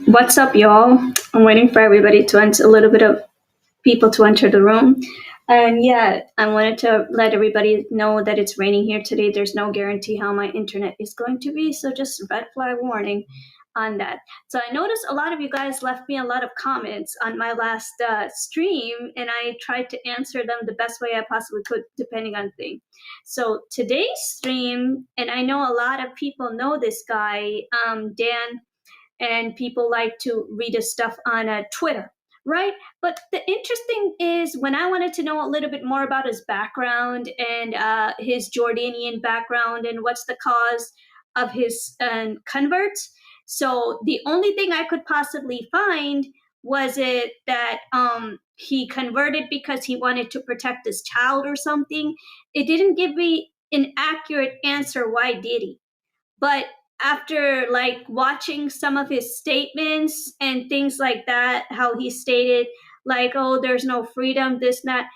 What's up, y'all? I'm waiting for everybody to enter, a little bit of people to enter the room. And yeah, I wanted to let everybody know that it's raining here today. There's no guarantee how my internet is going to be, so just red flag warning on that. So I noticed a lot of you guys left me a lot of comments on my last stream, and I tried to answer them the best way I possibly could, depending on thing. So today's stream, and I know a lot of people know this guy, Dan, and people like to read his stuff on Twitter, right? But the interesting is when I wanted to know a little bit more about his background and his Jordanian background and what's the cause of his converts. So the only thing I could possibly find was it that he converted because he wanted to protect his child or something. It didn't give me an accurate answer. Why did he? But after like watching some of his statements and things like that, how he stated like, oh, there's no freedom, this, that.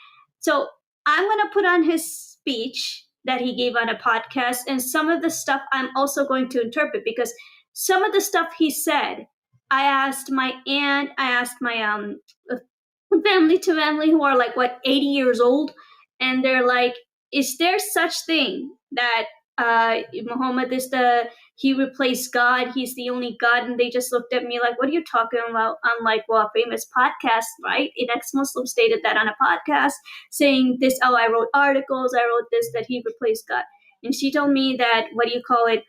So I'm going to put on his speech that he gave on a podcast, and some of the stuff I'm also going to interpret, because some of the stuff he said, I asked my aunt, I asked my family to family who are like, what, 80 years old, and they're like, is there such thing that Muhammad is he replaced God, he's the only God? And they just looked at me like, what are you talking about? I'm like, well, a famous podcast, right? An ex-Muslim stated that on a podcast, saying this, oh, I wrote articles, I wrote this, that he replaced God. And she told me that, what do you call it?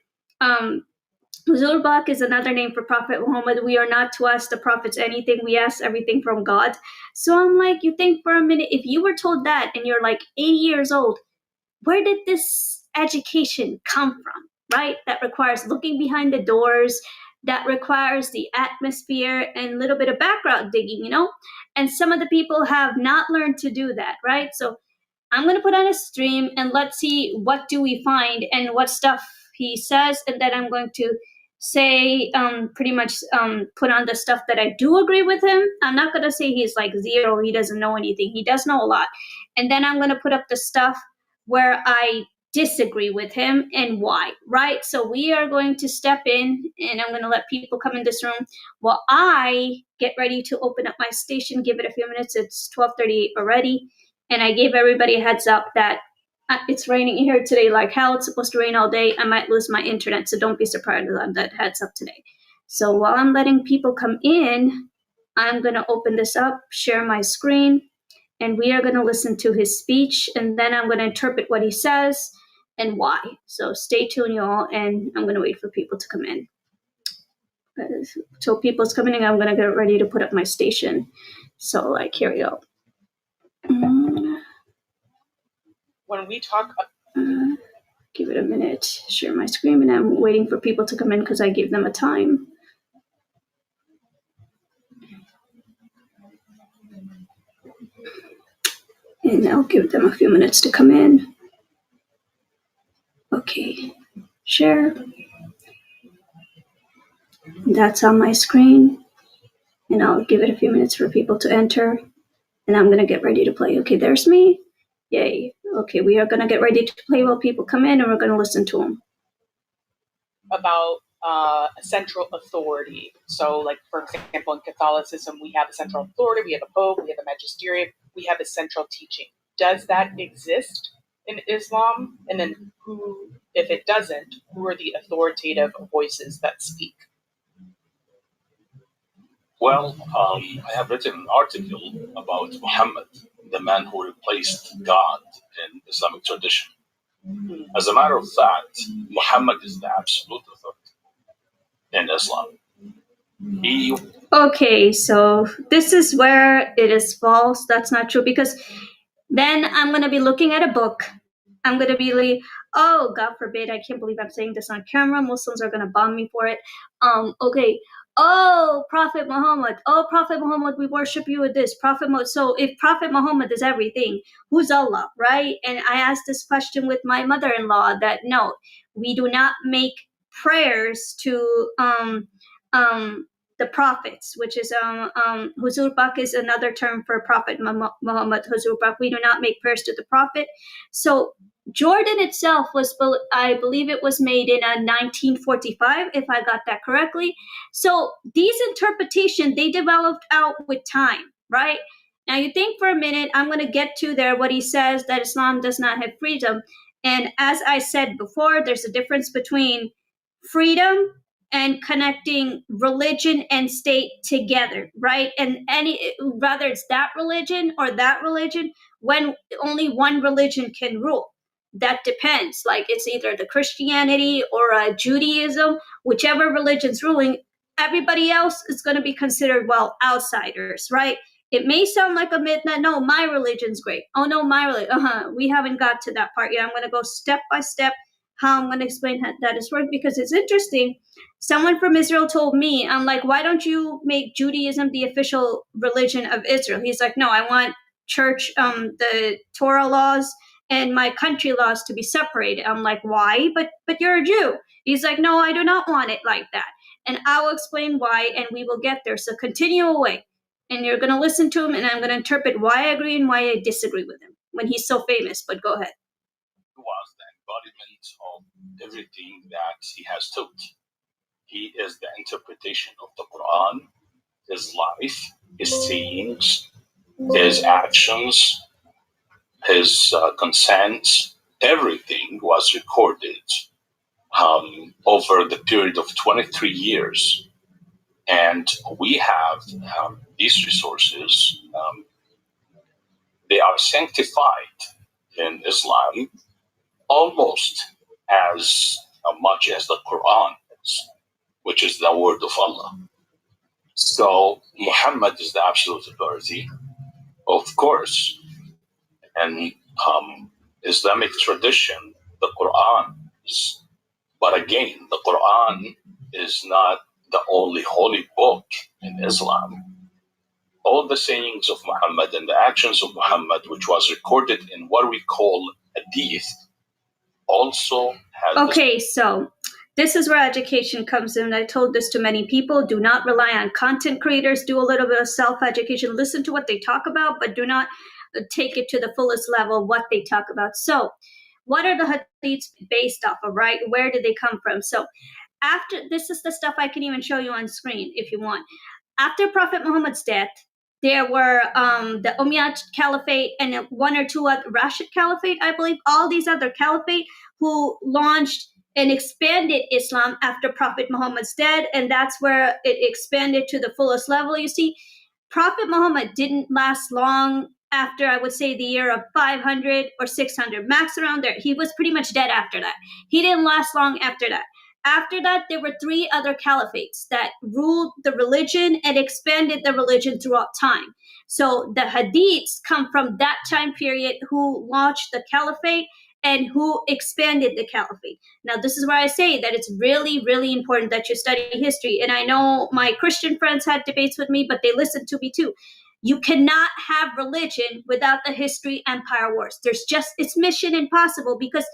Zulbak is another name for Prophet Muhammad. We are not to ask the prophets anything. We ask everything from God. So I'm like, you think for a minute, if you were told that and you're like 80 years old, where did this education come from, right? That requires looking behind the doors, that requires the atmosphere and a little bit of background digging, And some of the people have not learned to do that, right? So I'm going to put on a stream and let's see what do we find and what stuff he says. And then I'm going to say pretty much put on the stuff that I do agree with him. I'm not going to say he's like zero, he doesn't know anything. He does know a lot. And then I'm going to put up the stuff where I disagree with him and why, right? So we are going to step in and I'm going to let people come in this room while I get ready to open up my station. Give it a few minutes. It's 12:38 already. And I gave everybody a heads up that it's raining here today like hell. It's supposed to rain all day. I might lose my internet, so don't be surprised on that heads up today. So while I'm letting people come in, I'm going to open this up, share my screen, and we are going to listen to his speech, and then I'm going to interpret what he says and why. So stay tuned, y'all, and I'm going to wait for people to come in. So people's coming in, I'm going to get ready to put up my station. So, like, here we go. When we talk, give it a minute, share my screen, and I'm waiting for people to come in because I gave them a time. And I'll give them a few minutes to come in. Okay, share. That's on my screen. And I'll give it a few minutes for people to enter. And I'm going to get ready to play. Okay, there's me. Yay. Okay, we are going to get ready to play while people come in, and we're going to listen to them. About a central authority. So, like, for example, in Catholicism, we have a central authority, we have a pope, we have a magisterium, we have a central teaching. Does that exist in Islam? And then who, if it doesn't, who are the authoritative voices that speak? Well, I have written an article about Muhammad, the man who replaced God in Islamic tradition. As a matter of fact, Muhammad is the absolute authority in Islam. Okay, so this is where it is false. That's not true, because then I'm going to be looking at a book. I'm going to be like, oh, God forbid, I can't believe I'm saying this on camera. Muslims are going to bomb me for it. Okay. Oh, Prophet Muhammad. Oh, Prophet Muhammad, we worship you with this. Prophet Muhammad. So if Prophet Muhammad is everything, who's Allah, right? And I asked this question with my mother-in-law that no, we do not make prayers to the prophets, which is Huzur Pak is another term for Prophet Muhammad. Huzur Pak, we do not make prayers to the prophet. So Jordan itself was, I believe it was made in 1945, if I got that correctly. So these interpretations, they developed out with time, right? Now you think for a minute, I'm going to get to there what he says that Islam does not have freedom. And as I said before, there's a difference between freedom and connecting religion and state together, right? And whether it's that religion or that religion, when only one religion can rule. That depends. Like it's either the Christianity or Judaism, whichever religion's ruling, everybody else is going to be considered, well, outsiders, right? It may sound like a myth that, no, my religion's great. Oh, no, my religion. We haven't got to that part yet. I'm going to go step by step how I'm going to explain that is worked, because it's interesting. Someone from Israel told me, I'm like, why don't you make Judaism the official religion of Israel? He's like, no, I want church, the Torah laws and my country laws to be separated. I'm like, why? But you're a Jew. He's like, no, I do not want it like that. And I will explain why, and we will get there. So continue away. And you're going to listen to him, and I'm going to interpret why I agree and why I disagree with him when he's so famous. But go ahead. Was the embodiment of everything that he has taught. He is the interpretation of the Quran, his life, his sayings, his actions, his consent. Everything was recorded over the period of 23 years. And we have these resources. They are sanctified in Islam almost as much as the Quran is, which is the word of Allah. So Muhammad is the absolute authority, of course. And Islamic tradition, the Quran is. But again, the Quran is not the only holy book in Islam. All the sayings of Muhammad and the actions of Muhammad, which was recorded in what we call hadith, also has... Okay, so this is where education comes in. I told this to many people. Do not rely on content creators. Do a little bit of self-education. Listen to what they talk about, but do not take it to the fullest level what they talk about. So what are the hadiths based off of, right? Where did they come from? So after, this is the stuff I can even show you on screen if you want. After Prophet Muhammad's death, there were the Umayyad Caliphate and one or two other, Rashid Caliphate, I believe, all these other caliphate who launched and expanded Islam after Prophet Muhammad's death. And that's where it expanded to the fullest level. You see, Prophet Muhammad didn't last long after, I would say, the year of 500 or 600, max around there. He was pretty much dead after that. He didn't last long after that. After that, there were three other caliphates that ruled the religion and expanded the religion throughout time. So the hadiths come from that time period, who launched the caliphate and who expanded the caliphate. Now, this is where I say that it's really, really important that you study history. And I know my Christian friends had debates with me, but they listened to me too. You cannot have religion without the history empire wars. It's mission impossible, because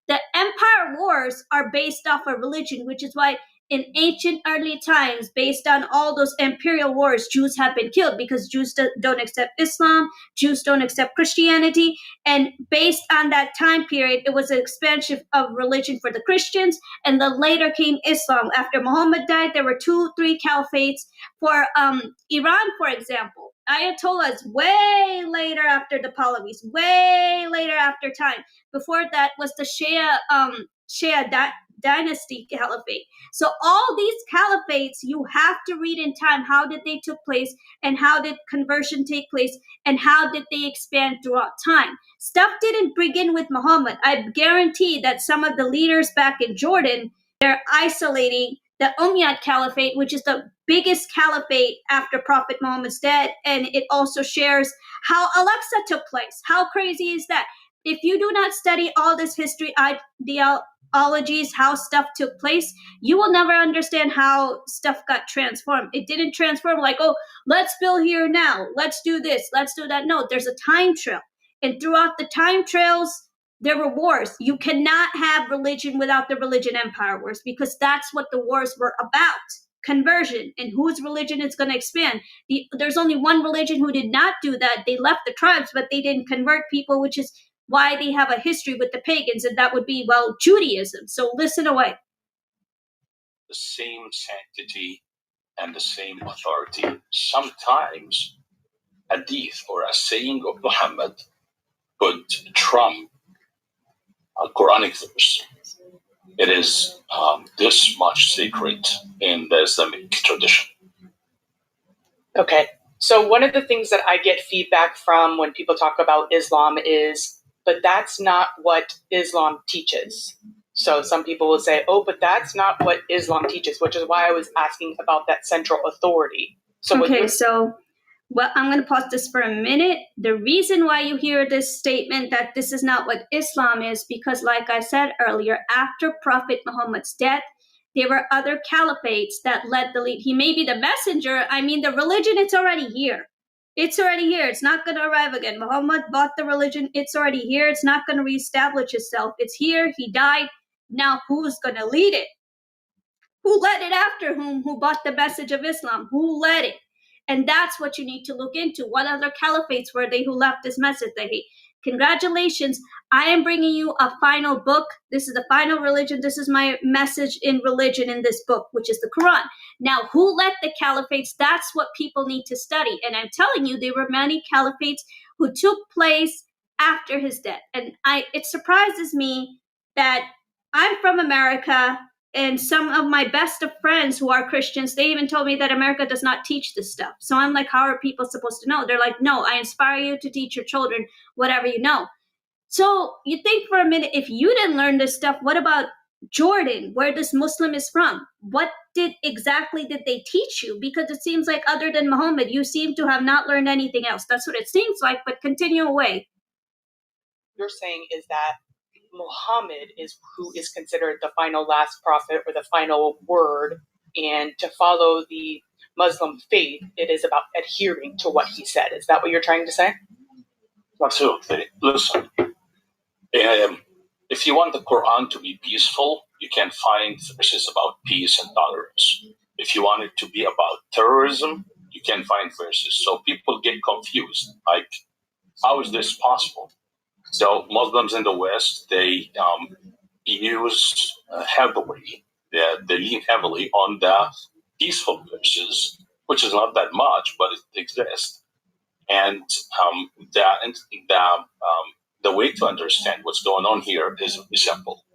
the empire wars are based off of religion, which is why in ancient early times, based on all those imperial wars, Jews have been killed, because Jews don't accept Islam, Jews don't accept Christianity. And based on that time period, it was an expansion of religion for the Christians. And then later came Islam. After Muhammad died, there were 2-3 caliphates. For Iran, for example, Ayatollahs way later after the Pahlavis, way later after time. Before that was the Shia dynasty caliphate. So all these caliphates, you have to read in time, how did they took place, and how did conversion take place, and how did they expand throughout time. Stuff didn't begin with Muhammad. I guarantee that some of the leaders back in Jordan, they're isolating the Umayyad Caliphate, which is the biggest caliphate after Prophet Muhammad's death, and it also shares how Al-Aqsa took place. How crazy is that? If you do not study all this history, ideologies, how stuff took place, you will never understand how stuff got transformed. It didn't transform like, oh, let's build here now, let's do this, let's do that. No, there's a time trail. And throughout the time trails, there were wars. You cannot have religion without the religion empire wars, because that's what the wars were about. Conversion and whose religion is going to expand. There's only one religion who did not do that. They left the tribes, but they didn't convert people, which is why they have a history with the pagans, and that would be, well, Judaism. So listen away. The same sanctity and the same authority. Sometimes hadith or a saying of Muhammad could trump a Quranic verse. It is this much sacred in the Islamic tradition. Okay. So one of the things that I get feedback from when people talk about Islam is, but that's not what Islam teaches. So some people will say, oh, but that's not what Islam teaches, which is why I was asking about that central authority. So okay, so well, I'm going to pause this for a minute. The reason why you hear this statement that this is not what Islam is, because like I said earlier, after Prophet Muhammad's death, there were other caliphates that led the lead. He may be the messenger. I mean, the religion, it's already here. It's already here. It's not going to arrive again. Muhammad bought the religion. It's already here. It's not going to reestablish itself. It's here. He died. Now who's going to lead it? Who led it after whom? Who bought the message of Islam? Who led it? And that's what you need to look into. What other caliphates were they who left this message? Congratulations, I am bringing you a final book. This is the final religion. This is my message in religion in this book, which is the Quran. Now, who led the caliphates? That's what people need to study. And I'm telling you, there were many caliphates who took place after his death. And it surprises me that I'm from America, and some of my best of friends who are Christians, they even told me that America does not teach this stuff. So I'm like, how are people supposed to know? They're like, no, I inspire you to teach your children whatever you know. So you think for a minute, if you didn't learn this stuff, what about Jordan, where this Muslim is from? What exactly did they teach you? Because it seems like other than Muhammad, you seem to have not learned anything else. That's what it seems like, but continue away. You're saying is that Muhammad is who is considered the final last prophet or the final word, and to follow the Muslim faith, it is about adhering to what he said. Is that what you're trying to say? Absolutely. Listen, if you want the Quran to be peaceful, you can find verses about peace and tolerance. If you want it to be about terrorism, you can find verses. So people get confused. Like, how is this possible? So Muslims in the West, they use heavily, they lean heavily on the peaceful verses, which is not that much, but it exists. And the way to understand what's going on here is simple.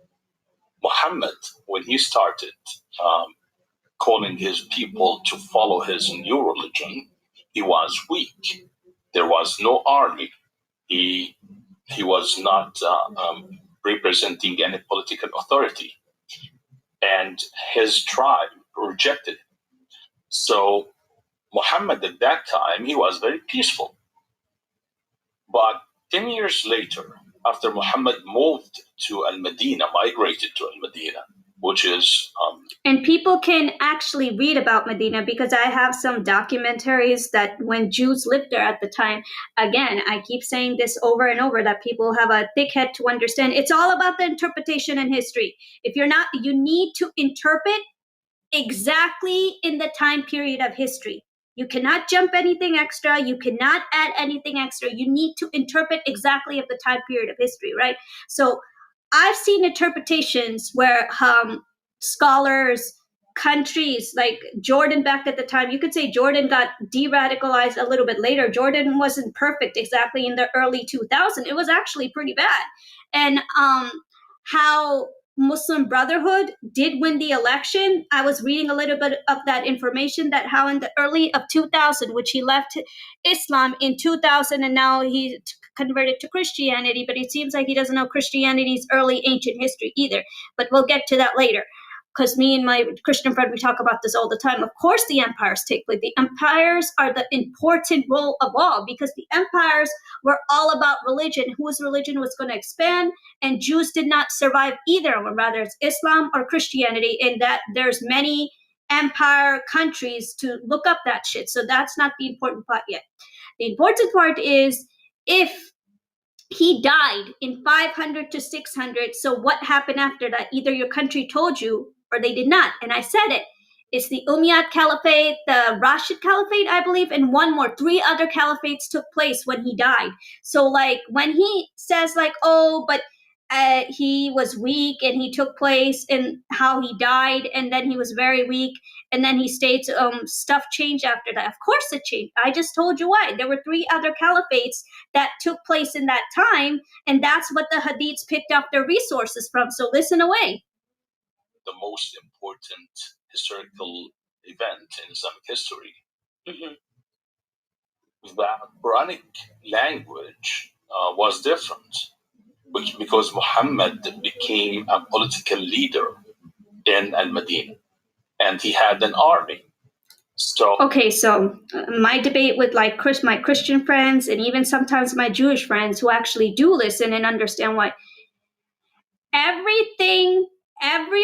Muhammad, when he started calling his people to follow his new religion, he was weak. There was no army. He was not representing any political authority, and his tribe rejected him. So Muhammad at that time, he was very peaceful. But 10 years later, after Muhammad moved to Al-Medina, migrated to Al-Medina, which is... and people can actually read about Medina, because I have some documentaries that when Jews lived there at the time. Again, I keep saying this over and over, that people have a thick head to understand. It's all about the interpretation and history. If you're not, you need to interpret exactly in the time period of history. You cannot jump anything extra. You cannot add anything extra. You need to interpret exactly of the time period of history, right? So I've seen interpretations where scholars, countries like Jordan back at the time, you could say Jordan got de-radicalized a little bit later. Jordan wasn't perfect exactly in the early 2000s. It was actually pretty bad. And how Muslim Brotherhood did win the election. I was reading a little bit of that information, that how in the early of 2000, which he left Islam in 2000, and now he converted to Christianity, but it seems like he doesn't know Christianity's early ancient history either. But we'll get to that later, because me and my Christian friend, we talk about this all the time. Of course, the empires take place. The empires are the important role of all, because the empires were all about religion, whose religion was going to expand, and Jews did not survive either of them, whether it's Islam or Christianity, in that there's many empire countries to look up that shit. So that's not the important part yet. The important part is, if he died in 500 to 600, so what happened after that? Either your country told you or they did not. And I said it. It's the Umayyad Caliphate, the Rashid Caliphate, I believe, and one more. 3 other caliphates took place when he died. So, like, when he says, like, oh, but he was weak and he took place and how he died, and then he was very weak, and then he states stuff changed after that. Of course it changed. I just told you why. There were 3 other caliphates that took place in that time, and that's what the hadiths picked up their resources from. So listen away. The most important historical event in Islamic history. The Quranic language was different because Muhammad became a political leader in Al-Madinah, and he had an army. So okay, so my debate with like my Christian friends and even sometimes my Jewish friends who actually do listen and understand why every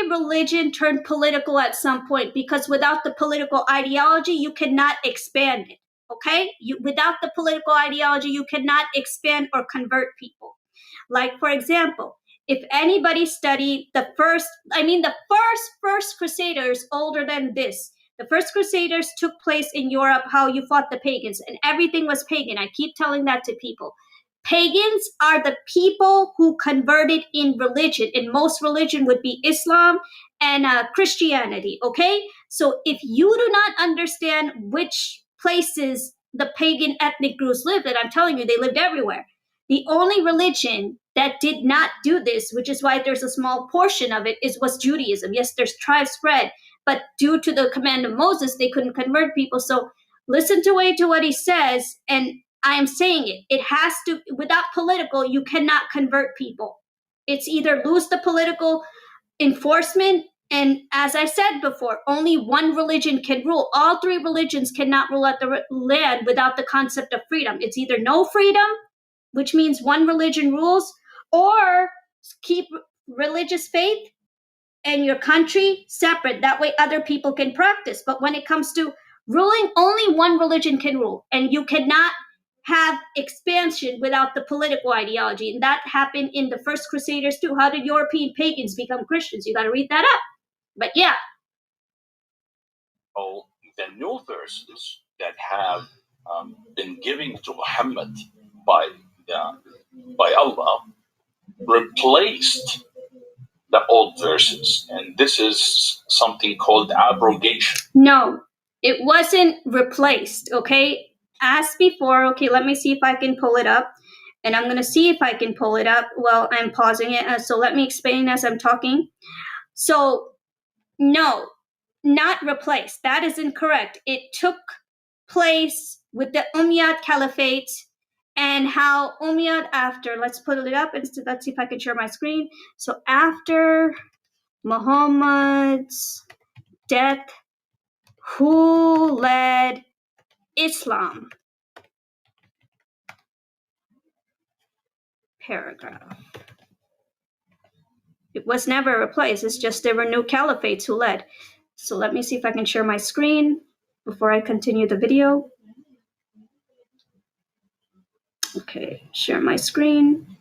religion turned political at some point, because without the political ideology, you cannot expand it. Okay? Without the political ideology, you cannot expand or convert people. Like, for example, if anybody studied the first Crusaders older than this, the first Crusaders took place in Europe, how you fought the pagans, and everything was pagan. I keep telling that to people. Pagans are the people who converted in religion, and most religion would be Islam and Christianity, okay? So if you do not understand which places the pagan ethnic groups lived, and I'm telling you, they lived everywhere. The only religion that did not do this, which is why there's a small portion of it, was Judaism. Yes, there's tribe spread, but due to the command of Moses, they couldn't convert people. So listen to what he says, and I am saying it. It has to, without political, you cannot convert people. It's either lose the political enforcement, and as I said before, only one religion can rule. All 3 religions cannot rule at the land without the concept of freedom. It's either no freedom, which means one religion rules, or keep religious faith and your country separate. That way other people can practice. But when it comes to ruling, only one religion can rule, and you cannot have expansion without the political ideology. And that happened in the first Crusaders too. How did European pagans become Christians? You got to read that up. But yeah. Oh, the new verses that have been given to Muhammad by Allah replaced the old verses, and this is something called abrogation. No, it wasn't replaced, okay? As before, okay, let me see if I can pull it up. And I'm going to see if I can pull it up while I'm pausing it. So let me explain as I'm talking. So, no, not replaced. That is incorrect. It took place with the Umayyad Caliphate, and how Umayyad after, let's put it up and let's see if I can share my screen. So after Muhammad's death, who led Islam? Paragraph. It was never replaced. It's just there were new caliphates who led. So let me see if I can share my screen before I continue the video. Okay, share my screen.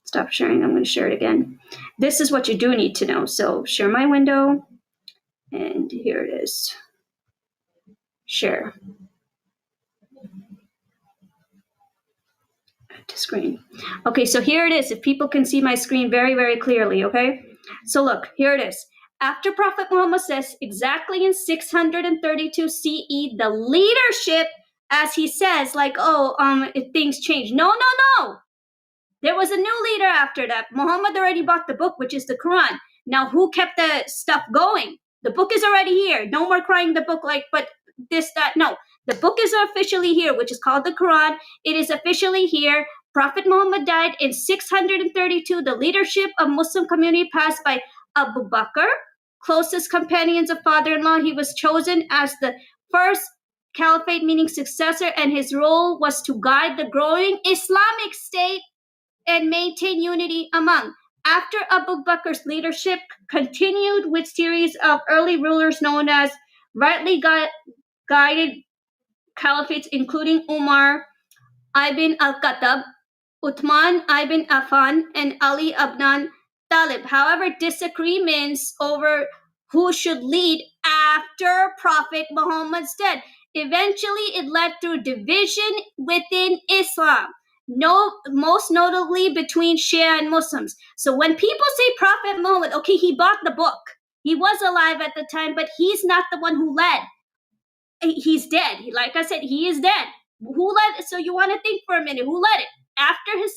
Stop sharing. I'm going to share it again. This is what you do need to know. So share my window. And here it is. Share. To screen. Okay, so here it is. If people can see my screen very, very clearly, okay? So look, here it is. After Prophet Muhammad says, exactly in 632 CE, the leadership, as he says, like, things change. No. There was a new leader after that. Muhammad already bought the book, which is the Quran. Now, who kept the stuff going? The book is already here. No more crying the book like, but this, that. No, the book is officially here, which is called the Quran. It is officially here. Prophet Muhammad died in 632. The leadership of Muslim community passed by Abu Bakr, closest companions of father-in-law. He was chosen as the first caliphate, meaning successor, and his role was to guide the growing Islamic state and maintain unity among. After Abu Bakr's leadership continued with series of early rulers known as rightly guided caliphates, including Umar ibn al-Khattab, Uthman ibn Affan, and Ali ibn Talib. However, disagreements over who should lead after Prophet Muhammad's death. Eventually, it led to division within Islam, most notably between Shia and Muslims. So when people say Prophet Muhammad, okay, he bought the book. He was alive at the time, but he's not the one who led. He's dead. Like I said, he is dead. Who led it? So you want to think for a minute, who led it? After his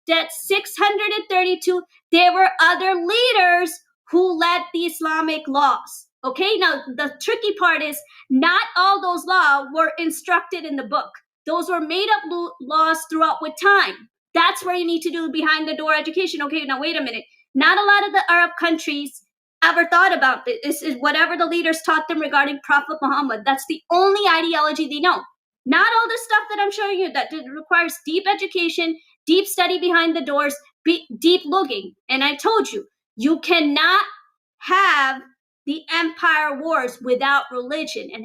death, 632, there were other leaders who led the Islamic laws. Okay, now the tricky part is not all those laws were instructed in the book. Those were made up laws throughout with time. That's where you need to do behind the door education. Okay, now wait a minute. Not a lot of the Arab countries ever thought about this. This is whatever the leaders taught them regarding Prophet Muhammad. That's the only ideology they know. Not all the stuff that I'm showing you that requires deep education, deep study behind the doors, deep looking. And I told you, you cannot have the empire wars without religion, and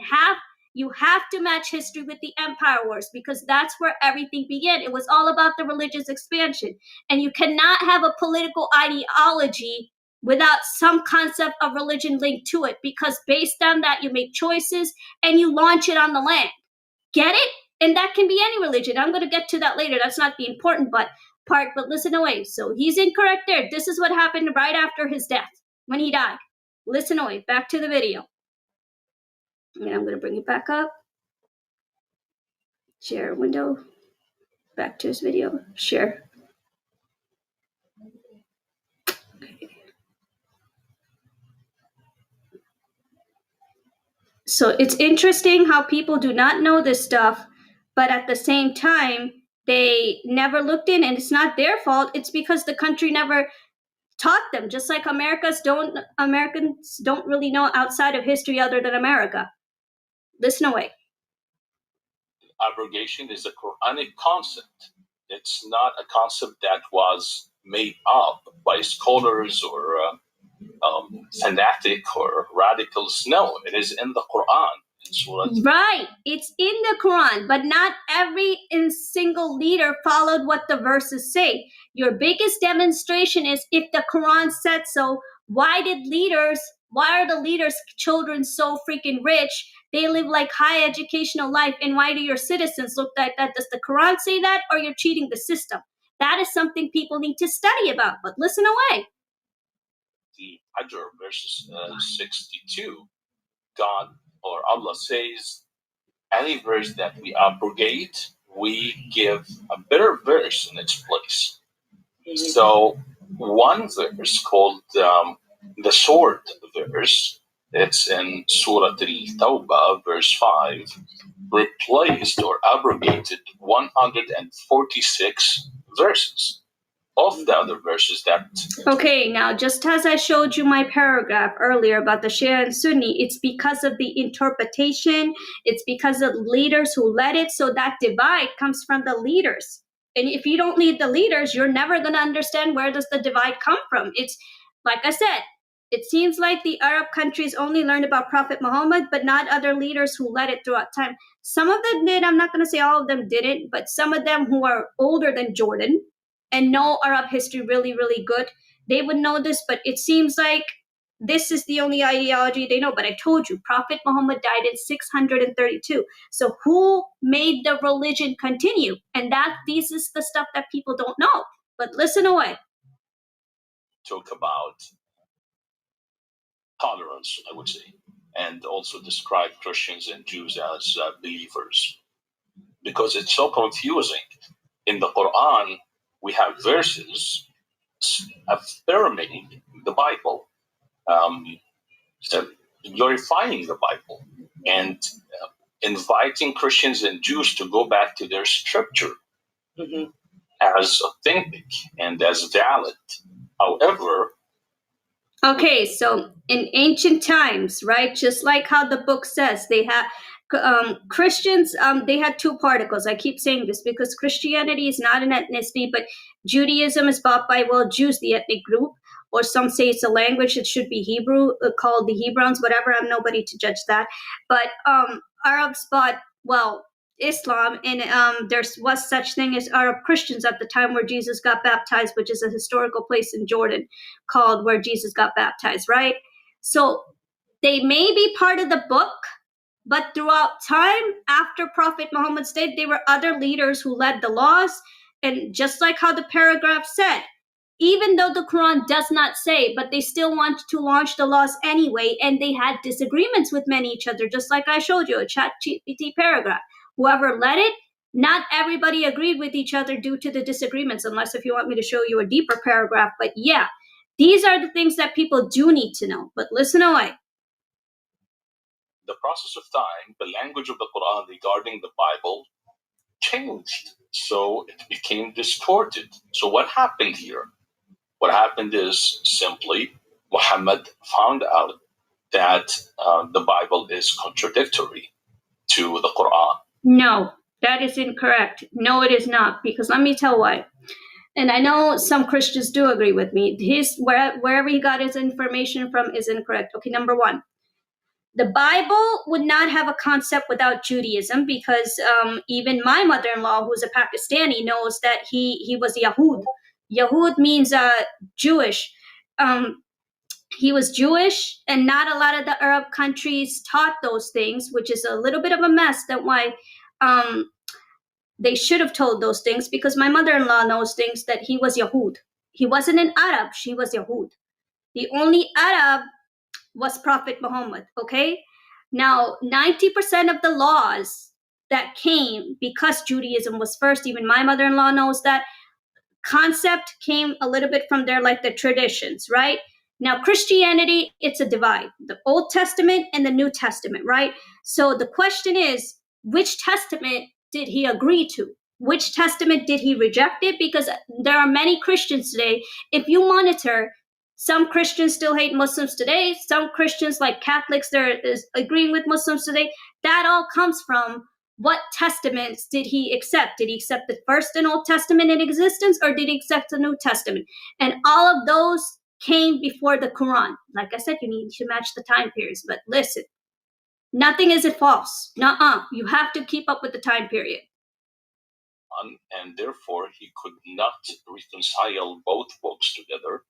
you have to match history with the empire wars, because that's where everything began. It was all about the religious expansion. And you cannot have a political ideology without some concept of religion linked to it, because based on that, you make choices and you launch it on the land. Get it? And that can be any religion. I'm going to get to that later. That's not the important part, but listen away. So he's incorrect there. This is what happened right after his death, when he died. Listen away. Back to the video. And I'm going to bring it back up. Share window. Back to his video. Share. So it's interesting how people do not know this stuff, but at the same time, they never looked in, and it's not their fault. It's because the country never taught them, just like Americans don't really know outside of history other than America. Listen away. Abrogation is a Quranic concept. It's not a concept that was made up by scholars or fanatic or radicals. No, it is in the Quran. Right, it's in the Quran, but not every single leader followed what the verses say. Your biggest demonstration is if the Quran said so. Why are the leaders' children so freaking rich? They live like high educational life, and why do your citizens look like that? Does the Quran say that, or you're cheating the system? That is something people need to study about, but listen away. The Hajr verses 62, God or Allah says, any verse that we abrogate, we give a better verse in its place. So one verse called the sword verse, it's in Surah Al-Tawbah, verse 5, replaced or abrogated 146 verses of the other verses that... Okay, now just as I showed you my paragraph earlier about the Shia and Sunni, it's because of the interpretation, it's because of leaders who led it, so that divide comes from the leaders. And if you don't lead the leaders, you're never going to understand where does the divide come from. It's, like I said, it seems like the Arab countries only learned about Prophet Muhammad, but not other leaders who led it throughout time. Some of them did, I'm not going to say all of them didn't, but some of them who are older than Jordan and know Arab history really, really good, they would know this, but it seems like this is the only ideology they know. But I told you, Prophet Muhammad died in 632. So who made the religion continue? And this is the stuff that people don't know. But listen away. Talk about tolerance, I would say, and also describe Christians and Jews as believers, because it's so confusing. In the Quran, we have verses affirming the Bible, glorifying the Bible, and inviting Christians and Jews to go back to their scripture as authentic and as valid. However, okay, so in ancient times, right, just like how the book says, they had Christians, they had two particles. I keep saying this because Christianity is not an ethnicity, but Judaism is bought by, well, Jews, the ethnic group, or some say it's a language. It should be Hebrew, called the Hebrons, whatever. I'm nobody to judge that. But Arabs bought, well, Islam, and there was such thing as Arab Christians at the time where Jesus got baptized, which is a historical place in Jordan called where Jesus got baptized, right? So They may be part of the book, but throughout time, after Prophet Muhammad's day, there were other leaders who led the laws. And just like how the paragraph said, even though the Quran does not say, but they still want to launch the laws anyway, and they had disagreements with many each other, just like I showed you, a ChatGPT paragraph. Whoever led it, not everybody agreed with each other due to the disagreements, unless if you want me to show you a deeper paragraph. But yeah, these are the things that people do need to know. But listen away. The process of time, the language of the Quran regarding the Bible changed. So it became distorted. So what happened here? What happened is simply Muhammad found out that the Bible is contradictory to the Quran. No, that is incorrect. No, it is not, because let me tell why. And I know some Christians do agree with me. Wherever he got his information from is incorrect. Okay, number one, the Bible would not have a concept without Judaism, because even my mother-in-law, who's a Pakistani, knows that he was Yahud. Yahud means Jewish. He was Jewish, and not a lot of the Arab countries taught those things, which is a little bit of a mess. That's why they should have told those things, because my mother-in-law knows things, that he was Yahud. He wasn't an Arab, she was Yahud. The only Arab was Prophet Muhammad, okay? Now, 90% of the laws that came, because Judaism was first, even my mother-in-law knows that, concept came a little bit from there, like the traditions, right? Now, Christianity, it's a divide, the Old Testament and the New Testament, right? So the question is, which testament did he agree to? Which testament did he reject it? Because there are many Christians today. If you monitor, some Christians still hate Muslims today. Some Christians, like Catholics, they're agreeing with Muslims today. That all comes from what testaments did he accept? Did he accept the first and Old Testament in existence, or did he accept the New Testament? And all of those came before the Quran. Like I said, you need to match the time periods. But listen, nothing is false. Nuh-uh. You have to keep up with the time period. And therefore, he could not reconcile both books together.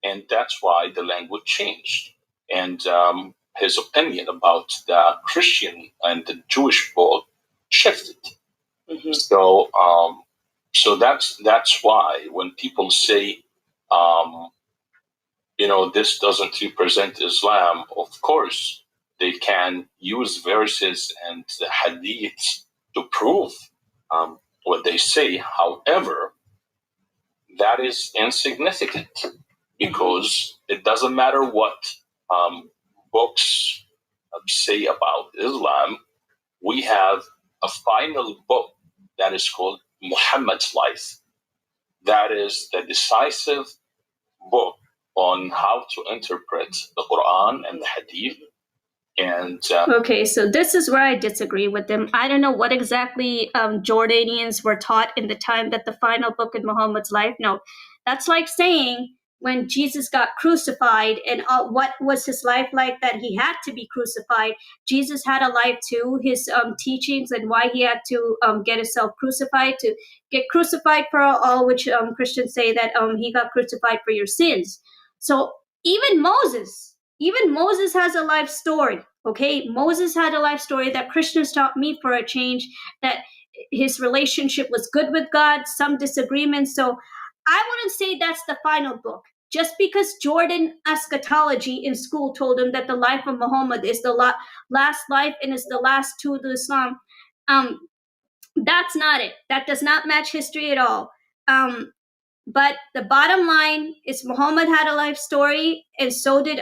And that's why the language changed. And his opinion about the Christian and the Jewish book shifted. Mm-hmm. So that's why when people say, this doesn't represent Islam, of course, they can use verses and the hadiths to prove what they say. However, that is insignificant, because it doesn't matter what books say about Islam. We have a final book that is called Muhammad's Life. That is the decisive book on how to interpret the Quran and the Hadith. And okay, so this is where I disagree with them. I don't know what exactly Jordanians were taught in the time that the final book in Muhammad's life. No, that's like saying when Jesus got crucified and what was his life like, that he had to be crucified. Jesus had a life too, his teachings and why he had to get himself crucified, to get crucified for all, which Christians say that he got crucified for your sins. So even Moses has a life story, okay? Moses had a life story that Christians taught me for a change, that his relationship was good with God, some disagreements. So I wouldn't say that's the final book. Just because Jordan eschatology in school told him that the life of Muhammad is the last life and is the last to the Islam, that's not it. That does not match history at all. But the bottom line is Muhammad had a life story, and so did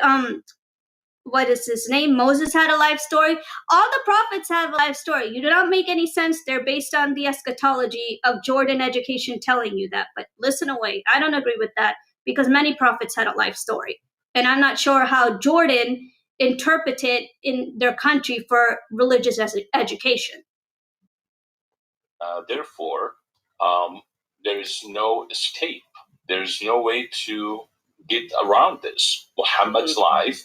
what is his name? Moses had a life story. All the prophets have a life story. You do not make any sense. They're based on the eschatology of Jordan education telling you that. But listen away. I don't agree with that, because many prophets had a life story. And I'm not sure how Jordan interpreted in their country for religious education. Therefore, there is no escape. There's no way to get around this. Muhammad's life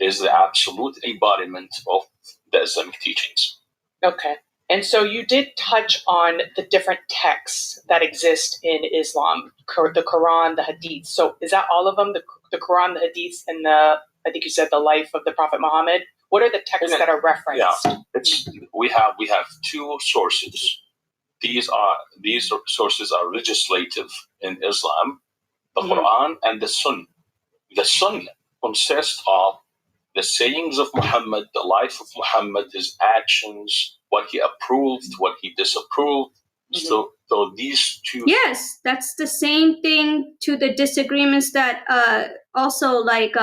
is the absolute embodiment of the Islamic teachings. Okay. And so you did touch on the different texts that exist in Islam, the Quran, the Hadith. So is that all of them, the Quran, the Hadith, and the I think you said the life of the Prophet Muhammad. What are the texts that are referenced? Yeah, we have two sources. These sources are legislative in Islam, the Quran and the Sunnah. The Sunnah consists of the sayings of Muhammad, the life of Muhammad, his actions, what he approved, what he disapproved. So these two. Yes, that's the same thing to the disagreements that also like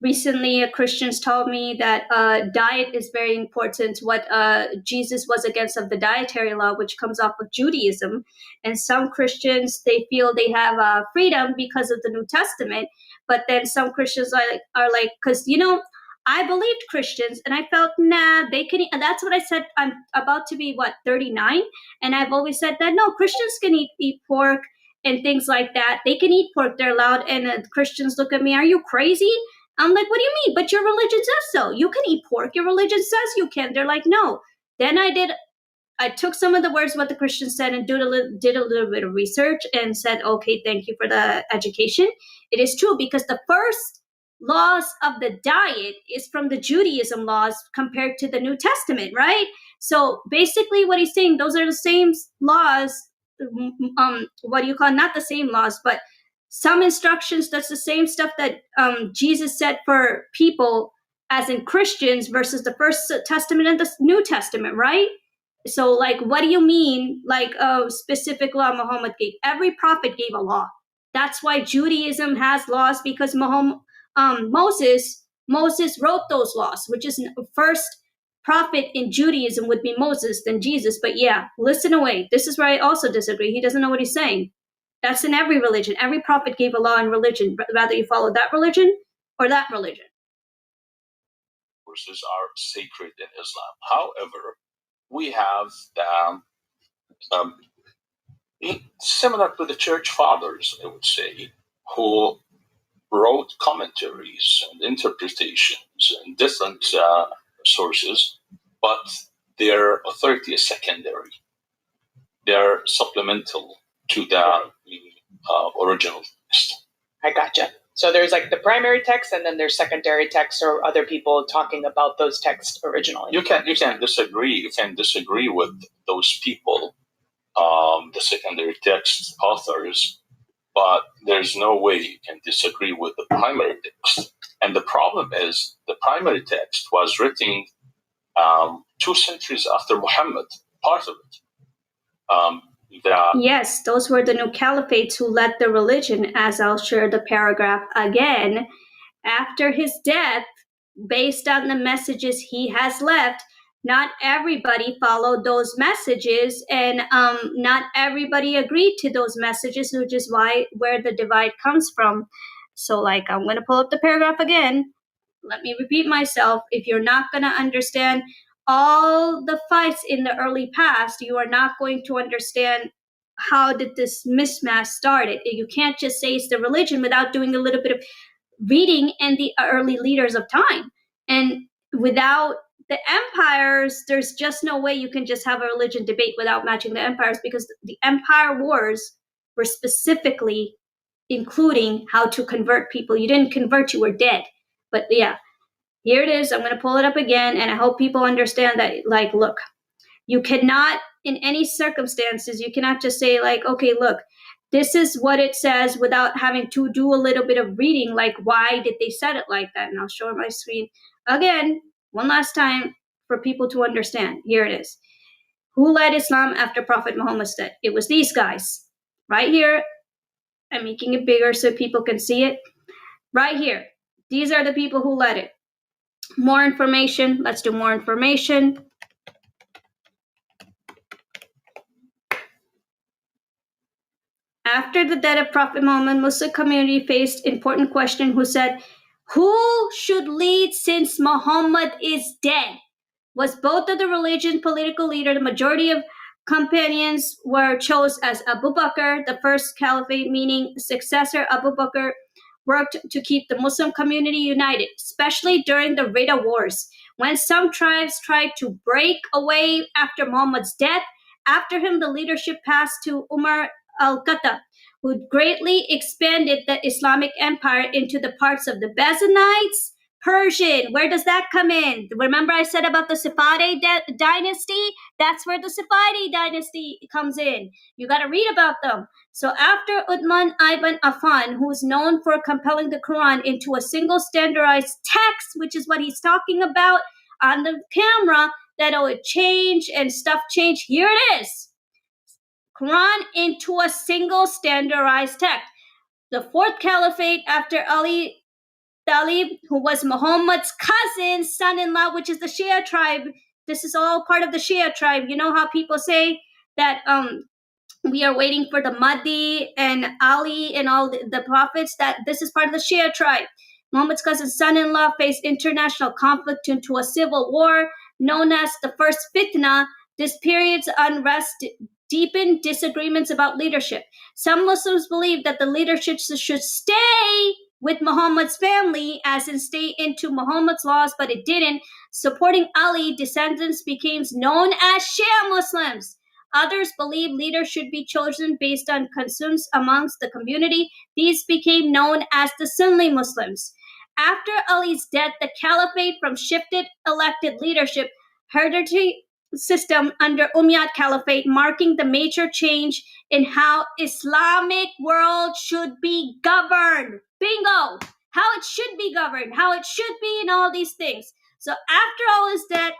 recently Christians told me that diet is very important. What Jesus was against of the dietary law, which comes off of Judaism. And some Christians, they feel they have freedom because of the New Testament. But then some Christians are like, because, you know, I believed Christians and I felt, nah, they can eat. And that's what I said. I'm about to be, 39? And I've always said that, no, Christians can eat pork and things like that. They can eat pork. They're allowed. And Christians look at me, are you crazy? I'm like, what do you mean? But your religion says so. You can eat pork. Your religion says you can. They're like, no. Then I took some of the words what the Christians said and did a little bit of research and said, okay, thank you for the education. It is true because the first laws of the diet is from the Judaism laws compared to the New Testament, right? So basically what he's saying, those are the same laws, what do you call, not the same laws, but some instructions, that's the same stuff that Jesus said for people as in Christians versus the First Testament and the New Testament, right? So like, what do you mean like a specific law Muhammad gave? Every prophet gave a law. That's why Judaism has laws because Moses wrote those laws, which is first prophet in Judaism would be Moses, then Jesus. But yeah, listen away. This is where I also disagree. He doesn't know what he's saying. That's in every religion. Every prophet gave a law in religion, whether you follow that religion or that religion. Verses are sacred in Islam. However, we have similar to the church fathers, I would say, who wrote commentaries and interpretations and different sources, but their authority is secondary. They're supplemental to the original text. I gotcha. So there's like the primary text, and then there's secondary texts or other people talking about those texts originally. You can disagree. You can disagree with those people, the secondary text authors, but there's no way you can disagree with the primary text. And the problem is the primary text was written 2 centuries after Muhammad, part of it. Yes, those were the new caliphates who led the religion, as I'll share the paragraph again. After his death, based on the messages he has left, not everybody followed those messages, and not everybody agreed to those messages, which is where the divide comes from. So like, I'm going to pull up the paragraph again. Let me repeat myself. If you're not going to understand all the fights in the early past, you are not going to understand how did this mismatch started. You can't just say it's the religion without doing a little bit of reading and the early leaders of time. And without the empires, there's just no way you can just have a religion debate without matching the empires, because the empire wars were specifically including how to convert people. You didn't convert, you were dead. But yeah, here it is. I'm going to pull it up again, and I hope people understand that, like, look, you cannot, in any circumstances, you cannot just say, like, okay, look, this is what it says without having to do a little bit of reading, like, why did they set it like that? And I'll show my screen again, one last time for people to understand. Here it is. Who led Islam after Prophet Muhammad's death? It was these guys. Right here. I'm making it bigger so people can see it. Right here. These are the people who led it. More information. Let's do more information. After the death of Prophet Muhammad, Muslim community faced important question who said, who should lead since Muhammad is dead? Was both of the religion political leader, the majority of companions were chose as Abu Bakr, the first caliphate, meaning successor. Abu Bakr worked to keep the Muslim community united, especially during the Ridda Wars, when some tribes tried to break away after Muhammad's death. After him, the leadership passed to Umar al-Khattab, who greatly expanded the Islamic empire into the parts of the Byzantines, Persian. Where does that come in? Remember I said about the Safavid dynasty? That's where the Safavid dynasty comes in. You got to read about them. So after Uthman ibn Affan, who's known for compelling the Quran into a single standardized text, which is what he's talking about on the camera, that it changed and stuff changed. Here it is. Quran into a single standardized text. The fourth caliphate after Ali Talib, who was Muhammad's cousin, son-in-law, which is the Shia tribe. This is all part of the Shia tribe. You know how people say that we are waiting for the Mahdi and Ali and all the prophets, that this is part of the Shia tribe. Muhammad's cousin, son-in-law, faced international conflict into a civil war known as the First Fitna. This period's unrest deepened disagreements about leadership. Some Muslims believe that the leadership should stay with Muhammad's family, as in stay into Muhammad's laws, but it didn't. Supporting Ali, descendants became known as Shia Muslims. Others believe leaders should be chosen based on consensus amongst the community. These became known as the Sunni Muslims. After Ali's death, the caliphate from shifted elected leadership, hereditary system under Umayyad Caliphate, marking the major change in how Islamic world should be governed. Bingo! How it should be governed, how it should be, and all these things. So after all is dead,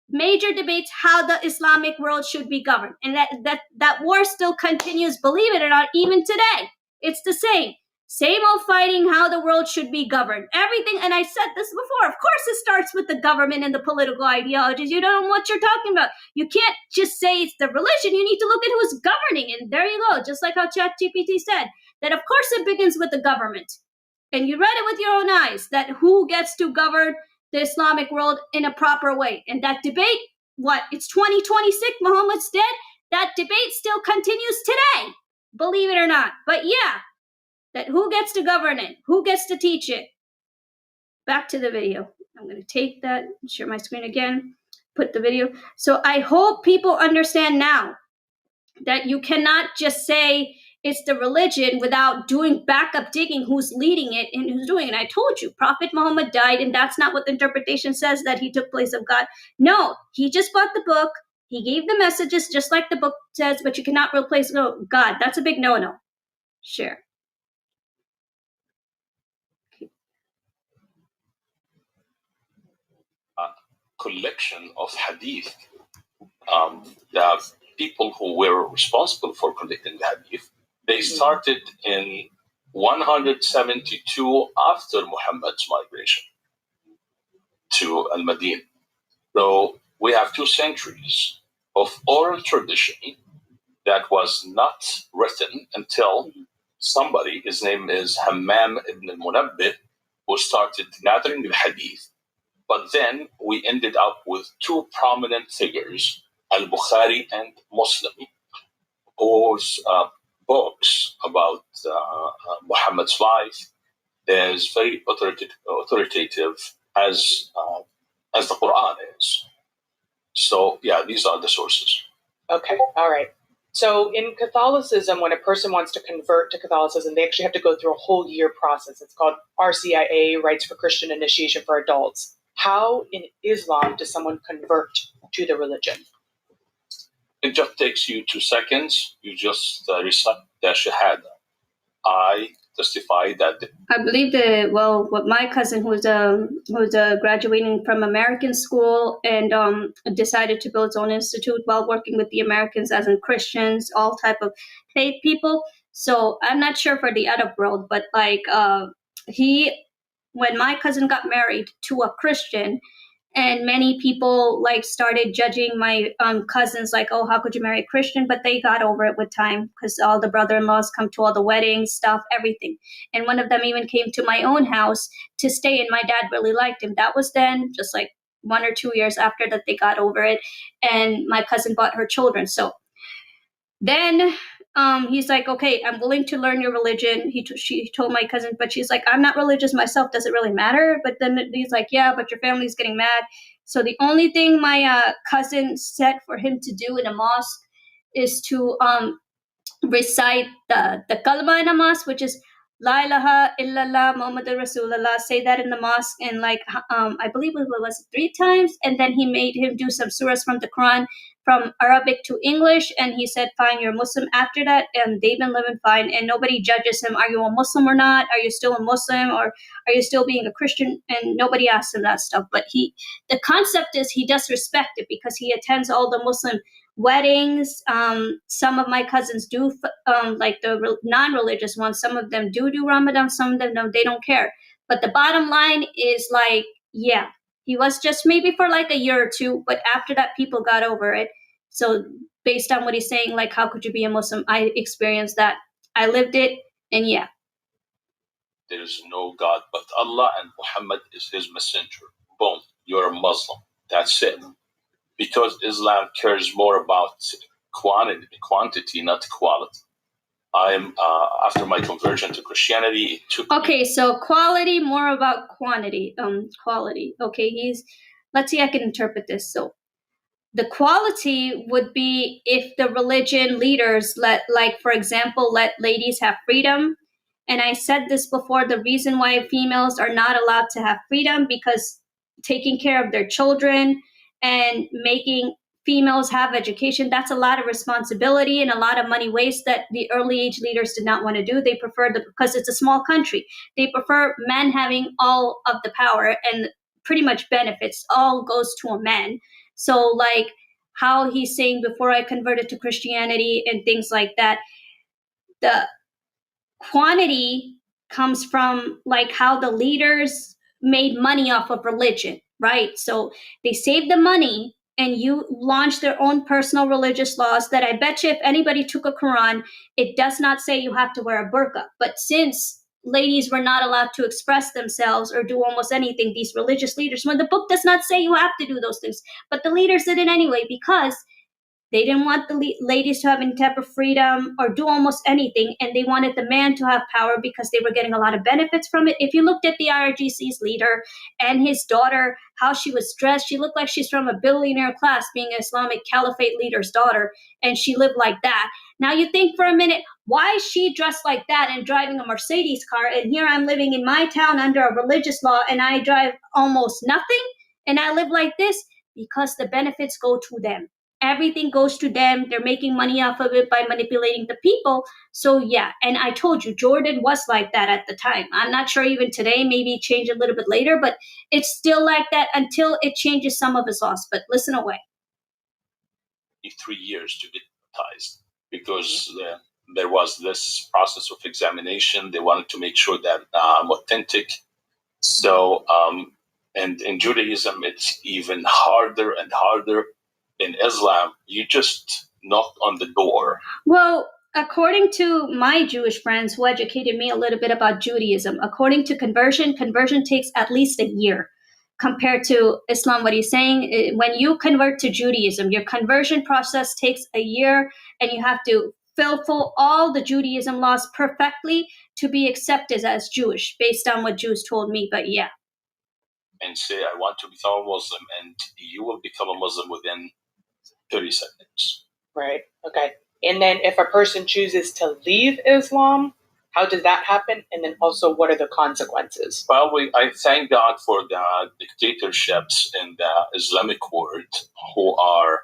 major debates how the Islamic world should be governed. And that war still continues, believe it or not, even today. It's the same. Same old fighting how the world should be governed. Everything, and I said this before, of course it starts with the government and the political ideologies. You don't know what you're talking about. You can't just say it's the religion. You need to look at who's governing. And there you go. Just like how ChatGPT said, that of course it begins with the government. And you read it with your own eyes, that who gets to govern the Islamic world in a proper way. And that debate, it's 2026, Muhammad's dead. That debate still continues today, believe it or not. But yeah, that who gets to govern it? Who gets to teach it? Back to the video. I'm going to take that, share my screen again, put the video. So I hope people understand now that you cannot just say it's the religion without doing backup digging who's leading it and who's doing it. And I told you, Prophet Muhammad died, and that's not what the interpretation says, that he took place of God. No, he just bought the book. He gave the messages just like the book says, but you cannot replace God. That's a big no-no. Share. Collection of hadith. The people who were responsible for collecting the hadith, they started in 172 after Muhammad's migration to Al-Madinah. So we have 2 centuries of oral tradition that was not written until somebody, his name is Hammam ibn al-Munabbih, who started gathering the hadith. But then we ended up with 2 prominent figures, Al-Bukhari and Muslim, whose books about Muhammad's life is very authoritative as the Quran is. So yeah, these are the sources. Okay, all right. So in Catholicism, when a person wants to convert to Catholicism, they actually have to go through a whole year process. It's called RCIA, Rites for Christian Initiation for Adults. How in Islam does someone convert to the religion? It just takes you 2 seconds. You just recite the Shahada. I testify that. I believe what my cousin who's graduating from American school and decided to build his own institute while working with the Americans, as in Christians, all type of faith people. So I'm not sure for the Arab world, but when my cousin got married to a Christian, and many people started judging my cousins, oh, how could you marry a Christian? But they got over it with time, because all the brother-in-laws come to all the weddings, stuff, everything. And one of them even came to my own house to stay, and my dad really liked him. That was then just 1 or 2 years after that they got over it, and my cousin bought her children. So then he's like, okay, I'm willing to learn your religion. She told my cousin, but she's like, I'm not religious myself. Does it really matter? But then he's like, yeah, but your family's getting mad. So the only thing my cousin said for him to do in a mosque is to recite the kalma in a mosque, which is La ilaha illallah Muhammadur Rasulullah. Say that in the mosque, and like I believe it was 3 times, and then he made him do some surahs from the Quran from Arabic to English, and he said, "Fine, you're a Muslim." After that, and they've been living fine, and nobody judges him. Are you a Muslim or not? Are you still a Muslim, or are you still being a Christian? And nobody asks him that stuff. But the concept is he does respect it because he attends all the Muslim weddings. Some of my cousins do, like the non-religious ones. Some of them do Ramadan. Some of them don't. They don't care. But the bottom line is like, yeah, he was just maybe for like a year or two, but after that, people got over it. So based on what he's saying, like, how could you be a Muslim? I experienced that. I lived it, and yeah. There is no God but Allah, and Muhammad is his messenger. Boom, you're a Muslim. That's it. Because Islam cares more about quantity, not quality. I'm after my conversion to Christianity, it took Okay, so quality more about quantity. Quality. Okay, let's see, I can interpret this. So the quality would be if the religion leaders for example, let ladies have freedom. And I said this before, the reason why females are not allowed to have freedom, because taking care of their children and making females have education, that's a lot of responsibility and a lot of money waste that the early age leaders did not want to do. They preferred, because it's a small country, they prefer men having all of the power, and pretty much benefits all goes to a man. So like how he's saying, before I converted to Christianity and things like that, the quantity comes from like how the leaders made money off of religion, right? So they saved the money, and you launch their own personal religious laws that I bet you if anybody took a Quran, it does not say you have to wear a burqa. But since ladies were not allowed to express themselves or do almost anything, these religious leaders, when the book does not say you have to do those things, but the leaders did it anyway because they didn't want the ladies to have any type of freedom or do almost anything, and they wanted the man to have power because they were getting a lot of benefits from it. If you looked at the IRGC's leader and his daughter, how she was dressed, she looked like she's from a billionaire class, being an Islamic caliphate leader's daughter, and she lived like that. Now you think for a minute, why is she dressed like that and driving a Mercedes car, and here I'm living in my town under a religious law and I drive almost nothing and I live like this? Because the benefits go to them. Everything goes to them. They're making money off of it by manipulating the people. So yeah, and I told you, Jordan was like that at the time. I'm not sure even today, maybe it changed a little bit later, but it's still like that until it changes some of his laws. But listen away. 3 years to get baptized because there was this process of examination. They wanted to make sure that I'm authentic. So, and in Judaism, it's even harder and harder. In Islam, you just knock on the door. Well, according to my Jewish friends who educated me a little bit about Judaism, according to conversion takes at least a year compared to Islam. What he's saying, when you convert to Judaism, your conversion process takes a year, and you have to fulfill all the Judaism laws perfectly to be accepted as Jewish, based on what Jews told me. But yeah. And say, I want to become a Muslim, and you will become a Muslim within 30 seconds. Right. Okay. And then if a person chooses to leave Islam, how does that happen? And then also, what are the consequences? Well, I thank God for the dictatorships in the Islamic world who are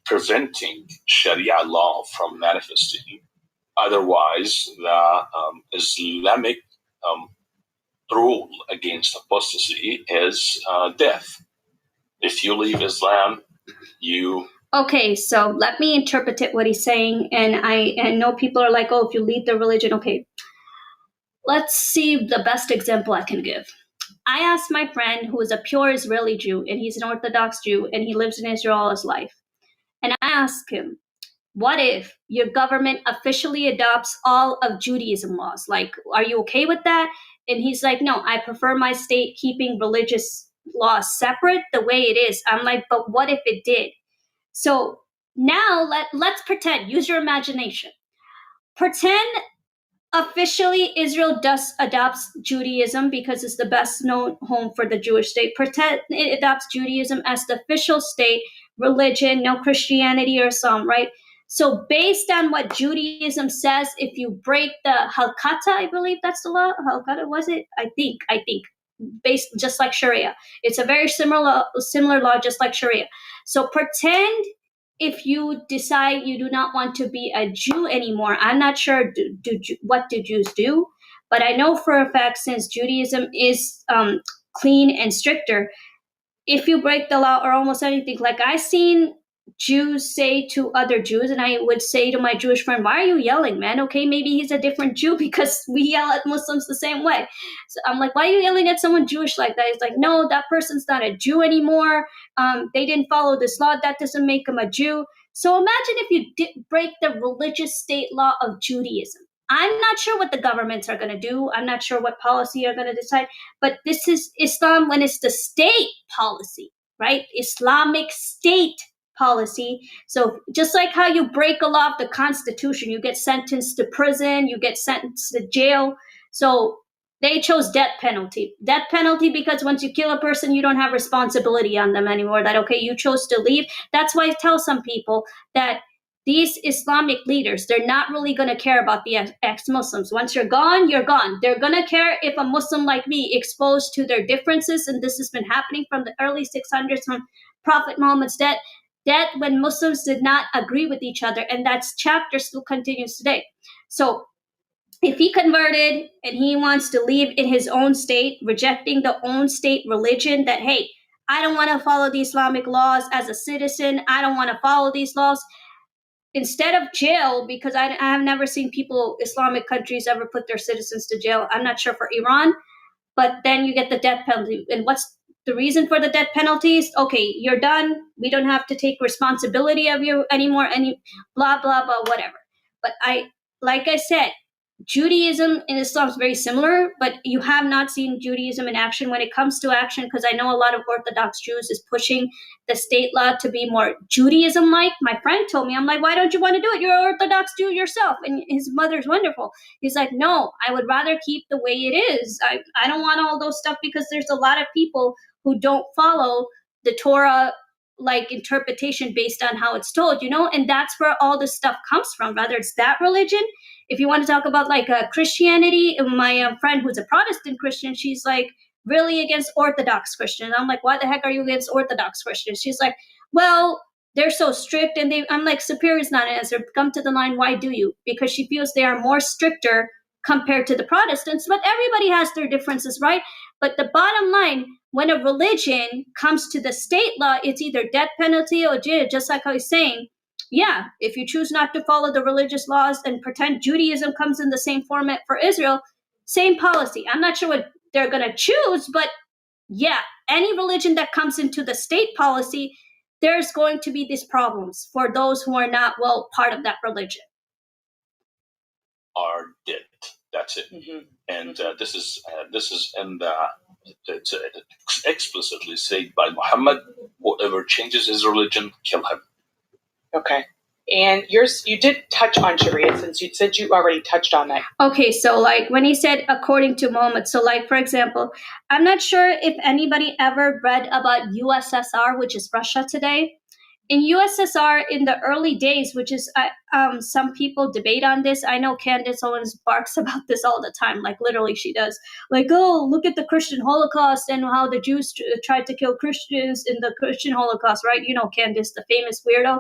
preventing Sharia law from manifesting. Otherwise, the Islamic rule against apostasy is death. If you leave Islam, you... Okay, so let me interpret it, what he's saying. And I know people are like, oh, if you leave the religion, okay. Let's see the best example I can give. I asked my friend who is a pure Israeli Jew, and he's an Orthodox Jew, and he lives in Israel all his life. And I asked him, what if your government officially adopts all of Judaism laws? Like, are you okay with that? And he's like, no, I prefer my state keeping religious laws separate the way it is. I'm like, but what if it did? So now let's pretend, use your imagination. Pretend officially Israel does adopts Judaism because it's the best known home for the Jewish state. Pretend it adopts Judaism as the official state religion, no Christianity or Islam, right? So based on what Judaism says, if you break the Halakha, I believe that's the law. Halakha, was it? I think. Based just like Sharia. It's a very similar law, just like Sharia. So pretend if you decide you do not want to be a Jew anymore. I'm not sure what do Jews do, but I know for a fact, since Judaism is clean and stricter, if you break the law or almost anything, like I seen Jews say to other Jews, and I would say to my Jewish friend, why are you yelling, man? Okay, maybe he's a different Jew because we yell at Muslims the same way. So I'm like, why are you yelling at someone Jewish like that? He's like, no, that person's not a Jew anymore. They didn't follow this law. That doesn't make them a Jew. So imagine if you did break the religious state law of Judaism. I'm not sure what the governments are going to do. I'm not sure what policy are going to decide. But this is Islam when it's the state policy, right? Islamic state policy. So just like how you break a law of the Constitution, you get sentenced to prison, you get sentenced to jail. So they chose death penalty. Death penalty because once you kill a person, you don't have responsibility on them anymore. That, okay, you chose to leave. That's why I tell some people that these Islamic leaders, they're not really going to care about the ex-Muslims. Once you're gone, you're gone. They're going to care if a Muslim like me exposed to their differences, and this has been happening from the early 600s, from Prophet Muhammad's death, that when Muslims did not agree with each other, and that chapter still continues today. So if he converted and he wants to leave in his own state, rejecting the own state religion, that, hey, I don't want to follow the Islamic laws as a citizen, I don't want to follow these laws, instead of jail, because I have never seen Islamic countries ever put their citizens to jail. I'm not sure for Iran, but then you get the death penalty. And what's the reason for the death penalties? Okay, you're done. We don't have to take responsibility of you anymore, blah, blah, blah, whatever. But like I said, Judaism and Islam is very similar, but you have not seen Judaism in action. When it comes to action, because I know a lot of Orthodox Jews is pushing the state law to be more Judaism-like. My friend told me, I'm like, why don't you want to do it? You're an Orthodox Jew yourself. And his mother's wonderful. He's like, no, I would rather keep the way it is. I don't want all those stuff because there's a lot of people who don't follow the Torah like interpretation based on how it's told, and that's where all this stuff comes from, whether it's that religion. If you want to talk about like Christianity, my friend who's a Protestant Christian, she's like really against Orthodox Christians. I'm like, why the heck are you against Orthodox Christians? She's like, well, they're so strict, and I'm like, superior is not an answer. Come to the line, why do you? Because she feels they are more stricter compared to the Protestants, but everybody has their differences, right? But the bottom line, when a religion comes to the state law, it's either death penalty or jail, just like I was saying. Yeah, if you choose not to follow the religious laws and pretend Judaism comes in the same format for Israel, same policy. I'm not sure what they're going to choose, but yeah, any religion that comes into the state policy, there's going to be these problems for those who are not, well, part of that religion. Are dead. That's it. Mm-hmm. And this is in the it's explicitly said by Muhammad, whoever changes his religion, kill him. Okay. And you did touch on Sharia, since you said you already touched on that. Okay, so like when he said according to Muhammad, so like for example, I'm not sure if anybody ever read about USSR, which is Russia today. In USSR, in the early days, which is some people debate on this. I know Candace Owens barks about this all the time, like literally she does. Like, oh, look at the Christian Holocaust and how the Jews tried to kill Christians in the Christian Holocaust, right? You know Candace, the famous weirdo.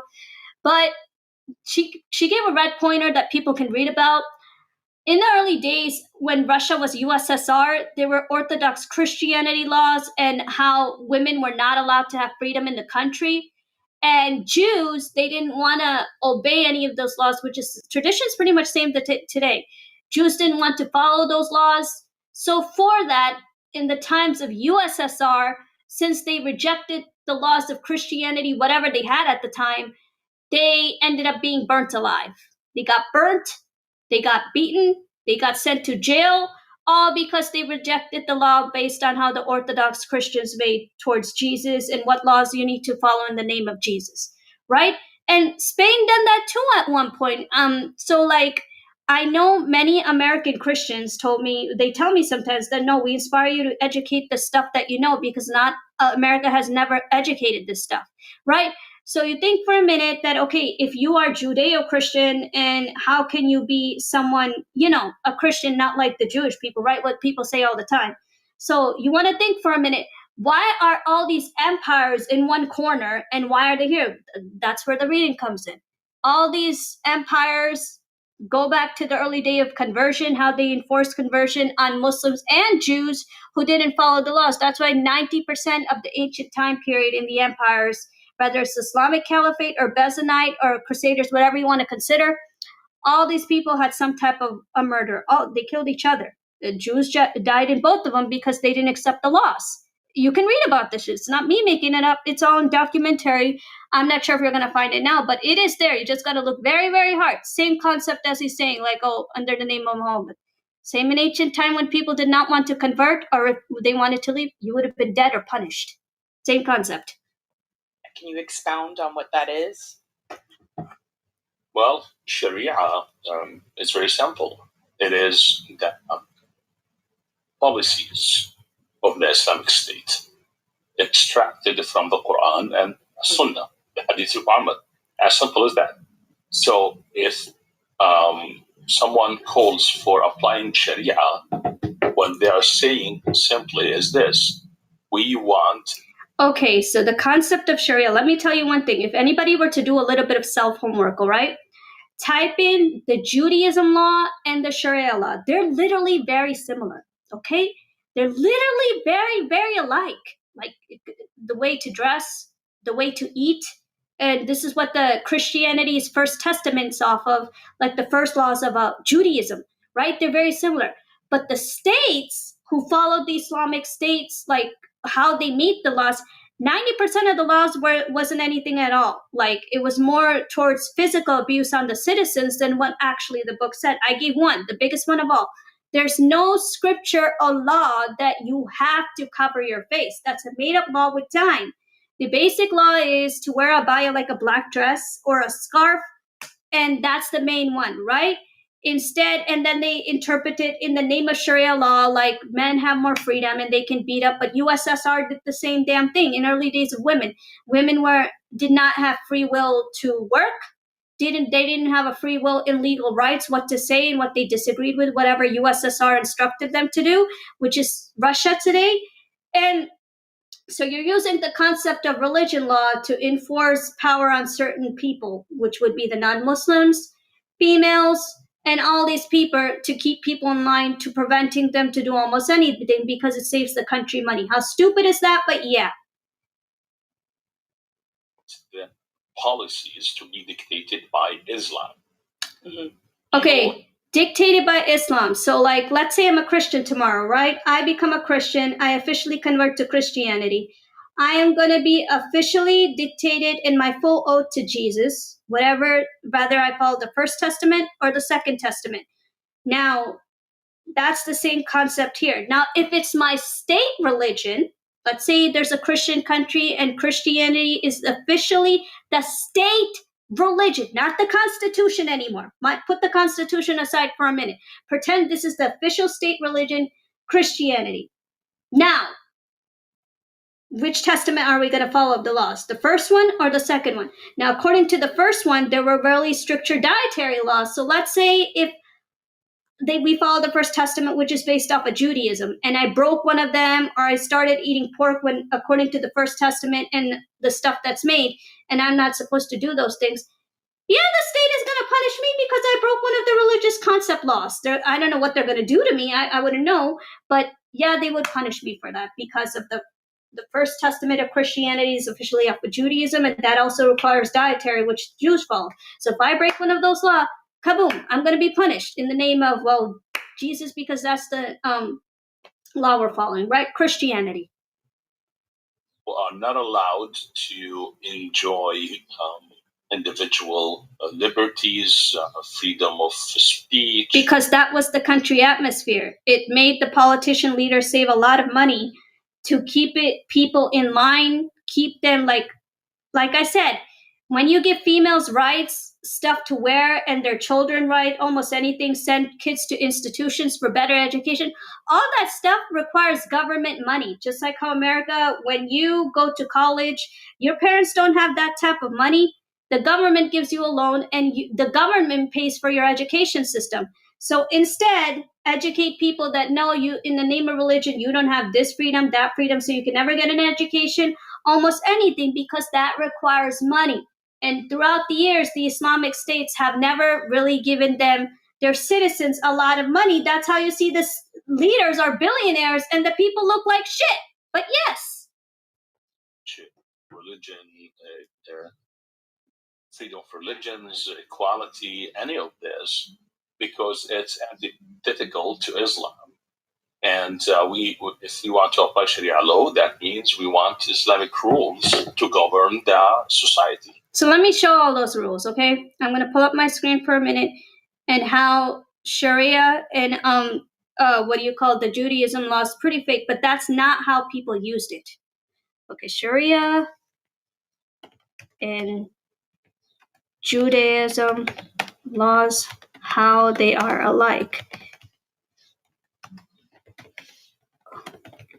But she gave a red pointer that people can read about. In the early days, when Russia was USSR, there were Orthodox Christianity laws and how women were not allowed to have freedom in the country. And Jews, they didn't want to obey any of those laws, which is traditions pretty much same today. Jews didn't want to follow those laws. So for that, in the times of USSR, since they rejected the laws of Christianity, whatever they had at the time, they ended up being burnt alive. They got burnt, they got beaten, they got sent to jail, all because they rejected the law based on how the Orthodox Christians made towards Jesus and what laws you need to follow in the name of Jesus, right? And Spain done that too at one point. So like, I know many American Christians tell me sometimes that, no, we inspire you to educate the stuff that you know, because America has never educated this stuff, right? So you think for a minute that, okay, if you are Judeo-Christian, and how can you be someone, a Christian, not like the Jewish people, right? What people say all the time. So you want to think for a minute, why are all these empires in one corner and why are they here? That's where the reading comes in. All these empires go back to the early day of conversion, how they enforced conversion on Muslims and Jews who didn't follow the laws. That's why 90% of the ancient time period in the empires, whether it's Islamic Caliphate or Byzantine or Crusaders, whatever you want to consider, all these people had some type of a murder. Oh, they killed each other. The Jews died in both of them because they didn't accept the laws. You can read about this. It's not me making it up. It's all in documentary. I'm not sure if you're going to find it now, but it is there. You just got to look very, very hard. Same concept as he's saying, like, oh, under the name of Muhammad. Same in ancient time when people did not want to convert, or if they wanted to leave, you would have been dead or punished. Same concept. Can you expound on what that is? Well, Sharia is very simple. It is the policies of the Islamic State extracted from the Quran and Sunnah, the hadith of Muhammad. As simple as that. So if someone calls for applying Sharia, what they are saying simply is this: we want. Okay, so the concept of Sharia, let me tell you one thing. If anybody were to do a little bit of self-homework, all right? Type in the Judaism law and the Sharia law. They're literally very similar, okay? They're literally very, very alike. Like the way to dress, the way to eat. And this is what the Christianity's first testaments off of, like the first laws of Judaism, right? They're very similar. But the states who followed the Islamic states, like how they meet the laws, 90% of the laws wasn't anything at all. Like it was more towards physical abuse on the citizens than what actually the book said. I gave one, the biggest one of all. There's no scripture or law that you have to cover your face. That's a made-up law with time. The basic law is to wear a abaya, like a black dress or a scarf, and that's the main one, right? Instead, and then they interpret it in the name of Sharia law, like men have more freedom and they can beat up. But USSR did the same damn thing in early days of women. Women did not have free will to work. They didn't have a free will in legal rights, what to say and what they disagreed with, whatever USSR instructed them to do, which is Russia today. And so you're using the concept of religion law to enforce power on certain people, which would be the non-Muslims, females, and all these people, to keep people in line, to preventing them to do almost anything because it saves the country money. How stupid is that? But yeah. The policies to be dictated by Islam. Mm-hmm. Okay, dictated by Islam. So like, let's say I'm a Christian tomorrow, right? I become a Christian. I officially convert to Christianity. I am going to be officially dictated in my full oath to Jesus, whatever, whether I follow the First Testament or the Second Testament. Now, that's the same concept here. Now, if it's my state religion, let's say there's a Christian country and Christianity is officially the state religion, not the Constitution anymore. Put the Constitution aside for a minute. Pretend this is the official state religion, Christianity. Now, which testament are we going to follow of the laws? The first one or the second one? Now, according to the first one, there were really stricter dietary laws. So let's say if we follow the First Testament, which is based off of Judaism, and I broke one of them, or I started eating pork when, according to the First Testament and the stuff that's made, and I'm not supposed to do those things, yeah, the state is going to punish me because I broke one of the religious concept laws. I don't know what they're going to do to me. I wouldn't know, but yeah, they would punish me for that because of the First Testament of Christianity is officially off of Judaism, and that also requires dietary, which Jews follow. So if I break one of those laws, kaboom, I'm going to be punished in the name of, well, Jesus, because that's the law we're following, right? Christianity. We are not allowed to enjoy individual liberties, freedom of speech. Because that was the country atmosphere. It made the politician leaders save a lot of money to keep people in line, keep them like I said, when you give females rights, stuff to wear and their children right, almost anything, send kids to institutions for better education. All that stuff requires government money. Just like how America, when you go to college, your parents don't have that type of money. The government gives you a loan and the government pays for your education system. So instead, educate people that know you, in the name of religion, you don't have this freedom, that freedom, so you can never get an education, almost anything, because that requires money. And throughout the years, the Islamic states have never really given their citizens a lot of money. That's how you see the leaders are billionaires and the people look like shit. But yes. Religion, freedom of religions, equality, any of this, because it's antithetical to Islam. And if you want to apply Sharia law, that means we want Islamic rules to govern the society. So let me show all those rules, okay? I'm going to pull up my screen for a minute and how Sharia and the Judaism law is pretty fake, but that's not how people used it. Okay, Sharia and Judaism laws, how they are alike.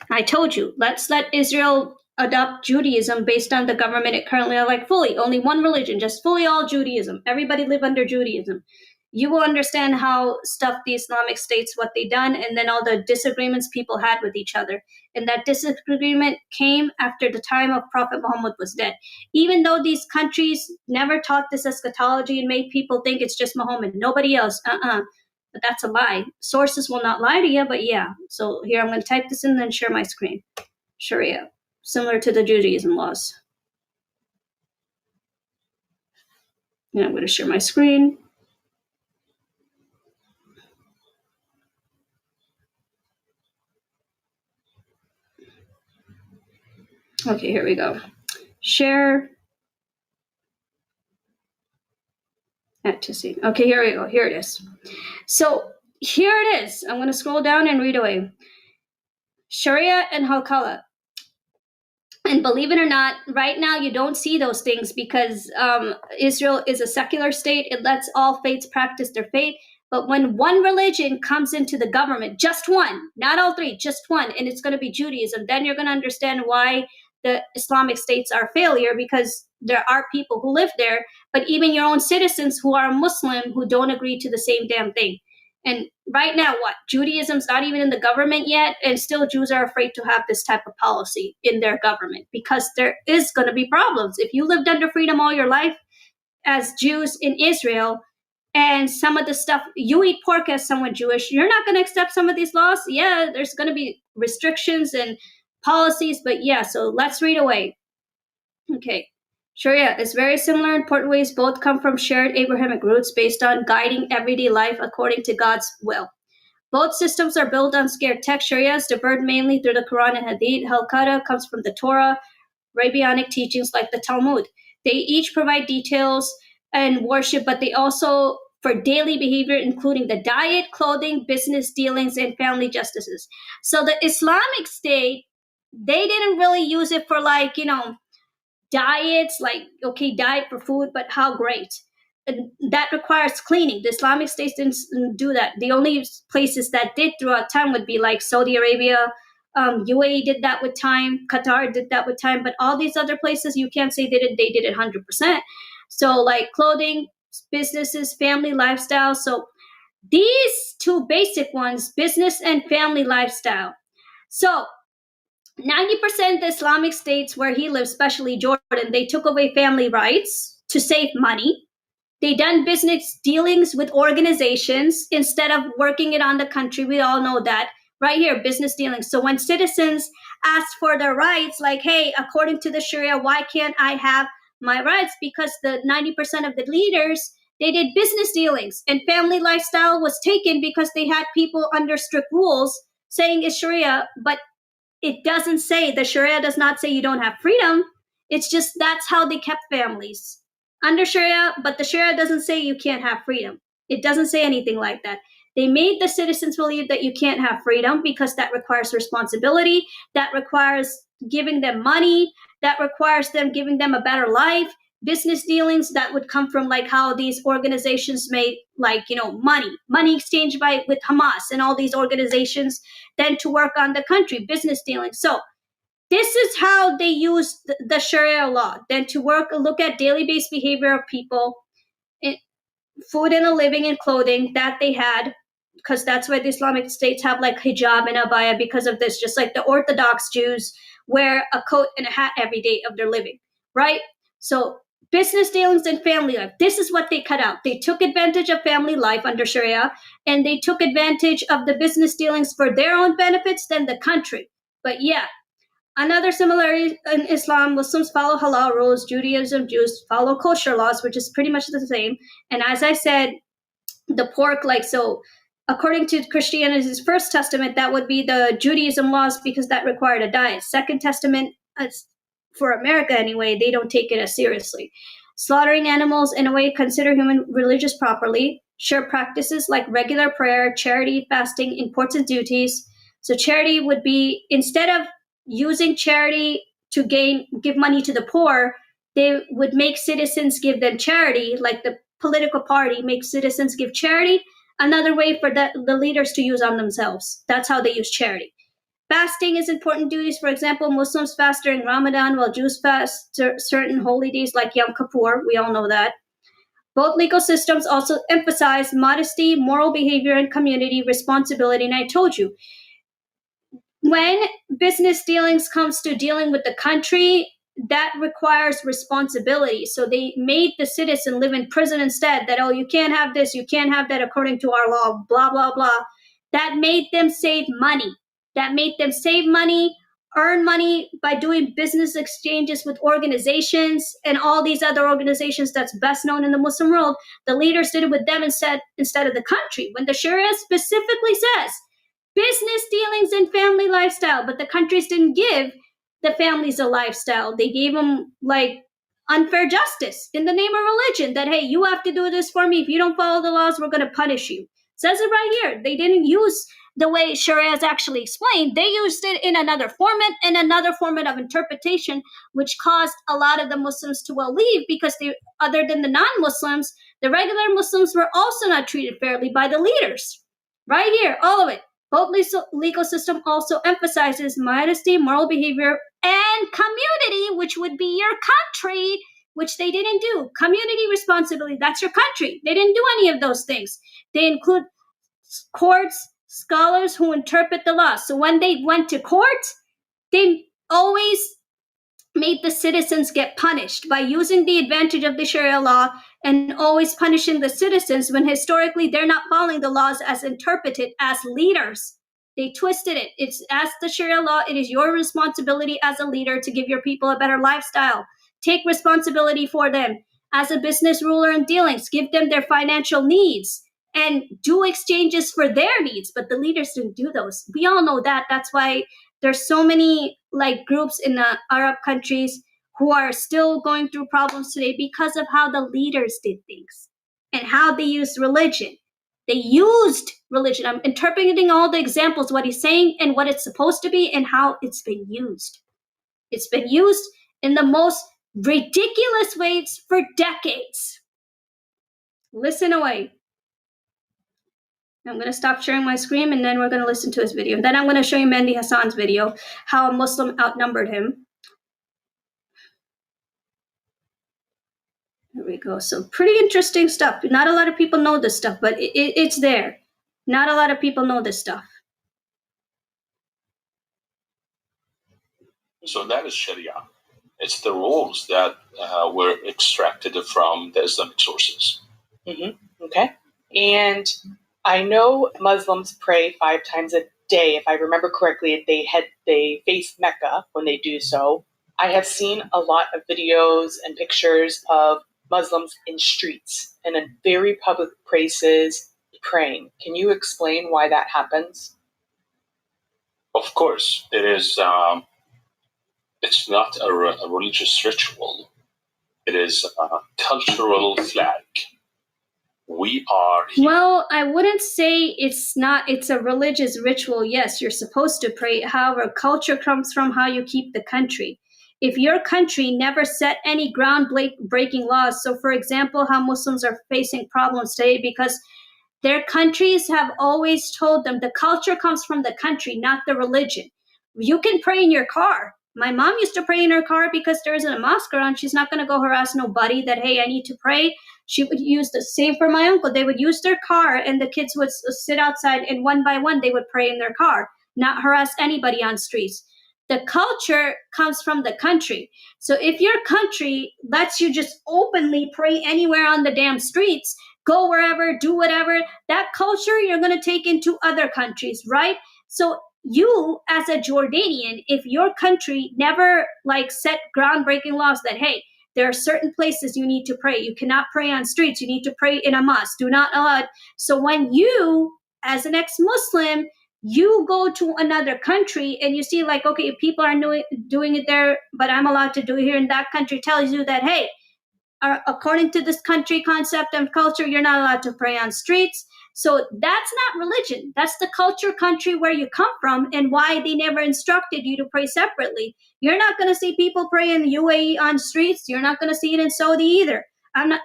I told you, let's let Israel adopt Judaism based on the government it currently like fully. Only one religion, just fully all Judaism. Everybody live under Judaism. You will understand how stuff the Islamic states, what they done, and then all the disagreements people had with each other. And that disagreement came after the time of Prophet Muhammad was dead. Even though these countries never taught this eschatology and made people think it's just Muhammad, nobody else, But that's a lie. Sources will not lie to you, but yeah. So here I'm going to type this in and then share my screen. Sharia, similar to the Judaism laws. And I'm going to share my screen. Okay, here we go. Share. Apostasy. Okay, here we go. Here it is. So here it is. I'm going to scroll down and read away. Sharia and Halakha. And believe it or not, right now you don't see those things because Israel is a secular state. It lets all faiths practice their faith. But when one religion comes into the government, just one, not all three, just one, and it's going to be Judaism, then you're going to understand why the Islamic states are a failure, because there are people who live there, but even your own citizens who are Muslim who don't agree to the same damn thing. And right now, Judaism's not even in the government yet, and still Jews are afraid to have this type of policy in their government because there is going to be problems. If you lived under freedom all your life as Jews in Israel, and some of the stuff, you eat pork as someone Jewish, you're not going to accept some of these laws. Yeah, there's going to be restrictions and policies, but yeah, so let's read away. Okay. Sharia is very similar in important ways. Both come from shared Abrahamic roots based on guiding everyday life according to God's will. Both systems are built on sacred text. Sharia is diverged mainly through the Quran and Hadith. Halakha comes from the Torah, Rabbinic teachings like the Talmud. They each provide details and worship, but they also for daily behavior, including the diet, clothing, business dealings, and family justices. So the Islamic State, they didn't really use it for diets, diet for food, but how great. And that requires cleaning. The Islamic states didn't do that. The only places that did throughout time would be like Saudi Arabia, UAE did that with time, Qatar did that with time, but all these other places, you can't say they did it 100%. So like clothing, businesses, family lifestyle. So these two basic ones, business and family lifestyle. So 90% of the Islamic states where he lives, especially Jordan, they took away family rights to save money. They done business dealings with organizations instead of working it on the country. We all know that. Right here, business dealings. So when citizens ask for their rights, like, hey, according to the Sharia, why can't I have my rights? Because the 90% of the leaders, they did business dealings, and family lifestyle was taken because they had people under strict rules saying it's Sharia, but it doesn't say, the Sharia does not say you don't have freedom. It's just that's how they kept families under Sharia, but the Sharia doesn't say you can't have freedom. It doesn't say anything like that. They made the citizens believe that you can't have freedom because that requires responsibility, that requires giving them money, that requires them giving them a better life. business dealings that would come from like how these organizations made like, you know, money exchanged with Hamas and all these organizations, then to work on the country, business dealings. So this is how they use the Sharia law, then to look at daily based behavior of people, food and a living and clothing that they had, because that's why the Islamic states have like hijab and abaya because of this, just like the Orthodox Jews wear a coat and a hat every day of their living, right? So business dealings and family life, this is what they cut out. They took advantage of family life under Sharia, and they took advantage of the business dealings for their own benefits than the country. But yeah, another similarity in Islam, Muslims follow halal rules, Judaism, Jews follow kosher laws, which is pretty much the same. And as I said, the pork, like, so according to Christianity's First Testament, that would be the Judaism laws because that required a diet. Second Testament, for America anyway, they don't take it as seriously. Slaughtering animals in a way consider human religious properly. Share practices like regular prayer, charity, fasting, important duties. So charity would be, instead of using charity to give money to the poor, they would make citizens give them charity, like the political party makes citizens give charity, another way for the leaders to use on themselves. That's how they use charity. Fasting is important duties. For example, Muslims fast during Ramadan, while Jews fast certain holy days like Yom Kippur. We all know that. Both legal systems also emphasize modesty, moral behavior, and community responsibility. And I told you, when business dealings comes to dealing with the country, that requires responsibility. So they made the citizen live in prison instead, that, oh, you can't have this, you can't have that according to our law, blah, blah, blah. That made them save money. Earn money by doing business exchanges with organizations and all these other organizations that's best known in the Muslim world. The leaders did it with them instead of the country. When the Sharia specifically says business dealings and family lifestyle, but the countries didn't give the families a lifestyle. They gave them like unfair justice in the name of religion, that, hey, you have to do this for me. If you don't follow the laws, we're going to punish you. It says it right here. They didn't use the way Sharia is actually explained. They used it in another format of interpretation, which caused a lot of the Muslims to leave, because they, other than the non-Muslims, the regular Muslims were also not treated fairly by the leaders. Right here, all of it. Both legal system also emphasizes modesty, moral behavior, and community, which would be your country, which they didn't do. Community responsibility, that's your country. They didn't do any of those things. They include courts, scholars who interpret the law. So when they went to court, they always made the citizens get punished by using the advantage of the Sharia law, and always punishing the citizens when historically they're not following the laws as interpreted as leaders. They twisted it. It's as the Sharia law, it is your responsibility as a leader to give your people a better lifestyle. Take responsibility for them. As a business ruler in dealings, give them their financial needs and do exchanges for their needs. But the leaders didn't do those. We all know that. That's why there's so many like groups in the Arab countries who are still going through problems today because of how the leaders did things and how they used religion. They used religion. I'm interpreting all the examples, what he's saying and what it's supposed to be and how it's been used. It's been used in the most ridiculous ways for decades. Listen away. I'm going to stop sharing my screen, and then we're going to listen to his video. Then I'm going to show you Mehndi Hassan's video, how a Muslim outnumbered him. There we go. So pretty interesting stuff. Not a lot of people know this stuff, but it's there. Not a lot of people know this stuff. So that is Sharia. It's the rules that were extracted from the Islamic sources. Mm-hmm. Okay. And I know Muslims pray 5 times a day, if I remember correctly. They face Mecca when they do so. I have seen a lot of videos and pictures of Muslims in streets and in very public places praying. Can you explain why that happens? Of course, it is. It's not a religious ritual. It is a cultural flag. We are here. Well, I wouldn't say it's not. It's a religious ritual. Yes, you're supposed to pray. However, culture comes from how you keep the country. if your country never set any ground-breaking laws, so for example, how Muslims are facing problems today because their countries have always told them the culture comes from the country, not the religion. You can pray in your car. My mom used to pray in her car because there isn't a mosque around. She's not going to go harass nobody that, hey, I need to pray. She would use the same for my uncle. They would use their car and the kids would sit outside and one by one they would pray in their car, not harass anybody on streets. The culture comes from the country. So if your country lets you just openly pray anywhere on the damn streets, go wherever, do whatever, that culture you're going to take into other countries, right? So you as a Jordanian, if your country never set groundbreaking laws that, hey, there are certain places you need to pray. You cannot pray on streets. You need to pray in a mosque. Do not allow it. So when you, as an ex-Muslim, you go to another country and you see okay, people are doing it there, but I'm allowed to do it here, and that country tells you that, hey, according to this country concept and culture, you're not allowed to pray on streets. So that's not religion. That's the culture country where you come from and why they never instructed you to pray separately. You're not going to see people pray in the UAE on streets. You're not going to see it in Saudi either. I'm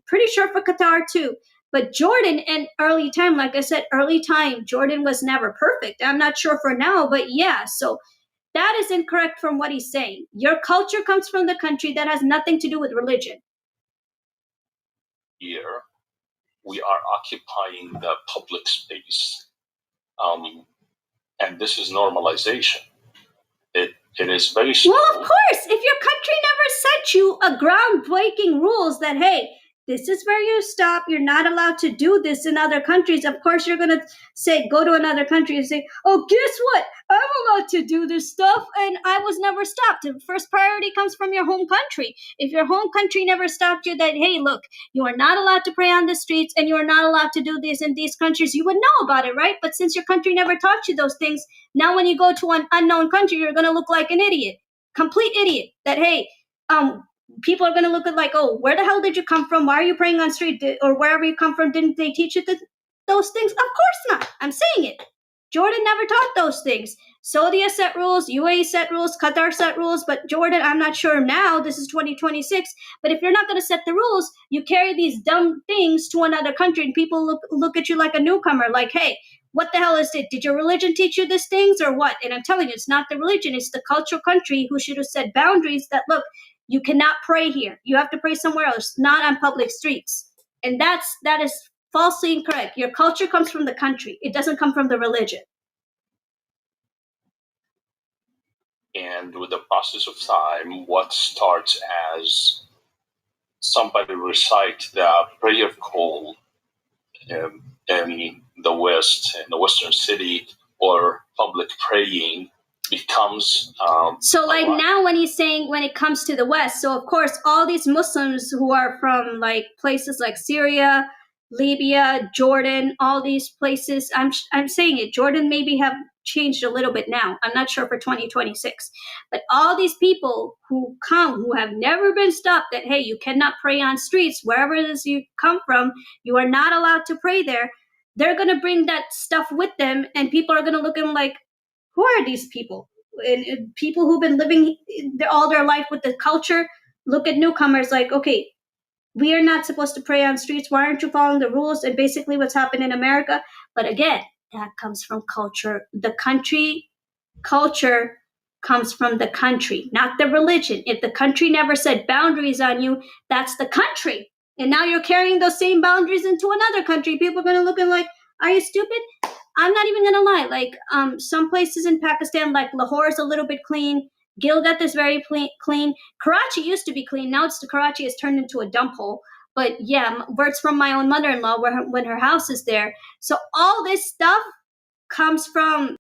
pretty sure for Qatar too. But Jordan and early time, like I said, early time, Jordan was never perfect. I'm not sure for now, but yeah. So that is incorrect from what he's saying. Your culture comes from the country. That has nothing to do with religion. Here, we are occupying the public space, and this is normalization. It is very slow. Well, of course, if your country never set you a groundbreaking rules that, hey, this is where you stop, you're not allowed to do this in other countries, of course you're going to say, go to another country and say, oh, guess what? I'm allowed to do this stuff and I was never stopped. The first priority comes from your home country. If your home country never stopped you that, hey, look, you are not allowed to pray on the streets and you are not allowed to do this in these countries, you would know about it, right? But since your country never taught you those things, now when you go to an unknown country, you're going to look like an idiot, complete idiot, that, hey, people are going to look at oh, where the hell did you come from? Why are you praying on street? Or wherever you come from, didn't they teach you those things? Of course not. I'm saying it. Jordan never taught those things. Saudi set rules, UAE set rules, Qatar set rules, but Jordan, I'm not sure now, this is 2026, but if you're not going to set the rules, you carry these dumb things to another country and people look at you like a newcomer, like, hey, what the hell is it? Did your religion teach you these things or what? And I'm telling you, it's not the religion, it's the cultural country who should have set boundaries that, look, you cannot pray here. You have to pray somewhere else, not on public streets. And that is falsely incorrect. Your culture comes from the country. It doesn't come from the religion. And with the process of time, what starts as somebody recite the prayer call in the West, in the Western city, or public praying becomes so now when he's saying when it comes to the West, so of course all these Muslims who are from places like Syria, Libya, Jordan, all these places, I'm saying it, Jordan maybe have changed a little bit now, I'm not sure for 2026, but all these people who come who have never been stopped that, hey, you cannot pray on streets wherever it is you come from, you are not allowed to pray there, they're going to bring that stuff with them and people are going to look at them like, who are these people? And people who've been living all their life with the culture look at newcomers like, okay, we are not supposed to pray on streets. Why aren't you following the rules? And basically what's happened in America. But again, that comes from culture. The country culture comes from the country, not the religion. If the country never set boundaries on you, that's the country. And now you're carrying those same boundaries into another country. People are going to look at like, are you stupid? I'm not even gonna lie. Some places in Pakistan, like Lahore, is a little bit clean. Gilgit is very clean. Karachi used to be clean. Now Karachi has turned into a dump hole. But yeah, words from my own mother-in-law when her house is there. So all this stuff comes from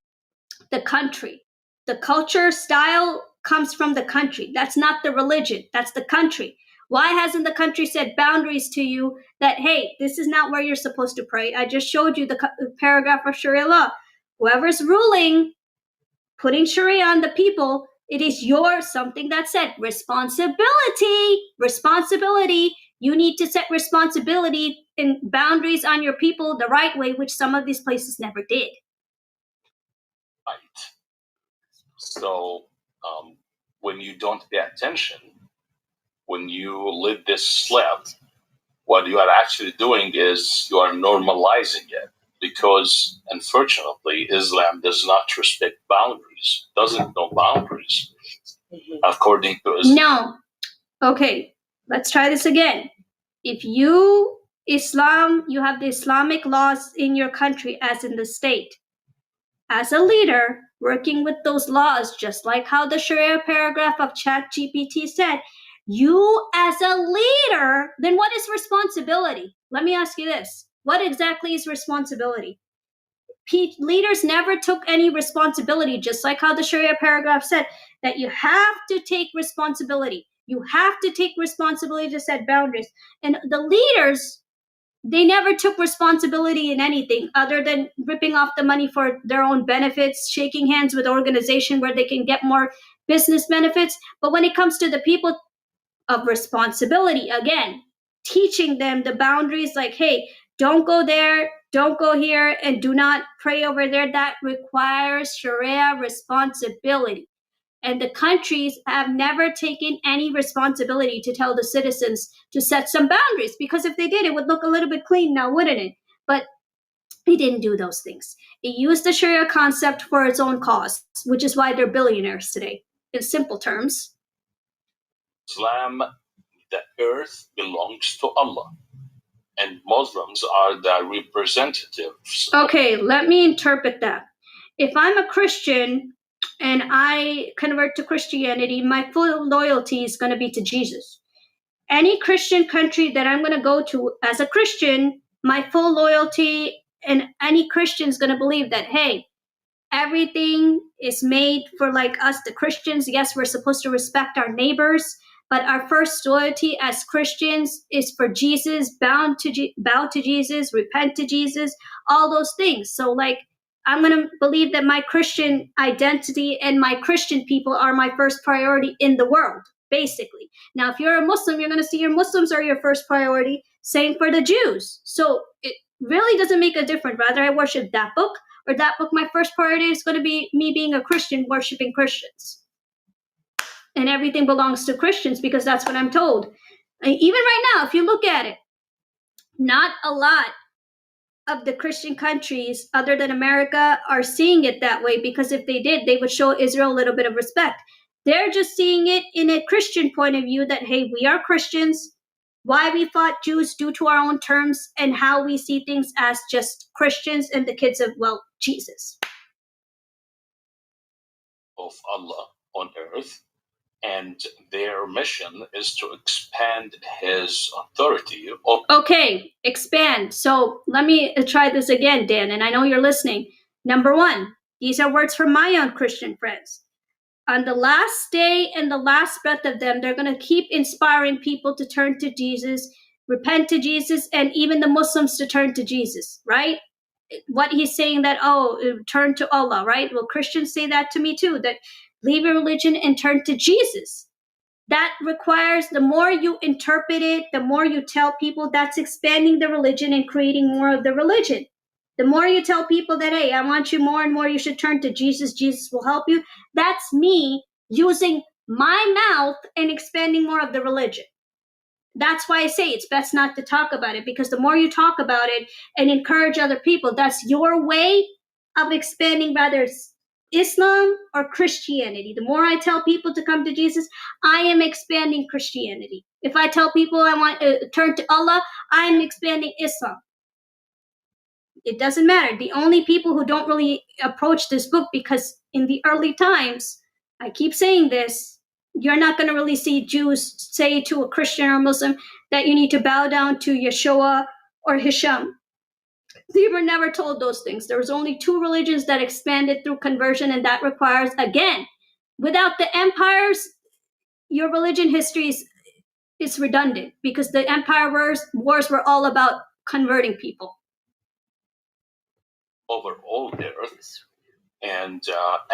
the country. The culture style comes from the country. That's not the religion. That's the country. Why hasn't the country set boundaries to you that, hey, this is not where you're supposed to pray? I just showed you the paragraph of Sharia law. Whoever's ruling, putting Sharia on the people, it is your something that said responsibility. Responsibility. You need to set responsibility and boundaries on your people the right way, which some of these places never did. Right. So when you don't pay attention, when you let this slip, what you are actually doing is you are normalizing it, because unfortunately Islam does not respect boundaries, doesn't know boundaries. According to Islam. No. Okay, let's try this again. If you have the Islamic laws in your country, as in the state, as a leader working with those laws, just like how the Sharia paragraph of ChatGPT said, you as a leader, then what is responsibility? Let me ask you this. What exactly is responsibility? Leaders never took any responsibility, just like how the Sharia paragraph said, that you have to take responsibility. You have to take responsibility to set boundaries. And the leaders, they never took responsibility in anything other than ripping off the money for their own benefits, shaking hands with organization where they can get more business benefits. But when it comes to the people of responsibility, again, teaching them the boundaries, like, hey, don't go there, don't go here, and do not pray over there, that requires Sharia responsibility. And the countries have never taken any responsibility to tell the citizens to set some boundaries, because if they did, it would look a little bit clean now, wouldn't it? But it didn't do those things. It used the Sharia concept for its own cause, which is why they're billionaires today, in simple terms. Islam, the earth belongs to Allah, and Muslims are the representatives. Okay, let me interpret that. If I'm a Christian and I convert to Christianity, my full loyalty is going to be to Jesus. Any Christian country that I'm going to go to as a Christian, my full loyalty, and any Christian is going to believe that, hey, everything is made for, like, us, the Christians. Yes, we're supposed to respect our neighbors, but our first loyalty as Christians is for Jesus, bow to Jesus, repent to Jesus, all those things. So, like, I'm going to believe that my Christian identity and my Christian people are my first priority in the world, basically. Now, if you're a Muslim, you're going to see your Muslims are your first priority. Same for the Jews. So it really doesn't make a difference. Whether I worship that book or that book, my first priority is going to be me being a Christian, worshiping Christians. And everything belongs to Christians because that's what I'm told. And even right now, if you look at it, not a lot of the Christian countries other than America are seeing it that way, because if they did, they would show Israel a little bit of respect. They're just seeing it in a Christian point of view that, hey, we are Christians, why we fought Jews due to our own terms, and how we see things as just Christians and the kids of, well, Jesus. Of Allah on earth, and their mission is to expand His authority. Okay, expand. So let me try this again, Dan, and I know you're listening. Number one, these are words from my own Christian friends. On the last day and the last breath of them, they're going to keep inspiring people to turn to Jesus, repent to Jesus, and even the Muslims to turn to Jesus, right? What he's saying that, turn to Allah, right? Well, Christians say that to me too, that leave your religion and turn to Jesus. That requires, the more you interpret it, the more you tell people, that's expanding the religion and creating more of the religion. The more you tell people that, hey, I want you more and more, you should turn to Jesus, Jesus will help you. That's me using my mouth and expanding more of the religion. That's why I say it's best not to talk about it, because the more you talk about it and encourage other people, that's your way of expanding, whether it's Islam or Christianity. The more I tell people to come to Jesus, I am expanding Christianity. If I tell people I want to turn to Allah, I am expanding Islam. It doesn't matter. The only people who don't really approach this book, because in the early times, I keep saying this, you're not going to really see Jews say to a Christian or Muslim that you need to bow down to Yeshua or Hisham. They were never told those things. There was only two religions that expanded through conversion, and that requires, again, without the empires, your religion history is redundant, because the empire wars were all about converting people. Over all the earth, and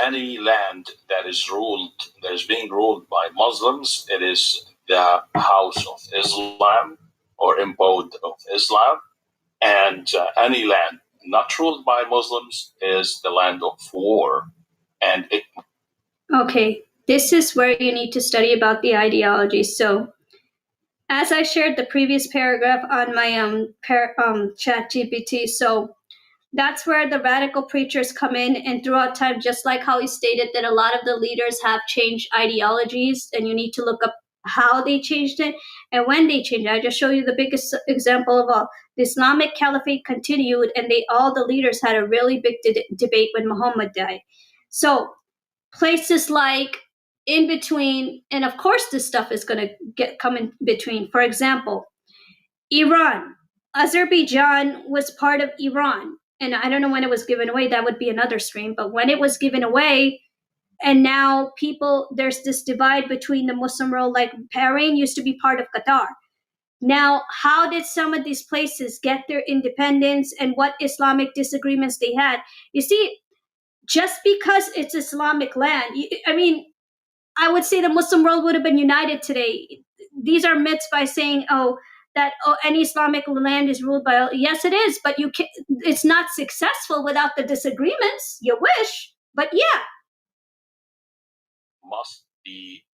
any land that is being ruled by Muslims, it is the house of Islam or abode of Islam, and any land not ruled by Muslims is the land of war. And Okay, This is where you need to study about the ideology. So, as I shared the previous paragraph on my chat GPT, so that's where the radical preachers come in, and throughout time, just like how he stated that a lot of the leaders have changed ideologies, and you need to look up how they changed it and when they changed it. I just show you the biggest example of all. The Islamic caliphate continued, and all the leaders had a really big debate when Muhammad died. So places like in between, and of course this stuff is going to come in between. For example, Iran. Azerbaijan was part of Iran. And I don't know when it was given away. That would be another stream. But when it was given away, and now there's this divide between the Muslim world, like Bahrain used to be part of Qatar. Now, how did some of these places get their independence, and what Islamic disagreements they had? You see, just because it's Islamic land, I would say the Muslim world would have been united today. These are myths by saying, any Islamic land is ruled by. Yes, it is, but it's not successful without the disagreements. You wish, but yeah. Must be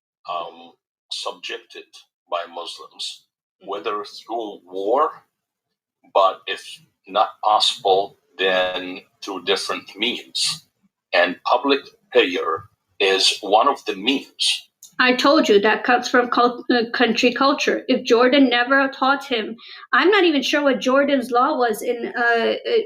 subjected by Muslims, whether through war, but if not possible, then through different means. And public prayer is one of the means. I told you that comes from country culture. If Jordan never taught him, I'm not even sure what Jordan's law was. In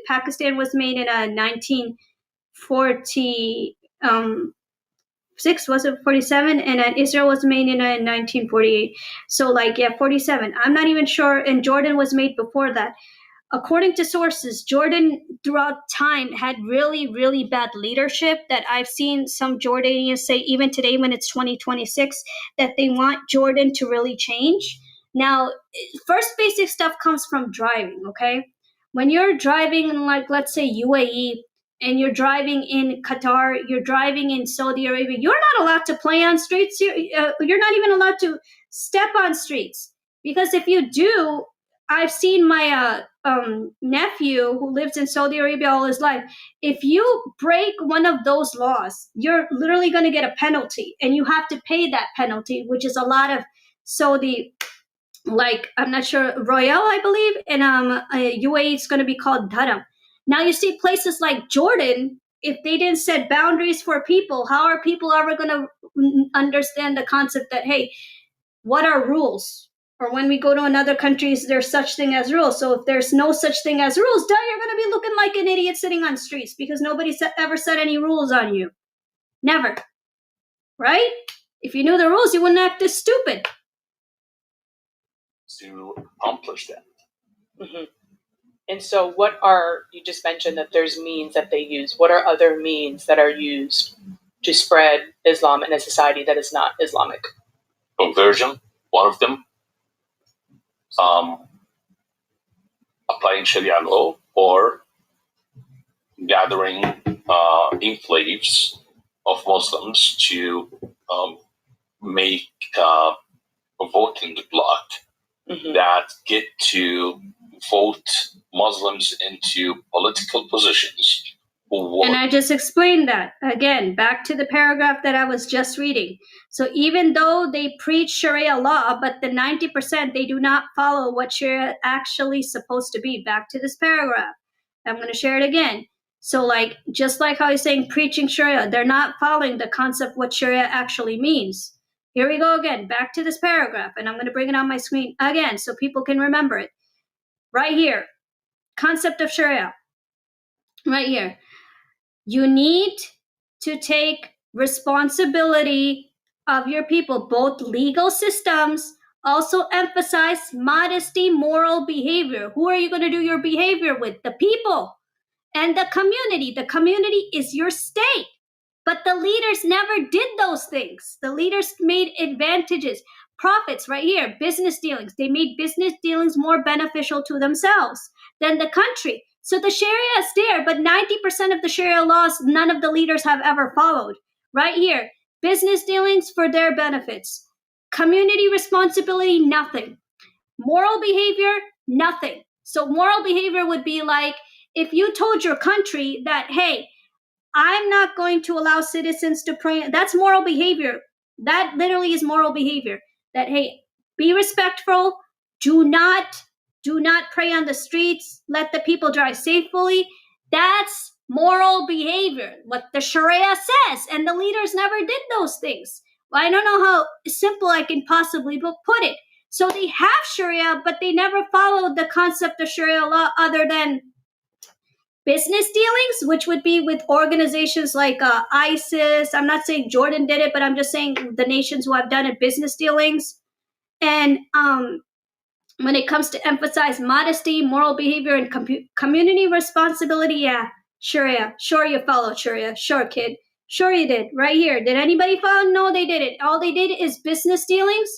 Pakistan was made in 1946, was it 47? And Israel was made in 1948. So 47. I'm not even sure. And Jordan was made before that. According to sources, Jordan throughout time had really, really bad leadership that I've seen some Jordanians say even today when it's 2026 that they want Jordan to really change. Now, first basic stuff comes from driving, okay? When you're driving in let's say UAE, and you're driving in Qatar, you're driving in Saudi Arabia, you're not allowed to play on streets. You're not even allowed to step on streets. Because if you do, I've seen my nephew who lives in Saudi Arabia all his life. If you break one of those laws, you're literally going to get a penalty, and you have to pay that penalty, which is a lot of Saudi, I'm not sure, Royale, I believe, and UAE it's going to be called Dharam. Now you see places like Jordan, if they didn't set boundaries for people, how are people ever going to understand the concept that, hey, what are rules? Or when we go to another countries, there's such thing as rules. So if there's no such thing as rules, you're going to be looking like an idiot sitting on streets because nobody ever set any rules on you. Never. Right? If you knew the rules, you wouldn't act this stupid. To accomplish that. Mm-hmm. And so you just mentioned that there's means that they use. What are other means that are used to spread Islam in a society that is not Islamic? Conversion, one of them. Applying Sharia law, or gathering enclaves of Muslims to make a voting bloc that get to vote Muslims into political positions. And I just explained that. Again, back to the paragraph that I was just reading. So even though they preach Sharia law, but the 90%, they do not follow what Sharia actually supposed to be. Back to this paragraph. I'm going to share it again. So just like how he's saying preaching Sharia, they're not following the concept what Sharia actually means. Here we go again, back to this paragraph, and I'm going to bring it on my screen again so people can remember it. Right here, concept of Sharia. Right here. You need to take responsibility of your people. Both legal systems also emphasize modesty, moral behavior. Who are you going to do your behavior with? The people and the community. The community is your state. But the leaders never did those things. The leaders made advantages, profits right here, business dealings. They made business dealings more beneficial to themselves than the country. So the Sharia is there, but 90% of the Sharia laws, none of the leaders have ever followed. Right here, business dealings for their benefits. Community responsibility, nothing. Moral behavior, nothing. So moral behavior would be like if you told your country that, hey, I'm not going to allow citizens to pray. That's moral behavior. That literally is moral behavior. That, hey, be respectful. Do not pray on the streets. Let the people drive safely. That's moral behavior, what the Sharia says. And the leaders never did those things. Well, I don't know how simple I can possibly put it. So they have Sharia, but they never followed the concept of Sharia law other than business dealings, which would be with organizations like ISIS. I'm not saying Jordan did it, but I'm just saying the nations who have done it, business dealings. And when it comes to emphasize modesty, moral behavior, and community responsibility, yeah, Sharia. Sure, you followed Sharia. Sure, kid. Sure, you did. Right here. Did anybody follow? No, they didn't. All they did is business dealings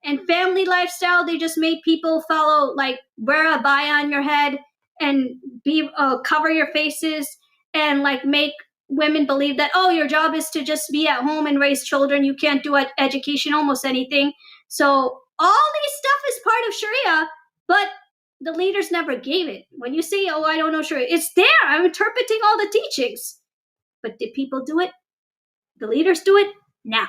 and family lifestyle. They just made people follow, like, wear a baya on your head and be cover your faces, and like make women believe that, oh, your job is to just be at home and raise children. You can't do education, almost anything. So all these stuff is part of Sharia, but the leaders never gave it. When you say, oh, I don't know Sharia, it's there. I'm interpreting all the teachings. But did people do it? The leaders do it? Nah.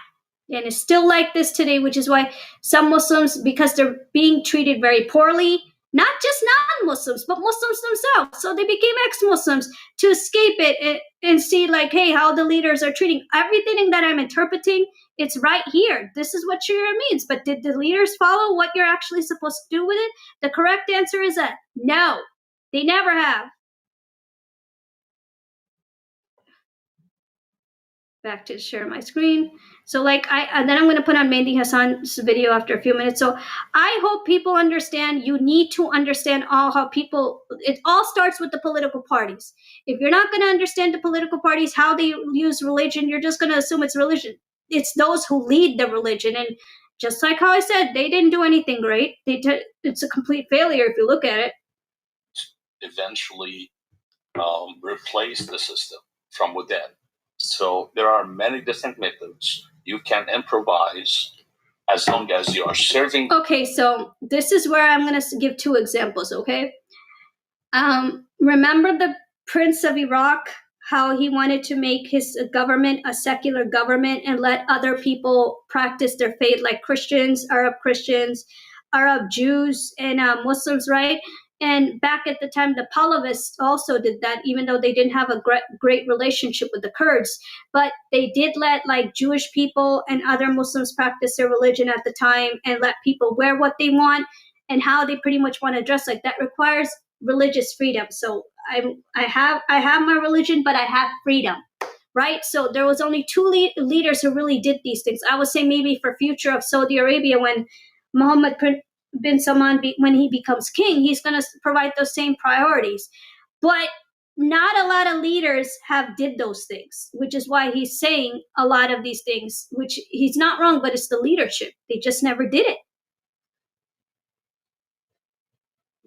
And it's still like this today, which is why some Muslims, because they're being treated very poorly, not just non-Muslims, but Muslims themselves. So they became ex-Muslims to escape it and see, like, hey, how the leaders are treating everything that I'm interpreting. It's right here. This is what Sharia means. But did the leaders follow what you're actually supposed to do with it? The correct answer is that no, they never have. Back to share my screen. So like and then I'm going to put on Mehndi Hassan's video after a few minutes. So I hope people understand, you need to understand how people, it all starts with the political parties. If you're not going to understand the political parties, how they use religion, you're just going to assume it's religion. It's those who lead the religion. And just like how I said, they didn't do anything great. It's a complete failure if you look at it. Eventually replace the system from within. So there are many different methods. You can improvise as long as you are serving. Okay, so this is where I'm going to give two examples, okay? Remember the Prince of Iraq, how he wanted to make his government a secular government and let other people practice their faith, like Christians, Arab Jews, and Muslims, right? And back at the time, the Pahlavists also did that, even though they didn't have a great relationship with the Kurds. But they did let, like, Jewish people and other Muslims practice their religion at the time and let people wear what they want and how they pretty much want to dress. Like, that requires religious freedom. So I have my religion, but I have freedom, right? So there was only two leaders who really did these things. I would say maybe for future of Saudi Arabia, when Mohammed bin Salman, when he becomes king, he's going to provide those same priorities. But not a lot of leaders have did those things, which is why he's saying a lot of these things, which he's not wrong, but it's the leadership. They just never did it.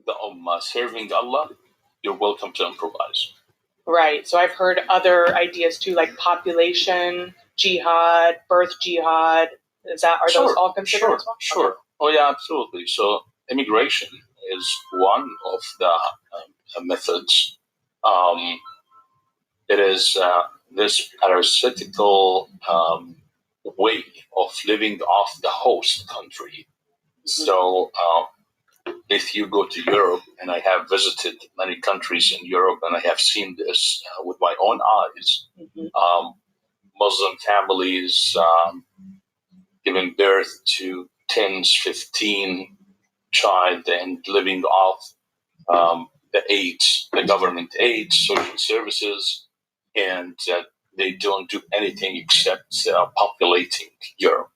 The Ummah serving Allah, you're welcome to improvise. Right. So I've heard other ideas too, like population jihad, birth jihad. Are those all considered as well? Sure. Okay. Oh yeah, absolutely. So immigration is one of the methods. It is this parasitical way of living off the host country. Mm-hmm. So if you go to Europe, and I have visited many countries in Europe, and I have seen this with my own eyes, mm-hmm. Muslim families giving birth to 10, 15 child and living off the aids, the government aids, social services, and they don't do anything except populating Europe.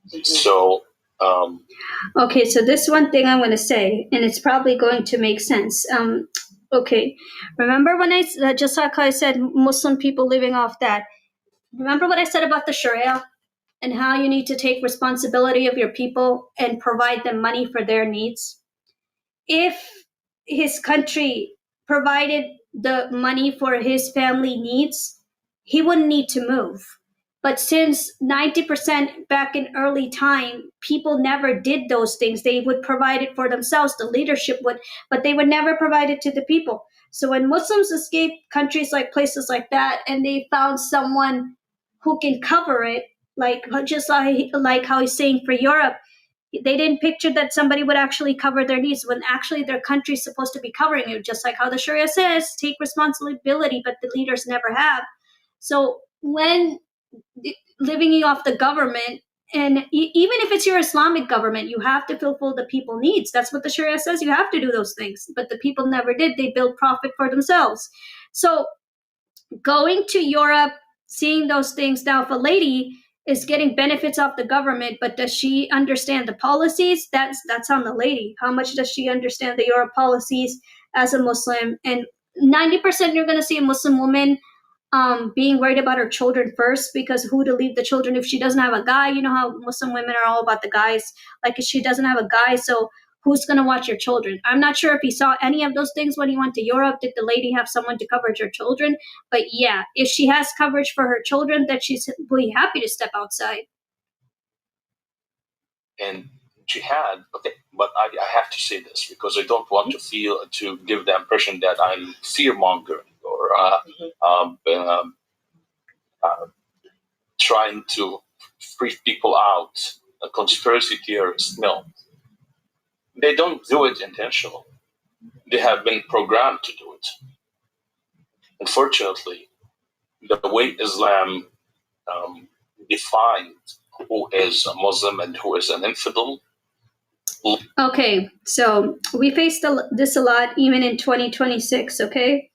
Mm-hmm. So okay, so this one thing I'm going to say, and it's probably going to make sense. Okay, remember when just like I said, Muslim people living off that. Remember what I said about the Sharia and how you need to take responsibility of your people and provide them money for their needs? If his country provided the money for his family needs, he wouldn't need to move. But since 90% back in early time, people never did those things. They would provide it for themselves, the leadership would, but they would never provide it to the people. So when Muslims escaped countries like places like that, and they found someone who can cover it, just like how he's saying for Europe, they didn't picture that somebody would actually cover their needs when actually their country's supposed to be covering it, just like how the Sharia says, take responsibility, but the leaders never have. So when living off the government, and even if it's your Islamic government, you have to fulfill the people needs. That's what the Sharia says. You have to do those things, but the people never did. They built profit for themselves. So going to Europe, seeing those things, now if a lady is getting benefits off the government, but does she understand the policies? That's on the lady. How much does she understand the Europe policies as a Muslim? And 90% you're going to see a Muslim woman being worried about her children first, because who to leave the children if she doesn't have a guy? You know how Muslim women are all about the guys. Like if she doesn't have a guy, so who's going to watch your children? I'm not sure if he saw any of those things when he went to Europe. Did the lady have someone to cover her children? But yeah, if she has coverage for her children, then she's really happy to step outside. And jihad, okay, but I have to say this because I don't want to give the impression that I'm fear mongering or trying to freak people out, a conspiracy theorist. No, they don't do it intentionally. They have been programmed to do it. Unfortunately, the way Islam defined who is a Muslim and who is an infidel. Okay, so we faced this a lot even in 2026, okay?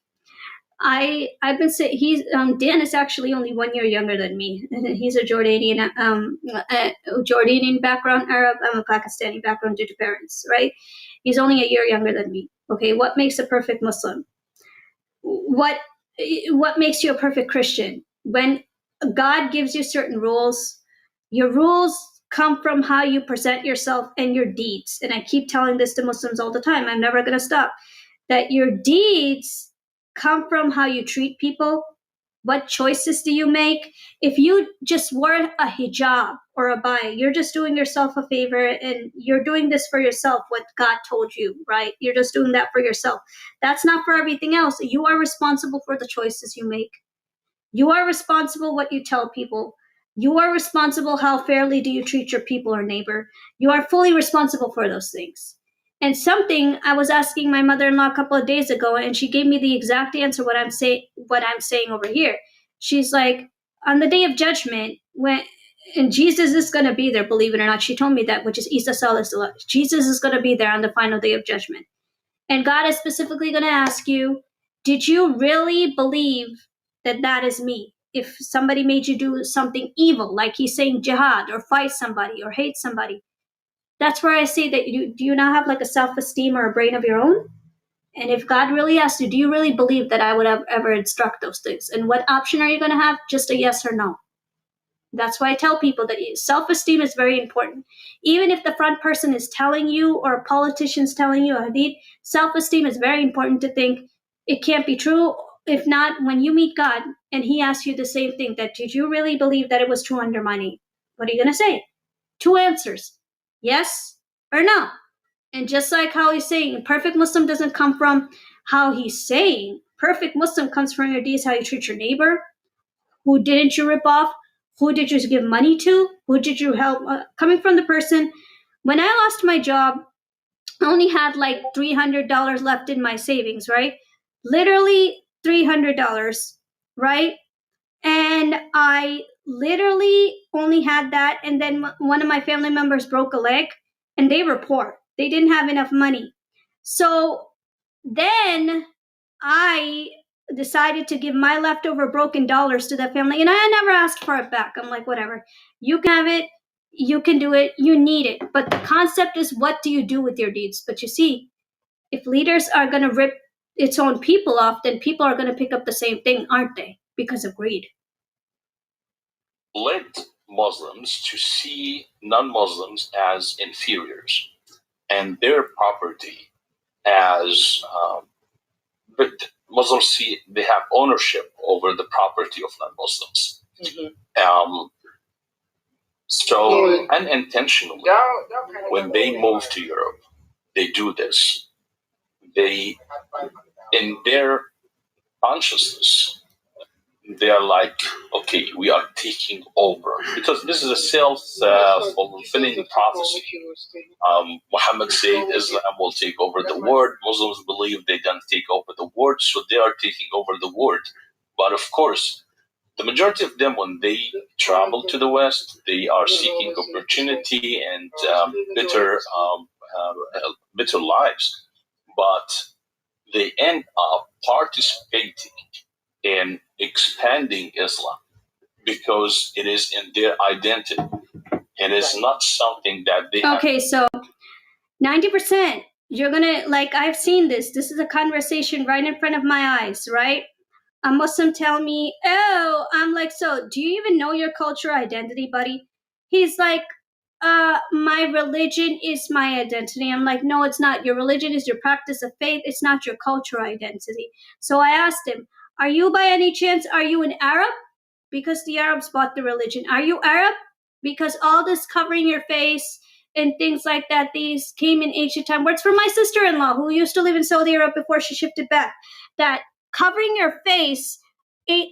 I've been saying Dan is actually only 1 year younger than me. He's a Jordanian Jordanian background Arab. I'm a Pakistani background due to parents, right? He's only a year younger than me. Okay, what makes a perfect Muslim? What makes you a perfect Christian? When God gives you certain rules, your rules come from how you present yourself and your deeds. And I keep telling this to Muslims all the time. I'm never going to stop. That your deeds come from how you treat people. What choices do you make? If you just wear a hijab or a abaya, you're just doing yourself a favor and you're doing this for yourself, what God told you, right? You're just doing that for yourself. That's not for everything else. You are responsible for the choices you make. You are responsible what you tell people. You are responsible how fairly do you treat your people or neighbor. You are fully responsible for those things. And something I was asking my mother-in-law a couple of days ago, and she gave me the exact answer what I'm saying over here. She's like, on the day of judgment, and Jesus is going to be there, believe it or not. She told me that, which is Isa Salah. Jesus is going to be there on the final day of judgment. And God is specifically going to ask you, did you really believe that is me? If somebody made you do something evil, like he's saying jihad, or fight somebody, or hate somebody, that's where I say that do you not have like a self-esteem or a brain of your own? And if God really asked you, do you really believe that I would have ever instruct those things? And what option are you going to have? Just a yes or no. That's why I tell people that self-esteem is very important. Even if the front person is telling you or a politician's telling you a hadith, self-esteem is very important to think it can't be true. If not, when you meet God and he asks you the same thing, that did you really believe that it was true under my name? What are you going to say? 2 answers. Yes or no. And just like how he's saying, perfect Muslim doesn't come from how he's saying. Perfect Muslim comes from your deeds, how you treat your neighbor. Who didn't you rip off? Who did you give money to? Who did you help? Coming from the person, when I lost my job, I only had like $300 left in my savings, right? Literally $300, right? And I literally only had that. And then one of my family members broke a leg and they were poor. They didn't have enough money. So then I decided to give my leftover broken dollars to that family. And I never asked for it back. I'm like, whatever. You can have it. You can do it. You need it. But the concept is, what do you do with your deeds? But you see, if leaders are going to rip its own people off, then people are going to pick up the same thing, aren't they? Because of greed. Led Muslims to see non-Muslims as inferiors and their property as but Muslims see they have ownership over the property of non-Muslims. So unintentionally, when they move to Europe, they do this. They, in their consciousness, they are like, okay, we are taking over, because this is a self-fulfilling prophecy. Muhammad said Islam will take over the world. Muslims believe they're going to take over the world, so they are taking over the world. But of course, the majority of them, when they travel to the West, they are seeking opportunity and better lives. But they end up participating in expanding Islam because it is in their identity. It is not something that they Okay, so 90%, you're gonna, like, I've seen this. This is a conversation right in front of my eyes, right? A Muslim tell me, oh, I'm like, so do you even know your cultural identity, buddy? He's like, my religion is my identity. I'm like, no, it's not. Your religion is your practice of faith. It's not your cultural identity. So I asked him, are you by any chance, are you an Arab? Because the Arabs bought the religion. Are you Arab? Because all this covering your face and things like that, these came in ancient time. Words from my sister-in-law who used to live in Saudi Arabia before she shifted back. That covering your face,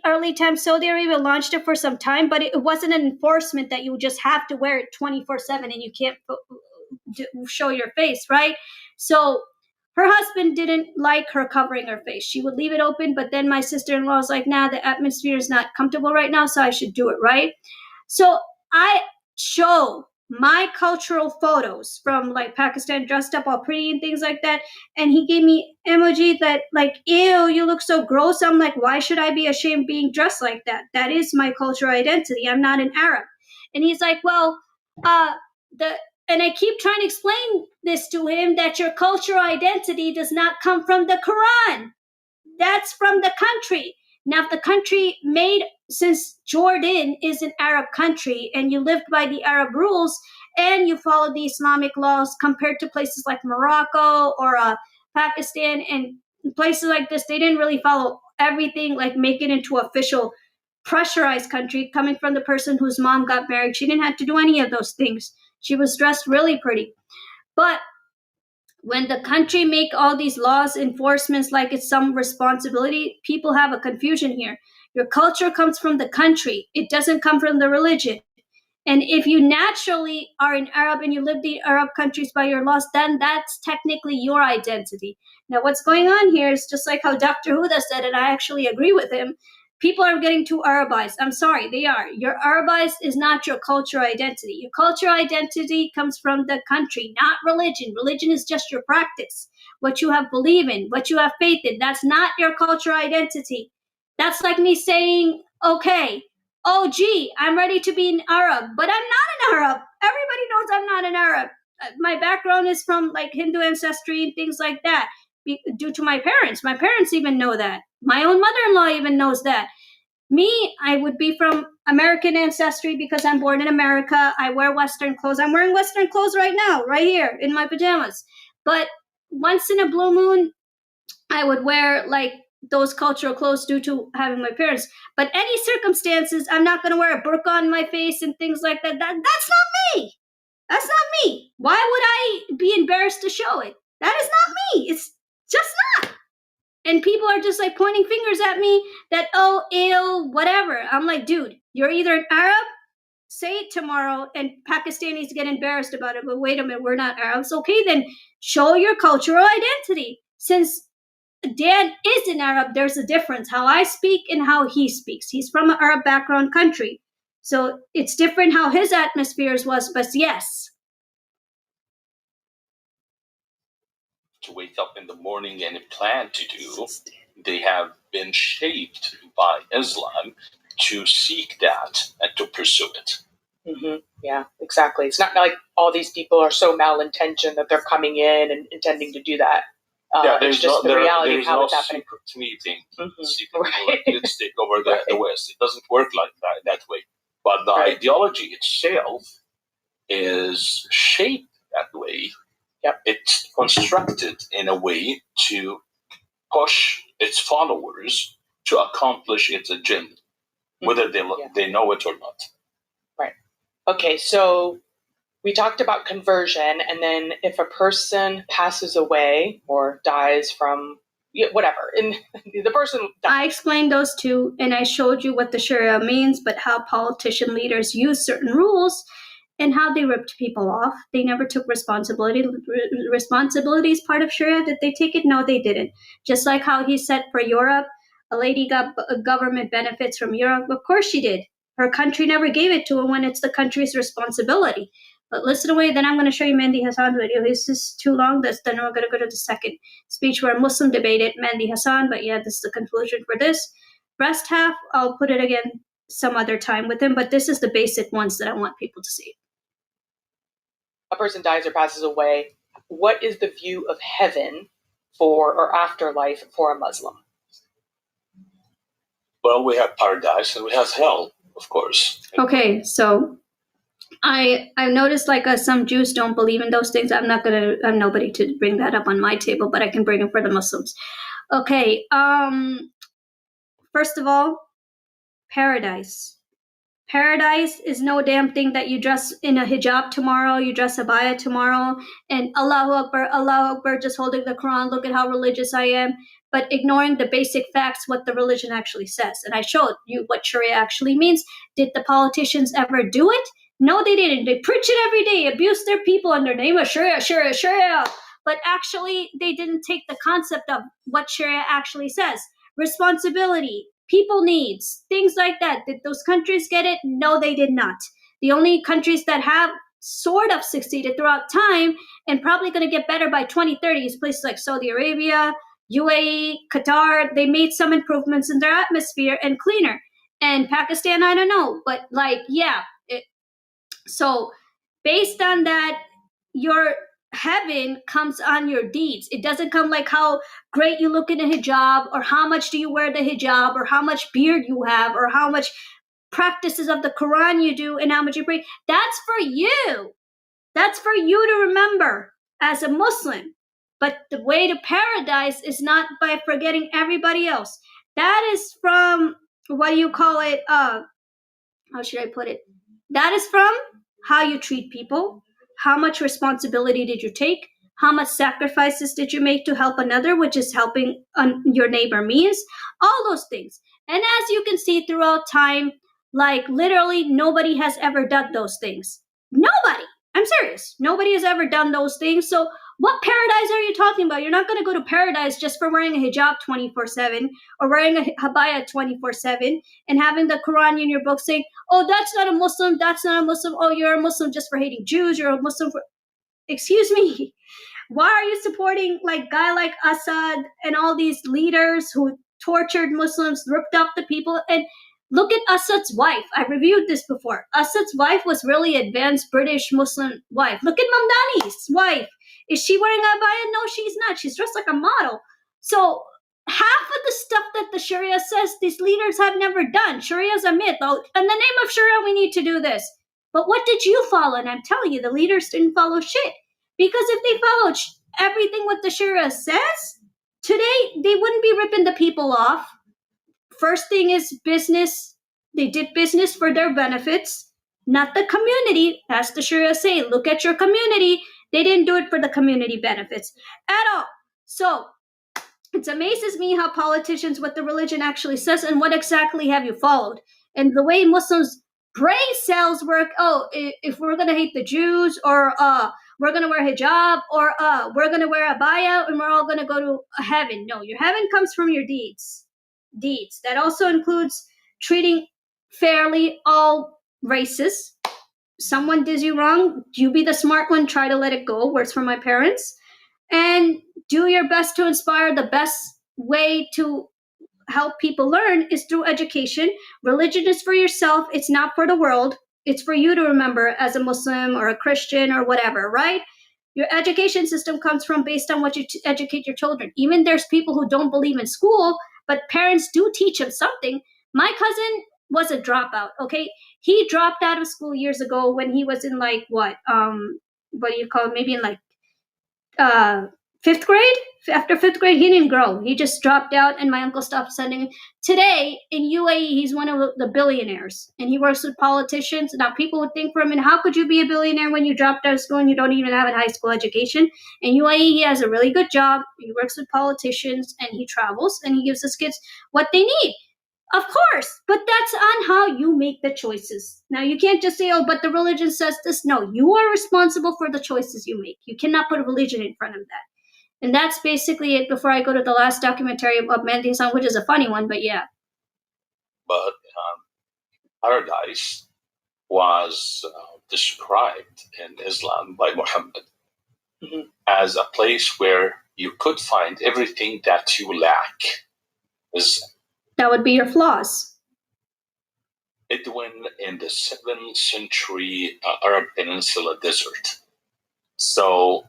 early time Saudi Arabia launched it for some time, but it wasn't an enforcement that you just have to wear it 24/7 and you can't show your face, right? So her husband didn't like her covering her face. She would leave it open, but then my sister-in-law was like, nah, the atmosphere is not comfortable right now, so I should do it, right? So I show my cultural photos from like Pakistan, dressed up all pretty and things like that. And he gave me emoji that like, ew, you look so gross. I'm like, why should I be ashamed being dressed like that? That is my cultural identity. I'm not an Arab. And he's like, well, and I keep trying to explain this to him, that your cultural identity does not come from the Quran. That's from the country. Now, if the country since Jordan is an Arab country and you lived by the Arab rules and you followed the Islamic laws compared to places like Morocco or Pakistan and places like this, they didn't really follow everything, like make it into official pressurized country. Coming from the person whose mom got married, she didn't have to do any of those things. She was dressed really pretty. But when the country make all these laws enforcements like it's some responsibility, people have a confusion here. Your culture comes from the country. It doesn't come from the religion. And if you naturally are an Arab and you live the Arab countries by your laws, then that's technically your identity. Now, what's going on here is just like how Dr. Huda said, and I actually agree with him. People are getting too Arabized. I'm sorry, they are. Your Arabized is not your cultural identity. Your cultural identity comes from the country, not religion. Religion is just your practice, what you have believed in, what you have faith in. That's not your cultural identity. That's like me saying, okay, oh, gee, I'm ready to be an Arab, but I'm not an Arab. Everybody knows I'm not an Arab. My background is from like Hindu ancestry and things like that due to my parents. My parents even know that. My own mother-in-law even knows that. Me, I would be from American ancestry because I'm born in America. I wear Western clothes. I'm wearing Western clothes right now, right here in my pajamas. But once in a blue moon, I would wear like those cultural clothes due to having my parents. But any circumstances, I'm not going to wear a burqa on my face and things like that. That's not me. That's not me. Why would I be embarrassed to show it? That is not me. It's just not. And people are just like pointing fingers at me that, oh, ew, whatever. I'm like, dude, you're either an Arab, say it tomorrow, and Pakistanis get embarrassed about it. But wait a minute, we're not Arabs. Okay, then show your cultural identity. Since Dan is an Arab, there's a difference. How I speak and how he speaks. He's from an Arab background country. So it's different how his atmospheres was, but yes. To wake up in the morning and plan to do, they have been shaped by Islam to seek that and to pursue it. Mm-hmm. Yeah, exactly. It's not like all these people are so malintentioned that they're coming in and intending to do that. There's just the reality of how it's happening. Secret meeting, Mm-hmm. secret right. let's take over the West. It doesn't work like that way. But the ideology itself is shaped that way. Yep. It's constructed in a way to push its followers to accomplish its agenda, whether they know it or not. Right. Okay, so we talked about conversion, and then if a person passes away or dies from, whatever. And the person dies. I explained those two, and I showed you what the Sharia means, but how politician leaders use certain rules and how they ripped people off. They never took responsibility. Responsibility is part of Sharia. Did they take it? No, they didn't. Just like how he said for Europe, a lady got government benefits from Europe. Of course she did. Her country never gave it to her when it's the country's responsibility. But listen away, then I'm going to show you Mehndi Hassan's video. This is too long. Then we're going to go to the second speech where a Muslim debated Mehndi Hassan. But yeah, this is the conclusion for this. Rest half, I'll put it again some other time with him. But this is the basic ones that I want people to see. A person dies or passes away. What is the view of heaven or afterlife for a Muslim? Well, we have paradise and we have hell, of course. Okay, so I've noticed like some Jews don't believe in those things. I'm nobody to bring that up on my table, but I can bring it for the Muslims. Okay, first of all, paradise. Paradise is no damn thing that you dress in a hijab tomorrow, you dress abaya tomorrow, and Allahu Akbar, just holding the Quran, look at how religious I am, but ignoring the basic facts, what the religion actually says. And I showed you what Sharia actually means. Did the politicians ever do it? No, they didn't. They preach it every day, abuse their people under the name of Sharia, Sharia, Sharia. But actually, they didn't take the concept of what Sharia actually says. Responsibility, people needs, things like that. Did those countries get it? No, they did not. The only countries that have sort of succeeded throughout time and probably going to get better by 2030 is places like Saudi Arabia, UAE, Qatar. They made some improvements in their atmosphere and cleaner. And Pakistan, I don't know. But like, yeah. So based on that, your heaven comes on your deeds. It doesn't come like how great you look in a hijab, or how much do you wear the hijab, or how much beard you have, or how much practices of the Quran you do, and how much you pray. That's for you. That's for you to remember as a Muslim. But the way to paradise is not by forgetting everybody else. That is from, what do you call it? How should I put it? That is from how you treat people. How much responsibility did you take? How much sacrifices did you make to help another, which is helping your neighbor means? All those things. And as you can see throughout time, like literally nobody has ever done those things. Nobody. I'm serious. Nobody has ever done those things. So what paradise are you talking about? You're not going to go to paradise just for wearing a hijab 24/7 or wearing a habaya 24/7 and having the Quran in your book saying, oh, that's not a Muslim, that's not a Muslim. Oh, you're a Muslim just for hating Jews. You're a Muslim for... Excuse me. Why are you supporting like guy like Assad and all these leaders who tortured Muslims, ripped up the people? And look at Assad's wife. I reviewed this before. Assad's wife was really advanced British Muslim wife. Look at Mamdani's wife. Is she wearing a abaya? No, she's not. She's dressed like a model. So half of the stuff that the Sharia says these leaders have never done. Sharia is a myth. Oh, in the name of Sharia, we need to do this. But what did you follow? And I'm telling you, the leaders didn't follow shit. Because if they followed everything what the Sharia says, today they wouldn't be ripping the people off. First thing is business. They did business for their benefits, not the community. As the Sharia say, look at your community. They didn't do it for the community benefits at all. So it amazes me how politicians, what the religion actually says, and what exactly have you followed. And the way Muslims' brain cells work, oh, if we're going to hate the Jews, or we're going to wear hijab, or we're going to wear abaya, and we're all going to go to heaven. No, your heaven comes from your deeds. That also includes treating fairly all races. Someone does you wrong, you be the smart one, try to let it go. Words from my parents. And do your best to inspire. The best way to help people learn is through education. Religion is for yourself. It's not for the world. It's for you to remember as a Muslim or a Christian or whatever, right? Your education system comes from based on what you educate your children. Even there's people who don't believe in school, but parents do teach them something. My cousin was a dropout, okay? He dropped out of school years ago when he was in like, what do you call it? Maybe in like 5th grade. After 5th grade, he didn't grow. He just dropped out, and my uncle stopped sending him. Today, in UAE, he's one of the billionaires, and he works with politicians. Now, people would think for a minute, how could you be a billionaire when you dropped out of school and you don't even have a high school education? In UAE, he has a really good job. He works with politicians, and he travels, and he gives his kids what they need. Of course, but that's on how you make the choices. Now, you can't just say, oh, but the religion says this. No, you are responsible for the choices you make. You cannot put a religion in front of that. And that's basically it before I go to the last documentary of Mehndi, which is a funny one, but yeah. But paradise was described in Islam by Muhammad as a place where you could find everything that you lack. That would be your flaws. Edwin in the 7th century Arab Peninsula desert. So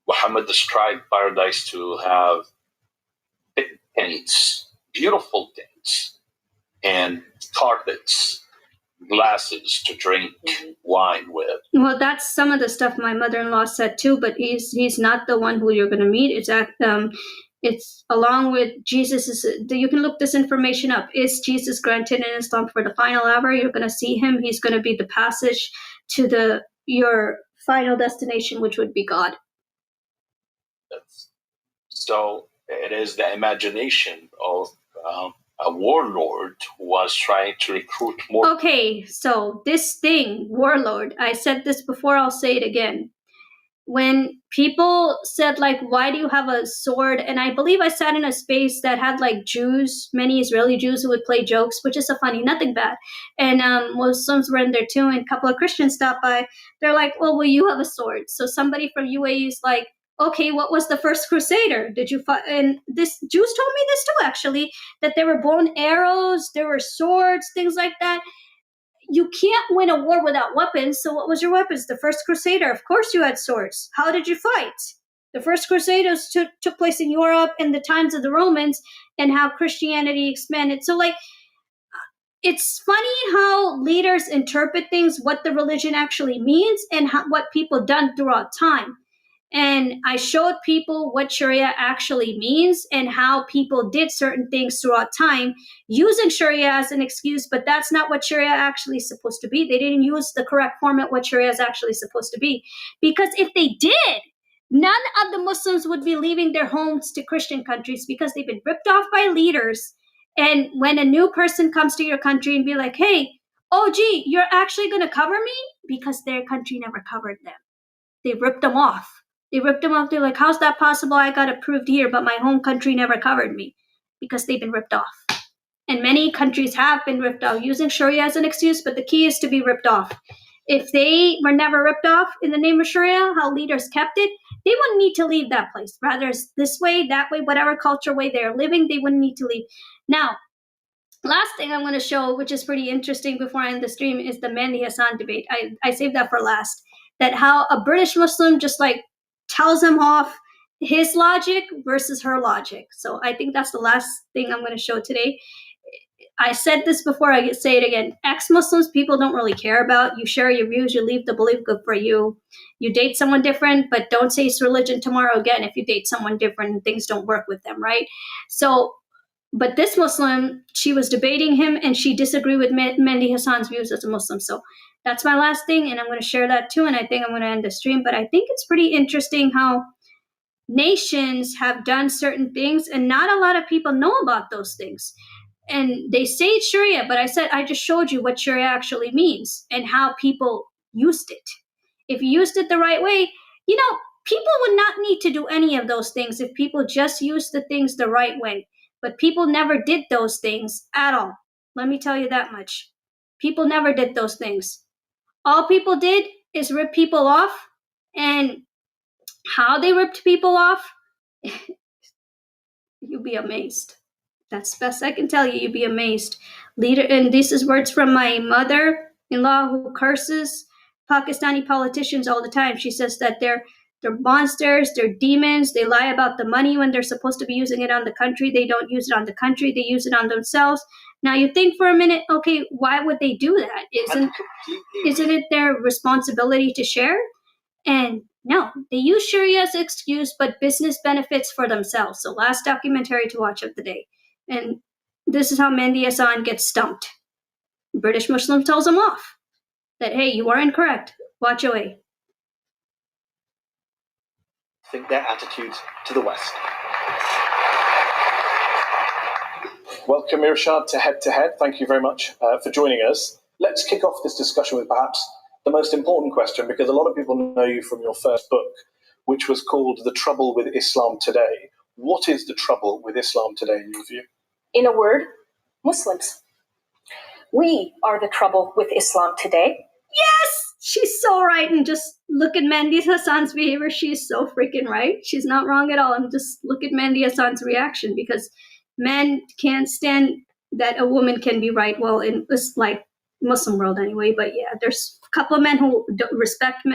Muhammad described paradise to have big tents, beautiful tents, and carpets, glasses to drink wine with. Well, that's some of the stuff my mother-in-law said too, but he's not the one who you're going to meet. It's along with Jesus. You can look this information up. Is Jesus granted in Islam for the final hour? You're going to see him. He's going to be the passage to your final destination, which would be God. So it is the imagination of a warlord who was trying to recruit more. Okay, so this thing, warlord, I said this before, I'll say it again. When people said, like, why do you have a sword? And I believe I sat in a space that had, like, Jews, many Israeli Jews who would play jokes, which is so funny, nothing bad. And Muslims were in there too, and a couple of Christians stopped by. They're like, well, you have a sword. So somebody from UAE is like, okay, what was the first crusader? Did you fight? And this Jews told me this too, actually, that there were bow and arrows, there were swords, things like that. You can't win a war without weapons. So what was your weapons? The first crusader, of course you had swords. How did you fight? The first crusaders took place in Europe in the times of the Romans, and how Christianity expanded. So, like, it's funny how leaders interpret things, what the religion actually means, and what people done throughout time. And I showed people what Sharia actually means and how people did certain things throughout time using Sharia as an excuse, but that's not what Sharia actually is supposed to be. They didn't use the correct format what Sharia is actually supposed to be. Because if they did, none of the Muslims would be leaving their homes to Christian countries because they've been ripped off by leaders. And when a new person comes to your country and be like, hey, oh, gee, you're actually going to cover me? Because their country never covered them. They ripped them off. They're like, how's that possible? I got approved here, but my home country never covered me because they've been ripped off. And many countries have been ripped off using Sharia as an excuse, but the key is to be ripped off. If they were never ripped off in the name of Sharia, how leaders kept it, they wouldn't need to leave that place. Rather, it's this way, that way, whatever culture way they're living, they wouldn't need to leave. Now, last thing I'm going to show, which is pretty interesting before I end the stream, is the Mehndi Hassan debate. I saved that for last. That how a British Muslim just like tells him off his logic versus her logic. So I think that's the last thing I'm going to show today. I said this before, I say it again. Ex-Muslims, people don't really care about. You share your views, you leave the belief, good for you. You date someone different, but don't say it's religion tomorrow again if you date someone different and things don't work with them, right? So, but this Muslim, she was debating him and she disagreed with Mehndi Hassan's views as a Muslim. So that's my last thing, and I'm going to share that too, and I think I'm going to end the stream. But I think it's pretty interesting how nations have done certain things, and not a lot of people know about those things. And they say it's Sharia, but I just showed you what Sharia actually means and how people used it. If you used it the right way, people would not need to do any of those things if people just used the things the right way. But people never did those things at all. Let me tell you that much. People never did those things. All people did is rip people off, and how they ripped people off, you'll be amazed. That's the best I can tell you. You'll be amazed. And this is words from my mother-in-law who curses Pakistani politicians all the time. She says that they're monsters, they're demons, they lie about the money when they're supposed to be using it on the country. They don't use it on the country, they use it on themselves. Now you think for a minute, okay, why would they do that? Isn't it their responsibility to share? And No, they use Sharia as an excuse, but business benefits for themselves. So last documentary to watch of the day. And this is how Mehndi Hassan gets stumped. British Muslim tells him off that, hey, you are incorrect. Watch away. Think their attitudes to the West. Welcome, Irshad, to Head to Head. Thank you very much for joining us. Let's kick off this discussion with perhaps the most important question, because a lot of people know you from your first book, which was called The Trouble with Islam Today. What is the trouble with Islam today, in your view? In a word, Muslims. We are the trouble with Islam today. Yes, she's so right. And just look at Mehndi Hassan's behavior. She's so freaking right. She's not wrong at all. And just look at Mehndi Hassan's reaction, because men can't stand that a woman can be right. Well, in this like Muslim world anyway. But yeah, there's a couple of men who don't respect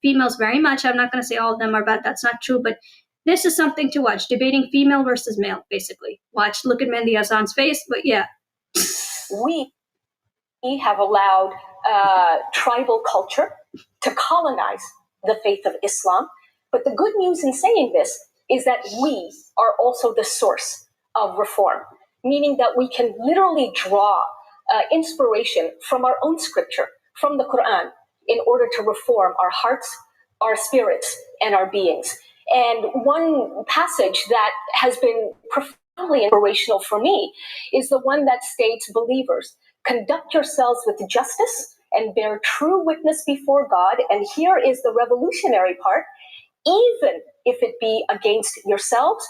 females very much. I'm not going to say all of them are bad. That's not true. But this is something to watch. Debating female versus male, basically. Look at Mehndi Hassan's face. But yeah. We have allowed tribal culture to colonize the faith of Islam. But the good news in saying this is that we are also the source of reform, meaning that we can literally draw inspiration from our own scripture, from the Quran, in order to reform our hearts, our spirits, and our beings. And one passage that has been profoundly inspirational for me is the one that states, believers, conduct yourselves with justice and bear true witness before God. And here is the revolutionary part, even if it be against yourselves,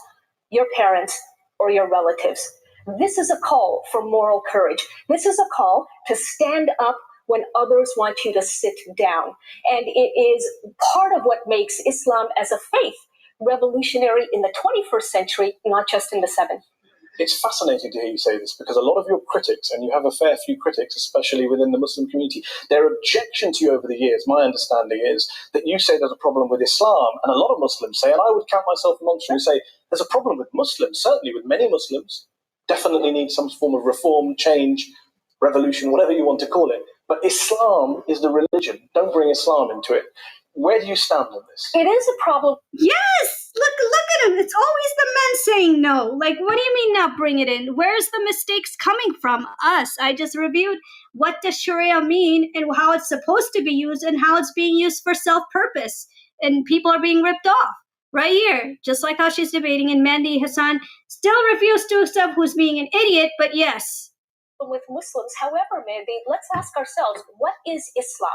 your parents, or your relatives. This is a call for moral courage. This is a call to stand up when others want you to sit down. And it is part of what makes Islam as a faith revolutionary in the 21st century, not just in the 7th. It's fascinating to hear you say this, because a lot of your critics, and you have a fair few critics, especially within the Muslim community, their objection to you over the years, my understanding is that you say there's a problem with Islam, and a lot of Muslims say, and I would count myself amongst them, who say there's a problem with Muslims, certainly with many Muslims, definitely need some form of reform, change, revolution, whatever you want to call it. But Islam is the religion. Don't bring Islam into it. Where do you stand on this? It is a problem. Yes! Look at him. It's always the men saying no. Like, what do you mean not bring it in? Where's the mistakes coming from? Us. I just reviewed what does Sharia mean and how it's supposed to be used and how it's being used for self-purpose. And people are being ripped off. Right here. Just like how she's debating, and Mehndi Hassan still refused to accept who's being an idiot, but yes. With Muslims, however, Mehndi, let's ask ourselves, what is Islam?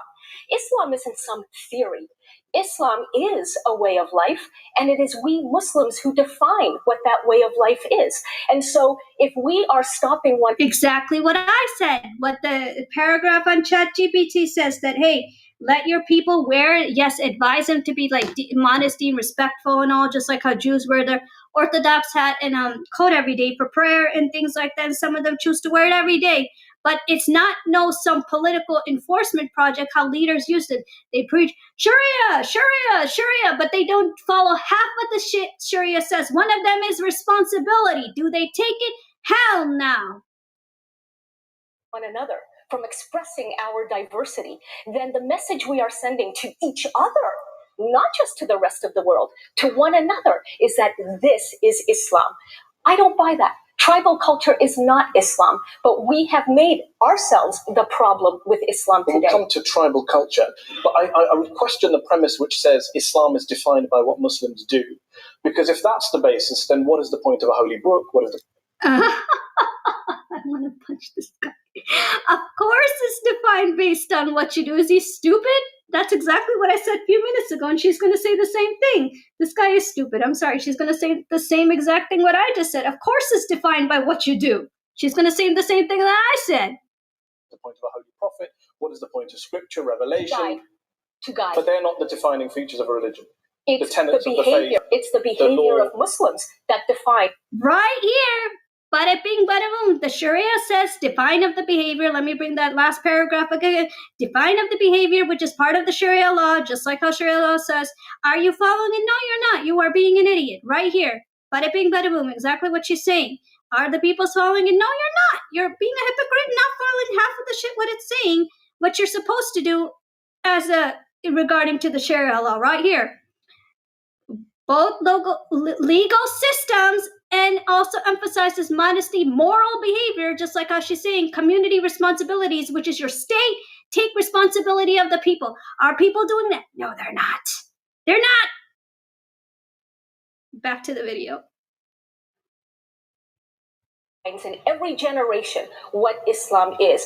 Islam isn't some theory. Islam is a way of life, and it is we Muslims who define what that way of life is. And so if we are stopping one... Exactly what I said. What the paragraph on ChatGPT says, that, hey, let your people wear, yes, advise them to be like modesty and respectful and all, just like how Jews wear their Orthodox hat and coat every day for prayer and things like that. And some of them choose to wear it every day. But it's not some political enforcement project how leaders used it. They preach Sharia, Sharia, Sharia, but they don't follow half what the shit Sharia says. One of them is responsibility. Do they take it? Hell no. One another from expressing our diversity, then the message we are sending to each other, not just to the rest of the world, to one another, is that this is Islam. I don't buy that. Tribal culture is not Islam, but we have made ourselves the problem with Islam today. We'll come to tribal culture, but I would question the premise which says Islam is defined by what Muslims do. Because if that's the basis, then what is the point of a holy book? What is the... I want to punch this guy. Of course it's defined based on what you do. Is he stupid? That's exactly what I said a few minutes ago, and she's going to say the same thing. This guy is stupid. I'm sorry. She's going to say the same exact thing what I just said. Of course it's defined by what you do. She's going to say the same thing that I said. The point of a holy prophet? What is the point of scripture, revelation? To guide. But they're not the defining features of a religion. It's the tenets the of behavior. the faith, it's the behavior of Muslims that define. Right here. Bada bing, bada boom. The Sharia says define of the behavior. Let me bring that last paragraph again. Define of the behavior, which is part of the Sharia law, just like how Sharia law says. Are you following it? No, you're not. You are being an idiot. Right here. Bada bing, bada boom. Exactly what she's saying. Are the people following it? No, you're not. You're being a hypocrite, not following half of the shit what it's saying, what you're supposed to do as regarding to the Sharia law. Right here. both legal systems and also emphasizes modesty, moral behavior, just like how she's saying community responsibilities, which is your state. Take responsibility of the people. Are people doing that? No, they're not. They're not. Back to the video. In every generation what Islam is.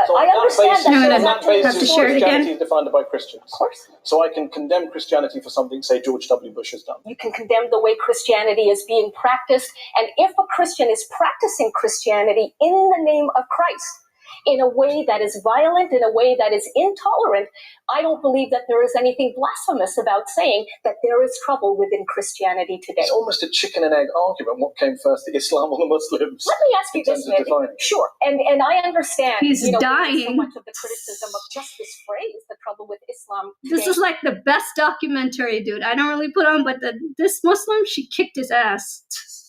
So I understand that on that basis, have to share it Christianity again. is defined by Christians. Of course. So I can condemn Christianity for something, say, George W. Bush has done. You can condemn the way Christianity is being practiced. And if a Christian is practicing Christianity in the name of Christ, in a way that is violent, in a way that is intolerant, I don't believe that there is anything blasphemous about saying that there is trouble within Christianity today. It's almost a chicken and egg argument. What came first, the Islam or the Muslims? Let me ask you this, Mehndi. Sure, and I understand. He's dying. So much of the criticism of just this phrase, the trouble with Islam today. This is like the best documentary, dude. I don't really put on, but this Muslim, she kicked his ass.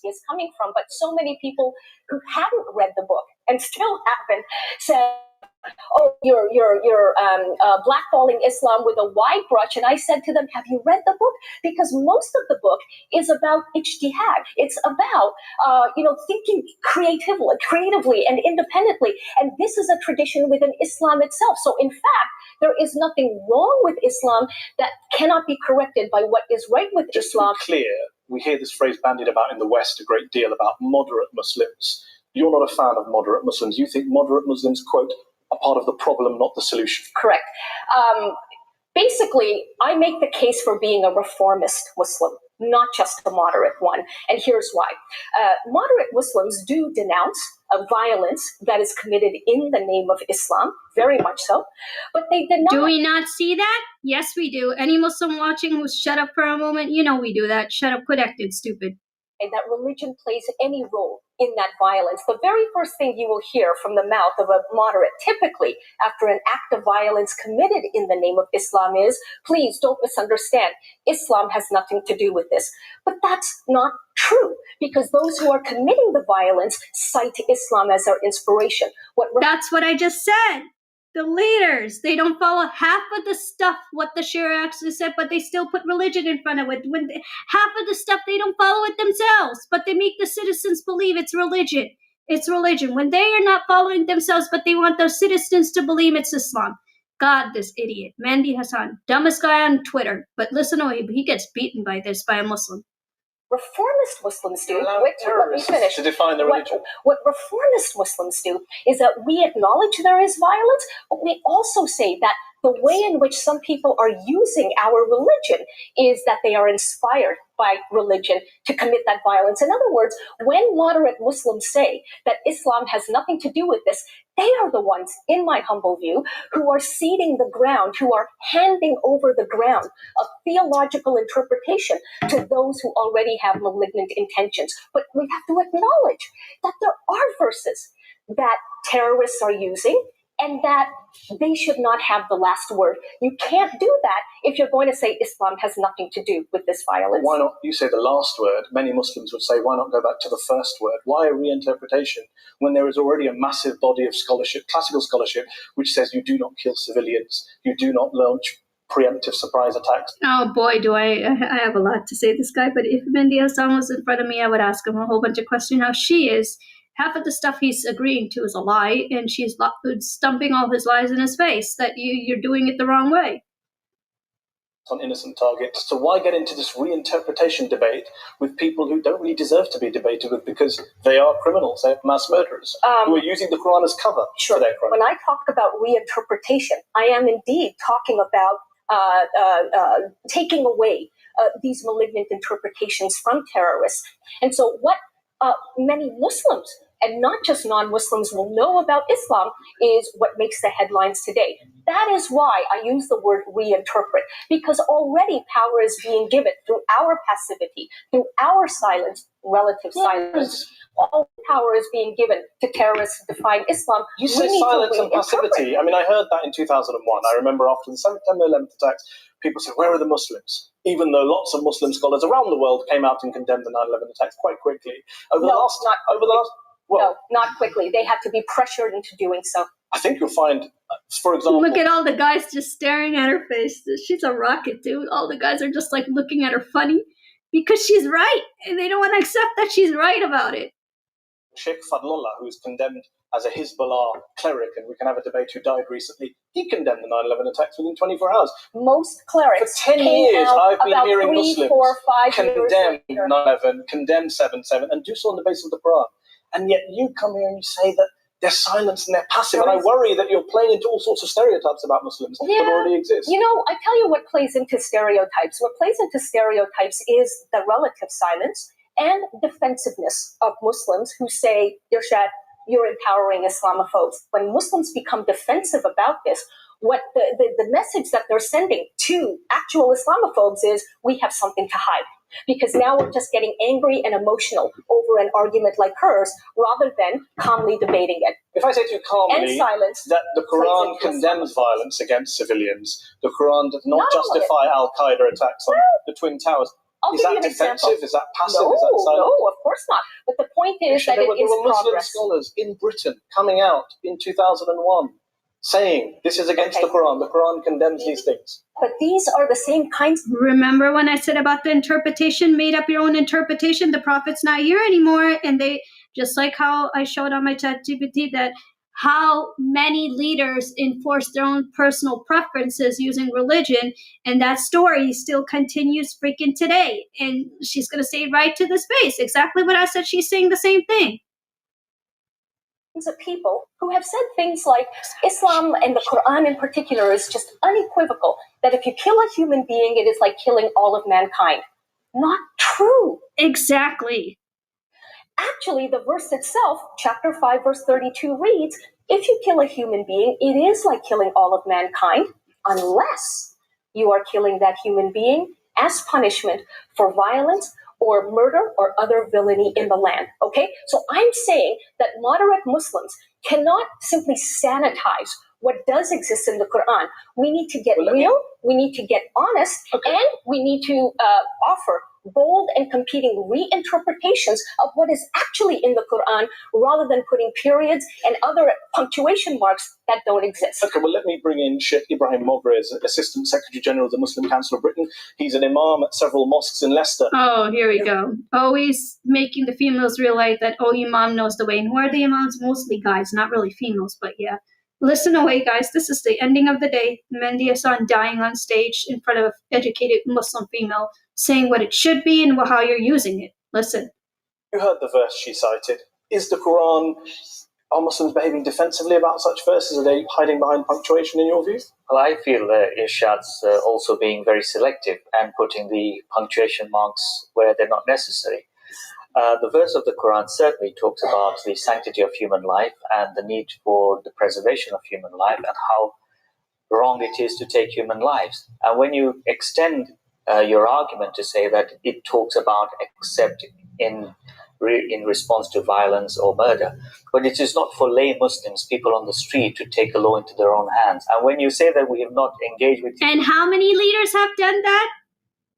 Is coming from, but so many people who hadn't read the book and still haven't said, "Oh, you're blackballing Islam with a wide brush." And I said to them, "Have you read the book? Because most of the book is about ijtihad. It's about thinking creatively and independently. And this is a tradition within Islam itself. So in fact, there is nothing wrong with Islam that cannot be corrected by what is right with Islam." Just to be clear, we hear this phrase bandied about in the West a great deal about moderate Muslims. You're not a fan of moderate Muslims. You think moderate Muslims, quote, are part of the problem, not the solution. Correct. Basically, I make the case for being a reformist Muslim, not just a moderate one. And here's why. Moderate Muslims do denounce violence that is committed in the name of Islam, very much so. But they deny. Do we not see that? Yes, we do. Any Muslim watching who's shut up for a moment, you know we do that. Shut up, quit acting stupid. That religion plays any role in that violence. The very first thing you will hear from the mouth of a moderate, typically after an act of violence committed in the name of Islam, is, "Please don't misunderstand. Islam has nothing to do with this." But that's not true, because those who are committing the violence cite Islam as their inspiration. That's what I just said. The leaders, they don't follow half of the stuff what the Sharia actually said, but they still put religion in front of it. Half of the stuff they don't follow it themselves, but they make the citizens believe it's religion. It's religion. When they are not following themselves, but they want those citizens to believe it's Islam. God, this idiot. Mehndi Hassan, dumbest guy on Twitter. But listen to him, he gets beaten by a Muslim. Reformist Muslims do. Wait, let me finish. To define the religion. What reformist Muslims do is that we acknowledge there is violence, but we also say that the way in which some people are using our religion is that they are inspired by religion to commit that violence. In other words, when moderate Muslims say that Islam has nothing to do with this, they are the ones, in my humble view, who are ceding the ground, who are handing over the ground of theological interpretation to those who already have malignant intentions. But we have to acknowledge that there are verses that terrorists are using, and that they should not have the last word. You can't do that if you're going to say Islam has nothing to do with this violence. Why not, you say the last word, many Muslims would say, why not go back to the first word? Why a reinterpretation when there is already a massive body of scholarship, classical scholarship, which says you do not kill civilians, you do not launch preemptive surprise attacks? Oh boy, do I have a lot to say to this guy, but if Mehndi Hassan was in front of me, I would ask him a whole bunch of questions. How she is. Half of the stuff he's agreeing to is a lie, and she's stumping all his lies in his face, that you're doing it the wrong way. On innocent targets. So why get into this reinterpretation debate with people who don't really deserve to be debated with, because they are criminals, they're mass murderers, who are using the Quran as cover for their crime? When I talk about reinterpretation, I am indeed talking about taking away these malignant interpretations from terrorists. And so what many Muslims, and not just non-Muslims, will know about Islam is what makes the headlines today. That is why I use the word reinterpret, because already power is being given through our passivity, through our silence, relative silence. All power is being given to terrorists to define Islam. You say silence and passivity. I mean, I heard that in 2001. I remember after the September 11th attacks, people said, where are the Muslims? Even though lots of Muslim scholars around the world came out and condemned the 9/11 attacks quite quickly. No, not quickly. They had to be pressured into doing so. I think you'll find, for example... Look at all the guys just staring at her face. She's a rocket, dude. All the guys are just like looking at her funny. because she's right, and they don't want to accept that she's right about it. Sheikh Fadlullah, who was condemned as a Hezbollah cleric, and we can have a debate, who died recently, he condemned the 9/11 attacks within 24 hours. Most clerics For 10 years, I've been hearing 3, Muslims 4, 5 condemn years later. 9/11, condemn 7/7, and do so on the basis of the Quran. And yet you come here and you say that they're silent and they're passive. And I worry that you're playing into all sorts of stereotypes about Muslims that already exist. You know, I tell you what plays into stereotypes. What plays into stereotypes is the relative silence and defensiveness of Muslims who say, Irshad, you're empowering Islamophobes. When Muslims become defensive about this, what the message that they're sending to actual Islamophobes is, we have something to hide. Because now we're just getting angry and emotional over an argument like hers, rather than calmly debating it. If I say to you calmly and silence that the Quran condemns violence against civilians, the Quran does not justify Al-Qaeda attacks on the Twin Towers, I'll is give you that an example. defensive? Is that passive? No, is that silent? no, of course not. But the point is that there it is were Muslim progress. scholars in Britain coming out in 2001 saying this is against the Quran. The Quran condemns these things. But these are the same kinds. Remember when I said about the interpretation, made up your own interpretation? The Prophet's not here anymore. And they, just like how I showed on my ChatGPT, that how many leaders enforce their own personal preferences using religion. And that story still continues freaking today. And she's going to say right to the face exactly what I said. She's saying the same thing. Of people who have said things like Islam and the Quran in particular is just unequivocal, that if you kill a human being, it is like killing all of mankind. Not true. Exactly. Actually, the verse itself, chapter 5, verse 32 reads, if you kill a human being, it is like killing all of mankind, unless you are killing that human being as punishment for violence or murder or other villainy in the land. Okay? So I'm saying that moderate Muslims cannot simply sanitize what does exist in the Quran. We need to get real, we need to get honest, and we need to offer bold and competing reinterpretations of what is actually in the Quran, rather than putting periods and other punctuation marks that don't exist. Okay, well, let me bring in Sheikh Ibrahim Moghrez, Assistant Secretary General of the Muslim Council of Britain. He's an imam at several mosques in Leicester. Oh, here we go. Always making the females realize that, oh, imam knows the way. And who are the imams? Mostly guys, not really females, but yeah. Listen away, guys. This is the ending of the day. Mehndi Hassan dying on stage in front of an educated Muslim female, saying what it should be and how you're using it. Listen. You heard the verse she cited. Is the Quran, are Muslims behaving defensively about such verses? Are they hiding behind punctuation in your view? Well, I feel Irshad's also being very selective and putting the punctuation marks where they're not necessary. The verse of the Quran certainly talks about the sanctity of human life and the need for the preservation of human life and how wrong it is to take human lives. And when you extend your argument to say that it talks about except in response to violence or murder, but it is not for lay Muslims, people on the street, to take the law into their own hands. And when you say that we have not engaged with... And how many leaders have done that?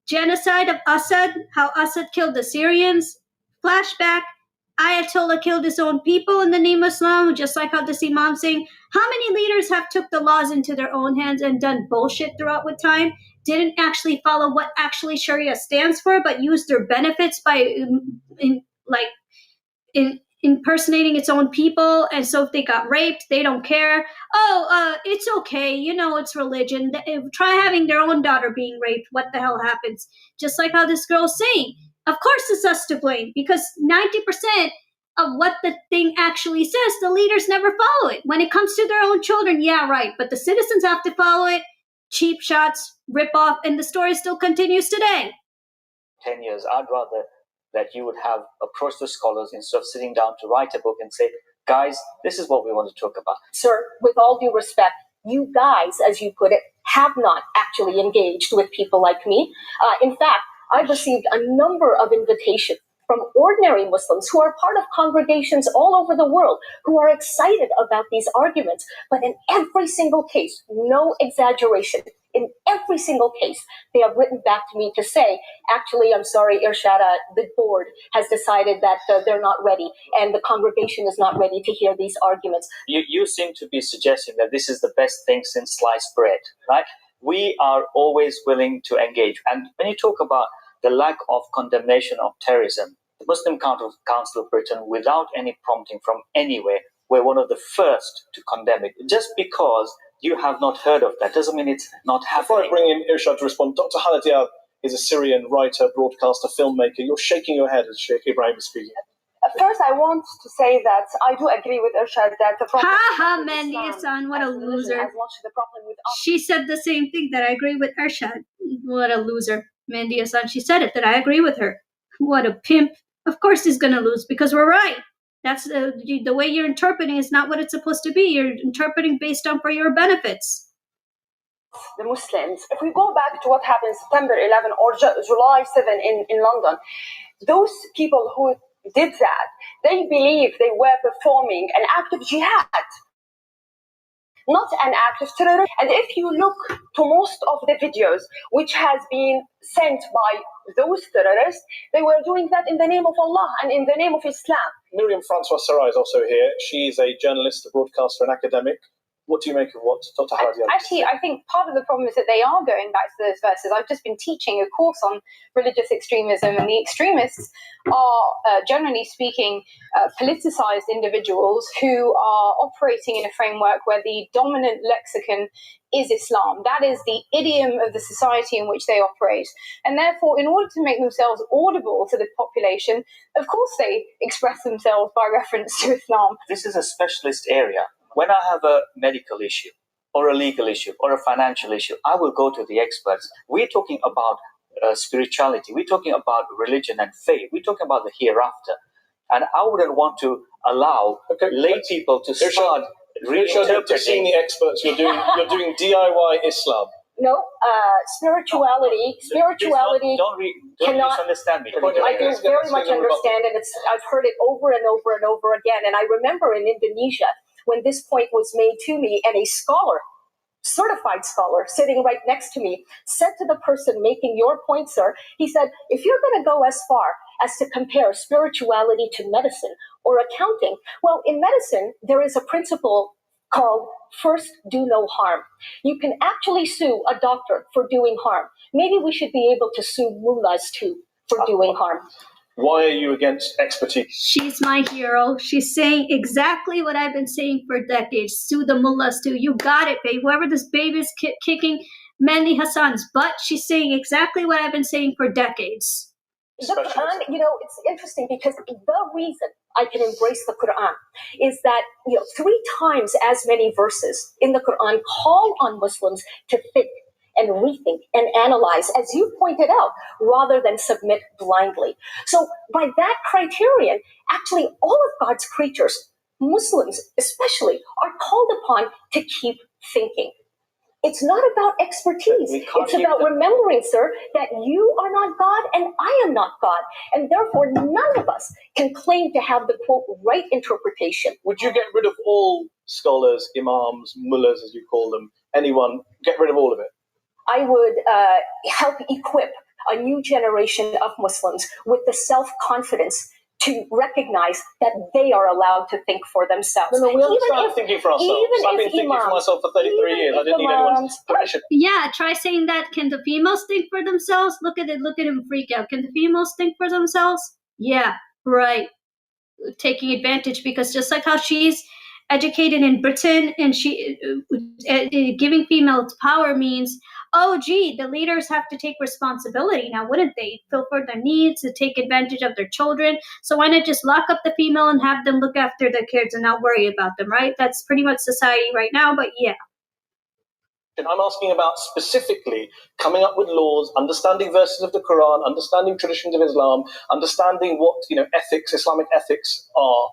Genocide of Assad, how Assad killed the Syrians. Flashback, Ayatollah killed his own people in the name of Islam, just like how this imam saying. How many leaders have took the laws into their own hands and done bullshit throughout with time? Didn't actually follow what actually Sharia stands for, but used their benefits by impersonating its own people. And so if they got raped, they don't care. Oh, it's okay. You know, it's religion. Try having their own daughter being raped. What the hell happens? Just like how this girl's saying. Of course it's us to blame, because 90% of what the thing actually says, the leaders never follow it. When it comes to their own children, yeah, right. But the citizens have to follow it. Cheap shots, rip off, and the story still continues today. 10 years, I'd rather that you would have approached the scholars instead of sitting down to write a book and say, guys, this is what we want to talk about. Sir, with all due respect, you guys, as you put it, have not actually engaged with people like me. In fact, I've received a number of invitations from ordinary Muslims who are part of congregations all over the world who are excited about these arguments. But in every single case, no exaggeration, in every single case, they have written back to me to say, actually, I'm sorry, Irshad, the board has decided that they're not ready and the congregation is not ready to hear these arguments. You seem to be suggesting that this is the best thing since sliced bread, right? We are always willing to engage. And when you talk about the lack of condemnation of terrorism. The Muslim Council of Britain, without any prompting from anywhere, were one of the first to condemn it. Just because you have not heard of that doesn't mean it's not happening. Before I bring in Irshad to respond, Dr. Halakha is a Syrian writer, broadcaster, filmmaker. You're shaking your head as Sheikh Ibrahim is speaking. First, I want to say that I do agree with Irshad that the problem with Mehndi Islam Hassan, what a as religion loser. as much as the problem with us. She said the same thing, that I agree with Irshad. What a loser. Mehndi Hassan, she said it, that I agree with her. What a pimp. Of course he's going to lose, because we're right. That's the way you're interpreting is not what it's supposed to be. You're interpreting based on for your benefits. The Muslims, if we go back to what happened September 11 or July 7 in London, those people who did that, they believe they were performing an act of jihad, not an act of terrorism. And if you look to most of the videos which has been sent by those terrorists, they were doing that in the name of Allah and in the name of Islam. Miriam Francois Sarai is also here. She's a journalist, a broadcaster, an academic. What do you make of what Dr. Halakha? Actually, I think part of the problem is that they are going back to those verses. I've just been teaching a course on religious extremism, and the extremists are, generally speaking, politicized individuals who are operating in a framework where the dominant lexicon is Islam. That is the idiom of the society in which they operate. And therefore, in order to make themselves audible to the population, of course they express themselves by reference to Islam. This is a specialist area. When I have a medical issue or a legal issue or a financial issue, I will go to the experts. We're talking about spirituality. We're talking about religion and faith. We're talking about the hereafter. And I wouldn't want to allow lay people to start reinterpreting. You're seeing the experts. You're doing DIY Islam. No, spirituality Don't misunderstand me. I do very much understand, and I've heard it over and over and over again. And I remember in Indonesia when this point was made to me, and a scholar, certified scholar, sitting right next to me, said to the person making your point, sir, he said, if you're going to go as far as to compare spirituality to medicine or accounting, well, in medicine, there is a principle called first do no harm. You can actually sue a doctor for doing harm. Maybe we should be able to sue mullahs too for doing harm. Why are you against expertise? She's my hero. She's saying exactly what I've been saying for decades. Sue the mullahs too. You got it, babe. Whoever this babe is kicking Mehndi Hassan's butt, she's saying exactly what I've been saying for decades. The Quran, it's interesting because the reason I can embrace the Quran is that 3 times as many verses in the Quran call on Muslims to think and rethink and analyze, as you pointed out, rather than submit blindly. So by that criterion, actually all of God's creatures, Muslims especially, are called upon to keep thinking. It's not about expertise. It's about remembering, sir, that you are not God and I am not God. And therefore, none of us can claim to have the, quote, right interpretation. Would you get rid of all scholars, imams, mullahs, as you call them, anyone, get rid of all of it? I would help equip a new generation of Muslims with the self-confidence to recognize that they are allowed to think for themselves. No, we understand thinking for ourselves. I've been thinking for myself for 33 years. I didn't need anyone's permission. Yeah, try saying that. Can the females think for themselves? Look at him freak out. Can the females think for themselves? Yeah, right. Taking advantage, because just like how she's educated in Britain and she giving females power means, oh, gee, the leaders have to take responsibility. Now, wouldn't they fulfill their needs to take advantage of their children? So why not just lock up the female and have them look after the kids and not worry about them, right? That's pretty much society right now, but yeah. I'm asking about specifically coming up with laws, understanding verses of the Quran, understanding traditions of Islam, understanding what ethics, Islamic ethics are.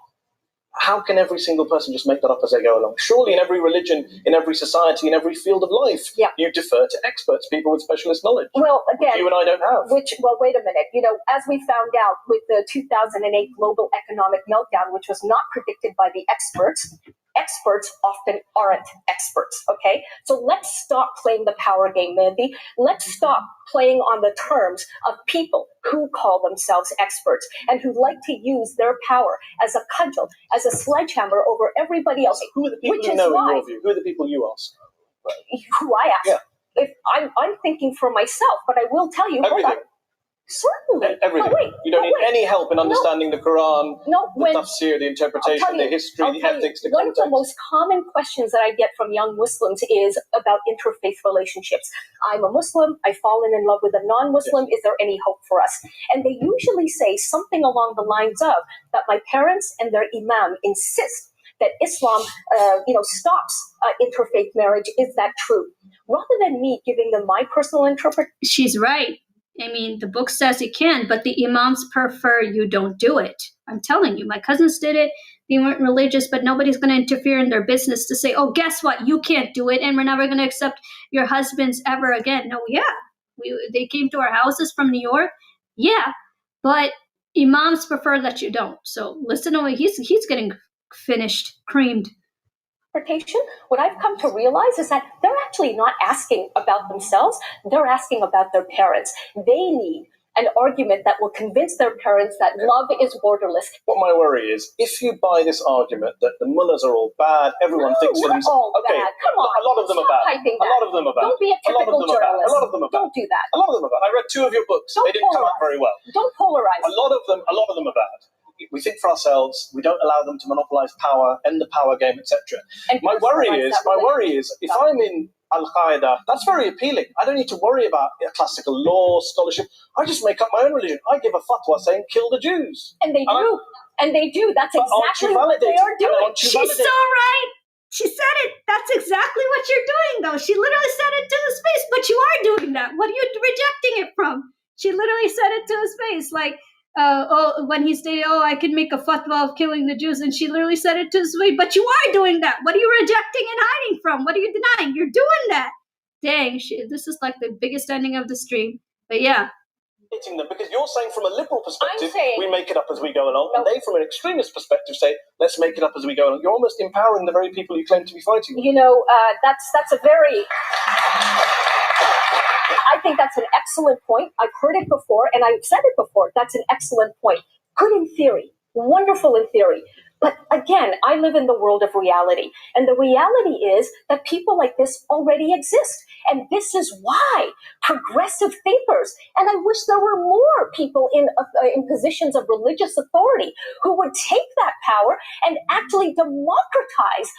How can every single person just make that up as they go along? Surely in every religion, in every society, in every field of life, you defer to experts, people with specialist knowledge. Well, again, you and I don't have. Well, wait a minute. As we found out with the 2008 global economic meltdown, which was not predicted by the experts often aren't experts, okay? So let's stop playing the power game, Mehndi. Let's stop playing on the terms of people who call themselves experts and who like to use their power as a cudgel, as a sledgehammer over everybody else. Who are the people you know in your view? Who are the people you ask? Who I ask? Yeah. If I'm thinking for myself, but I will tell you, hold on. Certainly. Everything. But wait, you don't need any help in understanding the Quran, the tafsir, the interpretation, the history, the ethics, the one context. of the most common questions that I get from young Muslims is about interfaith relationships. I'm a Muslim. I've fallen in love with a non-Muslim. Yes. Is there any hope for us? And they usually say something along the lines of that my parents and their imam insist that Islam, stops interfaith marriage. Is that true? Rather than me giving them my personal interpretation. She's right. I mean, the book says you can, but the imams prefer you don't do it. I'm telling you, my cousins did it. They weren't religious, but nobody's going to interfere in their business to say, oh, guess what? You can't do it, and we're never going to accept your husbands ever again. No, they came to our houses from New York. Yeah, but imams prefer that you don't. So listen to him. He's getting finished, creamed. What I've come to realize is that they're actually not asking about themselves. They're asking about their parents. They need an argument that will convince their parents that love is borderless. What my worry is, if you buy this argument that the mullahs are all bad, everyone thinks for themselves. Okay, bad. Come on. A lot of them are bad. A lot of them are bad. Don't be a typical journalist. A lot of them are bad. Don't do that. A lot of them are bad. I read 2 of your books. They didn't come out very well. Don't polarize. A lot of them are bad. We think for ourselves. We don't allow them to monopolize power, end the power game, etc. My worry is, if I'm in Al-Qaeda, that's very appealing. I don't need to worry about classical law, scholarship. I just make up my own religion. I give a fatwa saying, kill the Jews. And they do. And they do. That's exactly what they are doing. She's so right. She said it. That's exactly what you're doing, though. She literally said it to his face. But you are doing that. What are you rejecting it from? She literally said it to his face. Like, when he stated, I could make a fatwa of killing the Jews. And she literally said it to his face. But you are doing that. What are you rejecting and hiding from? What are you denying? You're doing that. Dang, this is like the biggest ending of the stream. But yeah. Hitting them, because you're saying from a liberal perspective, we make it up as we go along, and they from an extremist perspective say, let's make it up as we go along. You're almost empowering the very people you claim to be fighting. That's a very... I think that's an excellent point. I've heard it before, and I've said it before. That's an excellent point. Good in theory. Wonderful in theory. But again, I live in the world of reality. And the reality is that people like this already exist. And this is why progressive thinkers, and I wish there were more people in positions of religious authority who would take that power and actually democratize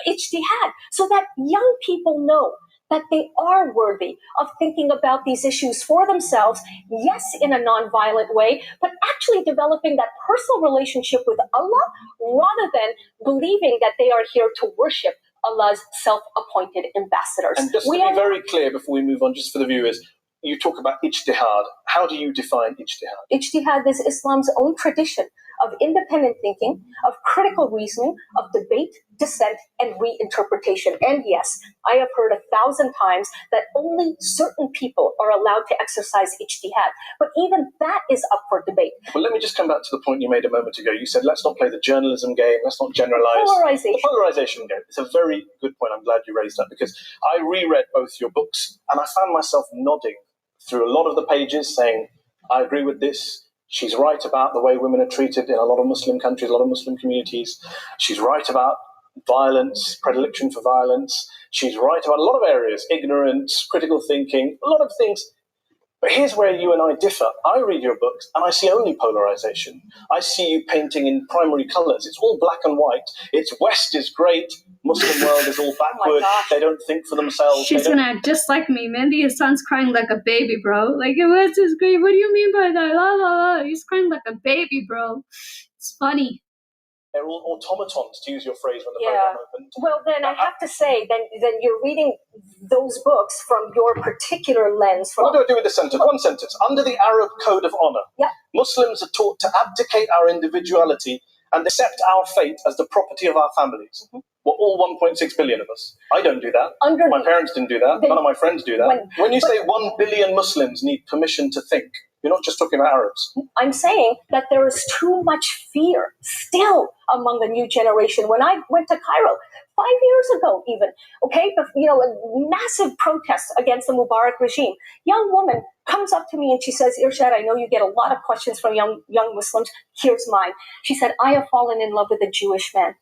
ijtihad, so that young people know that they are worthy of thinking about these issues for themselves, yes, in a nonviolent way, but actually developing that personal relationship with Allah rather than believing that they are here to worship Allah's self-appointed ambassadors. And just to be very clear before we move on, just for the viewers, you talk about ijtihad. How do you define ijtihad? Ijtihad is Islam's own tradition of independent thinking, of critical reasoning, of debate, dissent, and reinterpretation. And yes, I have heard 1,000 times that only certain people are allowed to exercise ijtihad. But even that is up for debate. Well, let me just come back to the point you made a moment ago. You said, let's not play the journalism game, let's not generalize. The polarization game. It's a very good point. I'm glad you raised that, because I reread both your books and I found myself nodding through a lot of the pages saying, I agree with this. She's right about the way women are treated in a lot of Muslim countries, a lot of Muslim communities. She's right about violence, predilection for violence. She's right about a lot of areas, ignorance, critical thinking, a lot of things. But here's where you and I differ. I read your books and I see only polarization. I see you painting in primary colors. It's all black and white. It's West is great. Muslim world is all backward. They don't think for themselves. She's going to act just like me. Mehndi, his son's crying like a baby, bro. Like, West is great. What do you mean by that? La, la, la. He's crying like a baby, bro. It's funny. They're all automatons, to use your phrase when the program opened. Well, then I have to say, then you're reading those books from your particular lens. What do I do with the sentence? One sentence. Under the Arab code of honor, Muslims are taught to abdicate our individuality and accept our fate as the property of our families. Mm-hmm. We're all 1.6 billion of us. I don't do that. My parents didn't do that. None of my friends do that. When you say 1 billion Muslims need permission to think, you're not just talking about Arabs. I'm saying that there is too much fear still among the new generation. When I went to Cairo 5 years ago, even, a massive protest against the Mubarak regime, young woman comes up to me and she says, Irshad, I know you get a lot of questions from young Muslims. Here's mine. She said, I have fallen in love with a Jewish man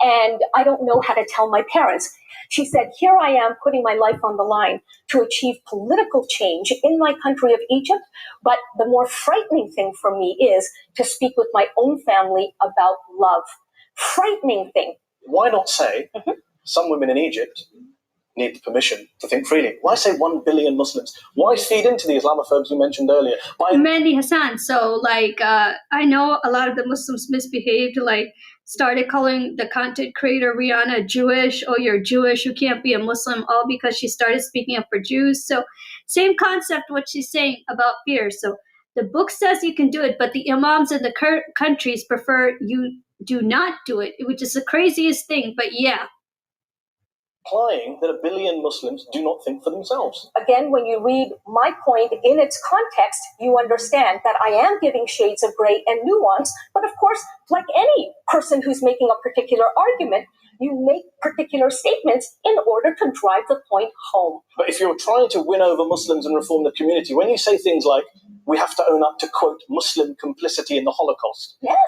and I don't know how to tell my parents. She said, here I am putting my life on the line to achieve political change in my country of Egypt, but the more frightening thing for me is to speak with my own family about love. Frightening thing. Why not say some women in Egypt need the permission to think freely? Why say 1 billion Muslims? Why feed into the Islamophobes you mentioned earlier? Mehndi Hassan. So, I know a lot of the Muslims misbehaved, started calling the content creator Rihanna Jewish. Oh, you're Jewish, you can't be a Muslim, all because she started speaking up for Jews. So, same concept, what she's saying about fear. So, the book says you can do it, but the imams in the countries prefer you do not do it, which is the craziest thing. But yeah. Implying that 1 billion Muslims do not think for themselves. Again, when you read my point in its context, you understand that I am giving shades of gray and nuance. But of course, like any person who's making a particular argument, you make particular statements in order to drive the point home. But if you're trying to win over Muslims and reform the community, when you say things like, we have to own up to, quote, Muslim complicity in the Holocaust. Yes,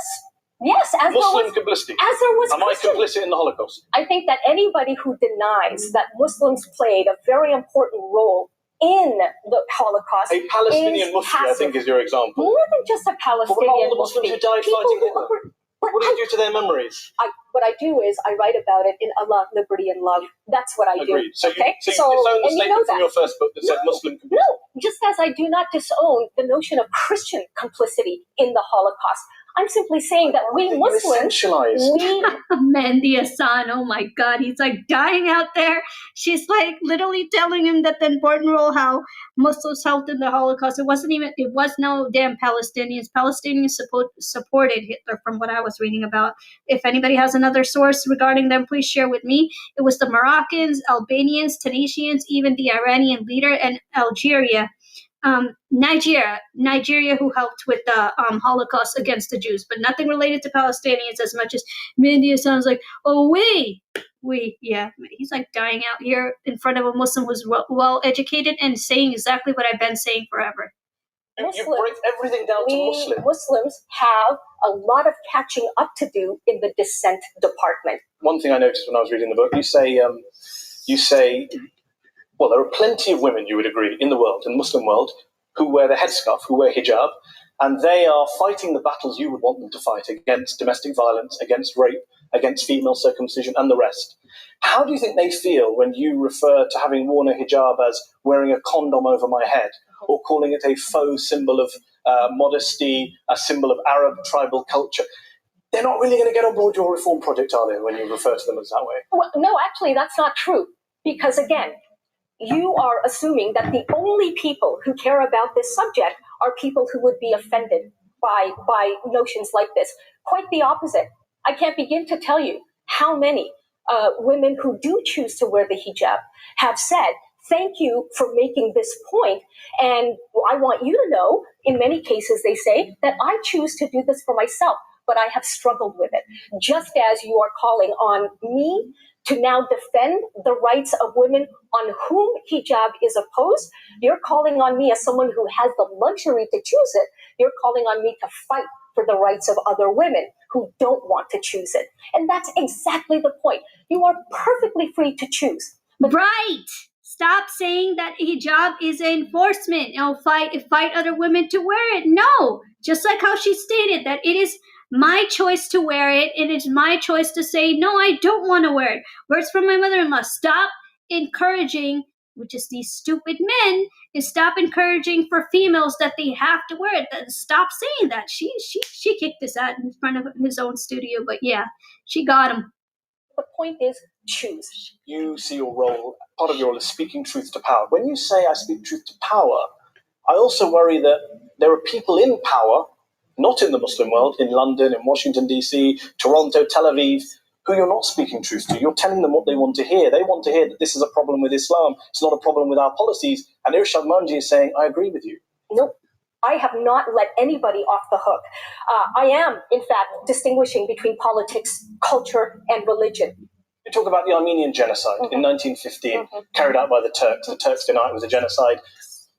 Muslim complicity. As there was Am I complicit in the Holocaust? I think that anybody who denies that Muslims played a very important role in the Holocaust, a Palestinian Mufti, I think, is your example. More than just a Palestinian But what about all the Muslims who died fighting Hitler? What do you do to their memories? What I do is I write about it in Allah, Liberty, and Love. That's what I Agreed. do. So you disown the statement from your first book that said Muslim complicity? No, just as I do not disown the notion of Christian complicity in the Holocaust. I'm simply saying that we Muslims, Mehndi Hassan, oh my God, he's dying out there. She's literally telling him that the important role how Muslims helped in the Holocaust. It was no damn Palestinians. Palestinians supported Hitler from what I was reading about. If anybody has another source regarding them, please share with me. It was the Moroccans, Albanians, Tunisians, even the Iranian leader, and Algeria. Nigeria, who helped with the Holocaust against the Jews, but nothing related to Palestinians as much as Mehndi sounds he's dying out here in front of a Muslim who's well educated and saying exactly what I've been saying forever. You break everything down to Muslims have a lot of catching up to do in the dissent department. One thing I noticed when I was reading the book, you say, well, there are plenty of women, you would agree, in the world, in the Muslim world, who wear the headscarf, who wear hijab, and they are fighting the battles you would want them to fight against domestic violence, against rape, against female circumcision, and the rest. How do you think they feel when you refer to having worn a hijab as wearing a condom over my head, or calling it a faux symbol of modesty, a symbol of Arab tribal culture? They're not really going to get on board your reform project, are they, when you refer to them as that way? Well, no, actually, that's not true. Because again, you are assuming that the only people who care about this subject are people who would be offended by notions like this. Quite the opposite. I can't begin to tell you how many women who do choose to wear the hijab have said, thank you for making this point. And I want you to know, in many cases, they say that I choose to do this for myself, but I have struggled with it. Just as you are calling on me to now defend the rights of women on whom hijab is opposed, you're calling on me as someone who has the luxury to choose it. You're calling on me to fight for the rights of other women who don't want to choose it. And that's exactly the point. You are perfectly free to choose. Right. Stop saying that hijab is an enforcement. Fight other women to wear it. No. Just like how she stated that it is my choice to wear it, and it's my choice to say, no, I don't want to wear it. Words from my mother-in-law. Stop encouraging, which is these stupid men, and stop encouraging for females that they have to wear it. Stop saying that. She kicked this out in front of his own studio, but yeah, she got him. The point is, choose. You see your role, part of your role is speaking truth to power. When you say I speak truth to power, I also worry that there are people in power, not in the Muslim world, in London, in Washington, D.C., Toronto, Tel Aviv, who you're not speaking truth to. You're telling them what they want to hear. They want to hear that this is a problem with Islam. It's not a problem with our policies. And Irshad Manji is saying, I agree with you. Nope. I have not let anybody off the hook. I am, in fact, distinguishing between politics, culture, and religion. You talk about the Armenian genocide in 1915, carried out by the Turks. The Turks deny it was a genocide.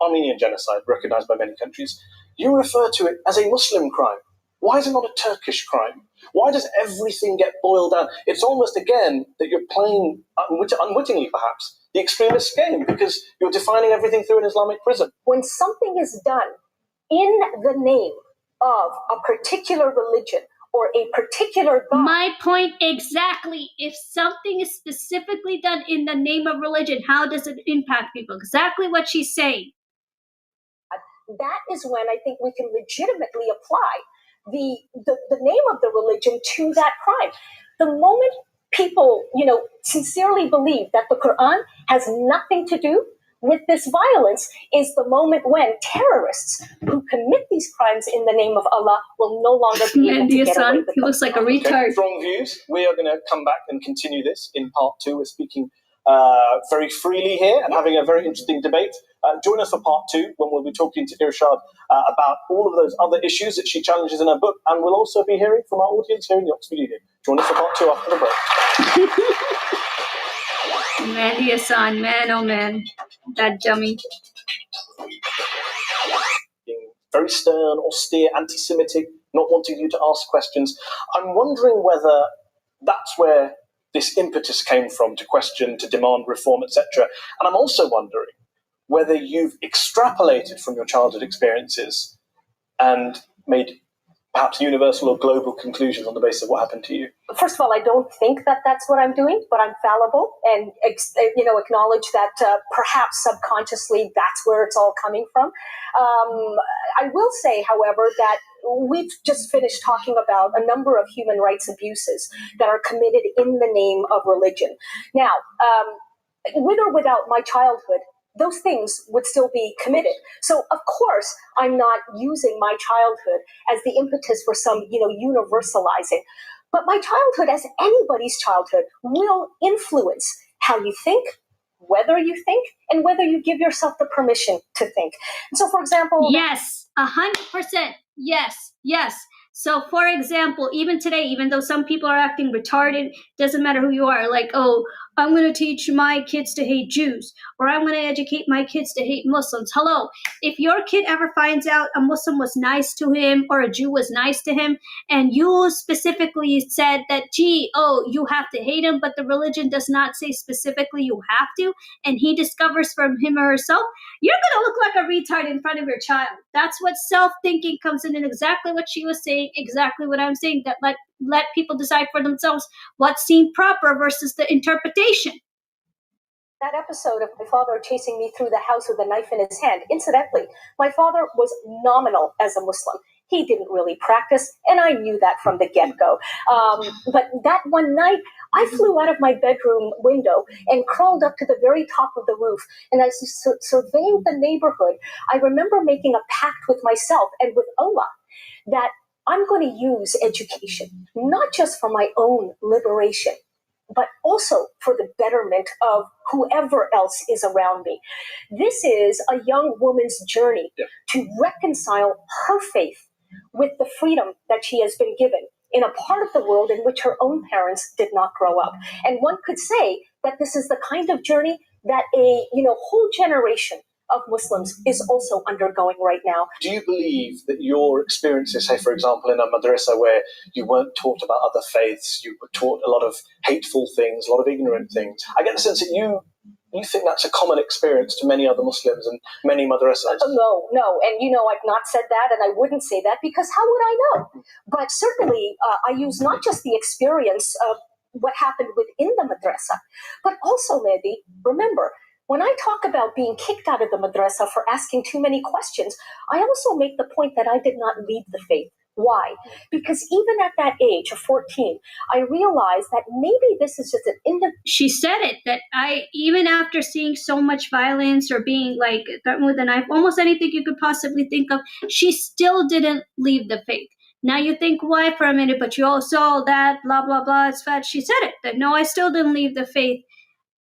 Armenian genocide, recognized by many countries. You refer to it as a Muslim crime. Why is it not a Turkish crime? Why does everything get boiled down? It's almost, again, that you're playing, unwittingly perhaps, the extremist game, because you're defining everything through an Islamic prism. When something is done in the name of a particular religion or a particular God. My point exactly. If something is specifically done in the name of religion, how does it impact people? Exactly what she's saying. That is when I think we can legitimately apply the name of the religion to that crime. The moment people, sincerely believe that the Quran has nothing to do with this violence is the moment when terrorists who commit these crimes in the name of Allah will no longer be able to get away with them. He looks like a retard. Okay, strong views. We are going to come back and continue this in part 2. We're speaking very freely here and having a very interesting debate. Join us for part 2 when we'll be talking to Irshad about all of those other issues that she challenges in her book, and we'll also be hearing from our audience here in the Oxford Union. Join us for part 2 after the break. Mehndi Hassan, man, oh man, that dummy. Being very stern, austere, anti-Semitic, not wanting you to ask questions. I'm wondering whether that's where this impetus came from to question, to demand reform, etc. And I'm also wondering whether you've extrapolated from your childhood experiences and made perhaps universal or global conclusions on the basis of what happened to you. First of all, I don't think that that's what I'm doing, but I'm fallible and, acknowledge that perhaps subconsciously that's where it's all coming from. I will say, however, that we've just finished talking about a number of human rights abuses that are committed in the name of religion. Now, with or without my childhood, those things would still be committed. So, of course, I'm not using my childhood as the impetus for some, universalizing. But my childhood, as anybody's childhood, will influence how you think, whether you think, and whether you give yourself the permission to think. And so, for example... Yes, 100%. Yes. So, for example, even today, even though some people are acting retarded, doesn't matter who you are, like, oh, I'm going to teach my kids to hate Jews, or I'm going to educate my kids to hate Muslims. Hello, if your kid ever finds out a Muslim was nice to him or a Jew was nice to him, and you specifically said that, you have to hate him, but the religion does not say specifically you have to, and he discovers from him or herself, you're going to look like a retard in front of your child. That's what self-thinking comes in, and exactly what she was saying, exactly what I'm saying, that let people decide for themselves what seemed proper versus the interpretation. That episode of my father chasing me through the house with a knife in his hand, incidentally, my father was nominal as a Muslim. He didn't really practice, and I knew that from the get-go. But that one night, I flew out of my bedroom window and crawled up to the very top of the roof. And as I surveying the neighborhood, I remember making a pact with myself and with Allah that I'm going to use education, not just for my own liberation, but also for the betterment of whoever else is around me. This is a young woman's journey to reconcile her faith with the freedom that she has been given in a part of the world in which her own parents did not grow up. And one could say that this is the kind of journey that a whole generation of Muslims is also undergoing right now. Do you believe that your experiences, say, for example, in a madrasa where you weren't taught about other faiths, you were taught a lot of hateful things, a lot of ignorant things, I get the sense that you think that's a common experience to many other Muslims and many madrasas? No. And, I've not said that, and I wouldn't say that because how would I know? But certainly, I use not just the experience of what happened within the madrasa, but also, Mehndi, remember, when I talk about being kicked out of the madrasa for asking too many questions, I also make the point that I did not leave the faith. Why? Because even at that age of 14, I realized that maybe this is just an She said it, that even after seeing so much violence or being like threatened with a knife, almost anything you could possibly think of, she still didn't leave the faith. Now you think, why for a minute, but you all saw that, blah, blah, blah, it's fat. She said it, that no, I still didn't leave the faith.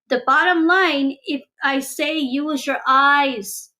The bottom line, if I say use your eyes,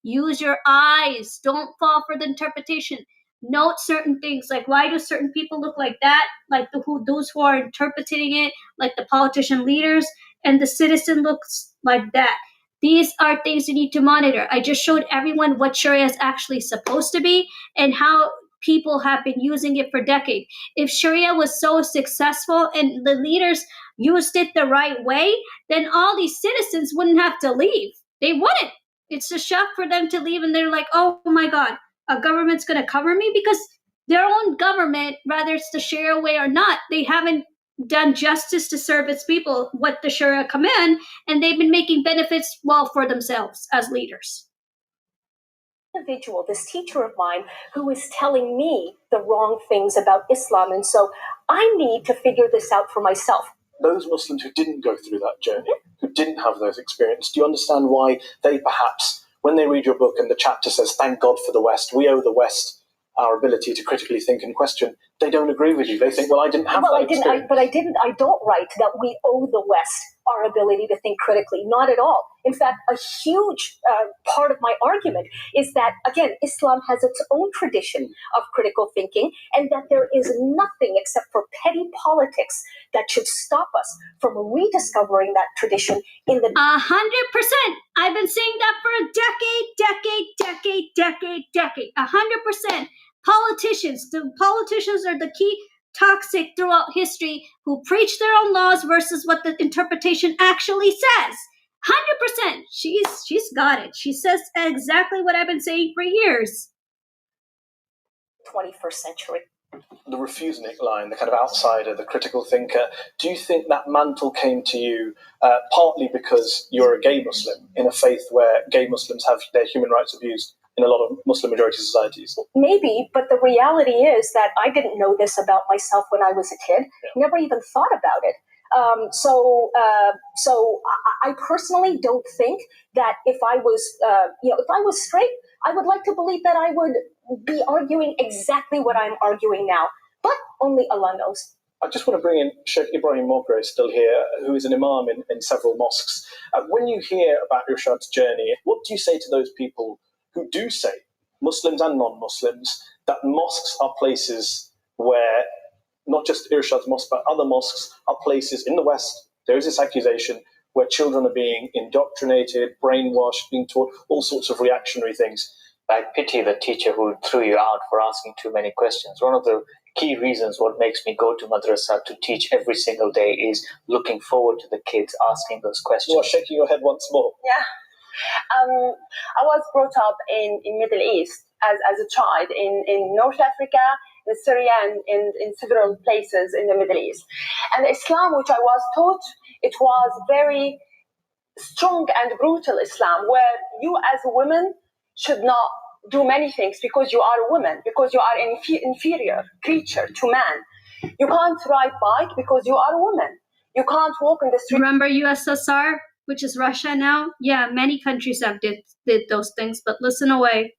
don't fall for the interpretation. Note certain things, like why do certain people look like that, like those who are interpreting it, like the politician leaders, and the citizen looks like that. These are things you need to monitor. I just showed everyone what Sharia is actually supposed to be and how people have been using it for decades. If Sharia was so successful and the leaders used it the right way, then all these citizens wouldn't have to leave. They wouldn't. It's a shock for them to leave, and they're like, oh my God, a government's going to cover me? Because their own government, whether it's the Sharia way or not, they haven't done justice to serve its people, what the Sharia command, and they've been making benefits well for themselves as leaders. Individual, this teacher of mine, who is telling me the wrong things about Islam, and so I need to figure this out for myself. Those Muslims who didn't go through that journey, who didn't have those experiences, do you understand why they perhaps, when they read your book and the chapter says, thank God for the West, we owe the West our ability to critically think and question, they don't agree with you. They think, well, I didn't have that experience. I don't write that we owe the West our ability to think critically. Not at all. In fact, a huge part of my argument is that, again, Islam has its own tradition of critical thinking, and that there is nothing except for petty politics that should stop us from rediscovering that tradition in the 100%. I've been saying that for a decade. 100%. The politicians are the key toxic throughout history who preach their own laws versus what the interpretation actually says. 100%. She's got it. She says exactly what I've been saying for years. 21st century. The refusenic line, the kind of outsider, the critical thinker, do you think that mantle came to you partly because you're a gay Muslim in a faith where gay Muslims have their human rights abused in a lot of Muslim majority societies? Maybe, but the reality is that I didn't know this about myself when I was a kid. Never even thought about it. So I personally don't think that if I was straight, I would like to believe that I would be arguing exactly what I'm arguing now. But only Allah knows. I just want to bring in Sheikh Ibrahim Mogre, still here, who is an imam in several mosques. When you hear about Irshad's journey, what do you say to those people who do say, Muslims and non-Muslims, that mosques are places where, not just Irshad's mosque, but other mosques are places in the West, there is this accusation, where children are being indoctrinated, brainwashed, being taught all sorts of reactionary things? I pity the teacher who threw you out for asking too many questions. One of the key reasons what makes me go to madrasa to teach every single day is looking forward to the kids asking those questions. You are shaking your head once more. Yeah. I was brought up in Middle East as a child in North Africa, in Syria, and in several places in the Middle East. And Islam, which I was taught, it was very strong and brutal Islam, where you as a woman should not do many things because you are a woman, because you are an inferior creature to man. You can't ride bike because you are a woman. You can't walk in the street. Remember USSR, which is Russia now? Yeah, many countries have did those things, but listen away.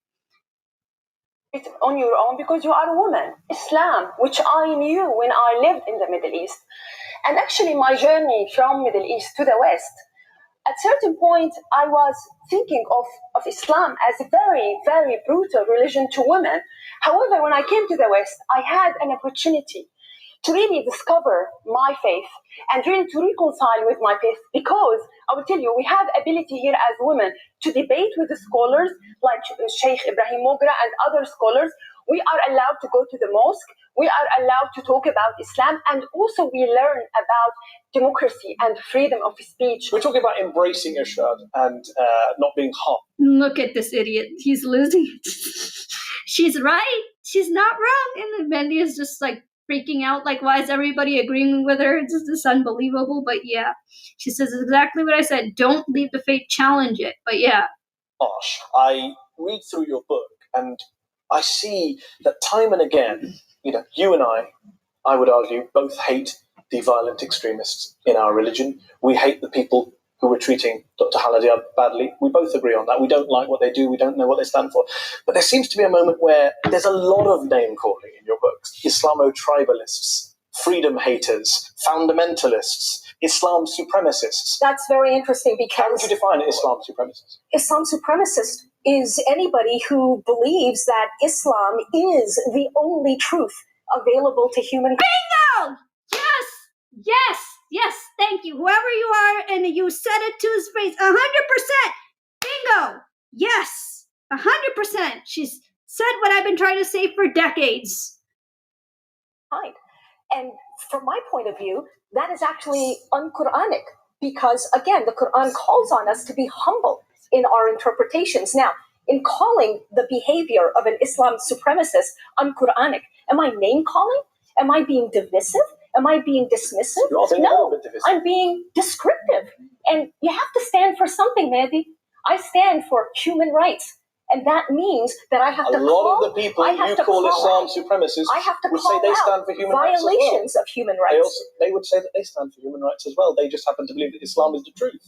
On your own because you are a woman. Islam, which I knew when I lived in the Middle East. And actually my journey from Middle East to the West, at certain point I was thinking of Islam as a very, very brutal religion to women. However, when I came to the West, I had an opportunity to really discover my faith and really to reconcile with my faith, because I will tell you, we have ability here as women to debate with the scholars like Sheikh Ibrahim Mogre and other scholars. We are allowed to go to the mosque. We are allowed to talk about Islam, and also we learn about democracy and freedom of speech. We're talking about embracing Irshad and not being hot. Look at this idiot. He's losing it. She's right. She's not wrong. And then Mehndi is just like freaking out, like, why is everybody agreeing with her? It's just unbelievable. But yeah, she says exactly what I said. Don't leave the faith, challenge it. But yeah. Gosh, I read through your book and I see that time and again, you and I would argue, both hate the violent extremists in our religion. We hate the people who were treating Dr. Haladiab badly. We both agree on that. We don't like what they do. We don't know what they stand for. But there seems to be a moment where there's a lot of name-calling in your books. Islamo-tribalists, freedom haters, fundamentalists, Islam supremacists. That's very interesting because... How would you define an Islam supremacist? Islam supremacist is anybody who believes that Islam is the only truth available to humankind. Bingo! Yes, thank you. Whoever you are, and you said it to his face, 100%. Bingo! Yes, 100%. She's said what I've been trying to say for decades. Fine. And from my point of view, that is actually un-Quranic because, again, the Quran calls on us to be humble in our interpretations. Now, in calling the behavior of an Islam supremacist un-Quranic, am I name-calling? Am I being divisive? Am I being dismissive? No, I'm being descriptive. And you have to stand for something, Mehndi. I stand for human rights. And that means that I have to call... A lot of the people you call Islam supremacists would say they stand for human rights as well. Violations of human rights. They would say that they stand for human rights as well. They just happen to believe that Islam is the truth.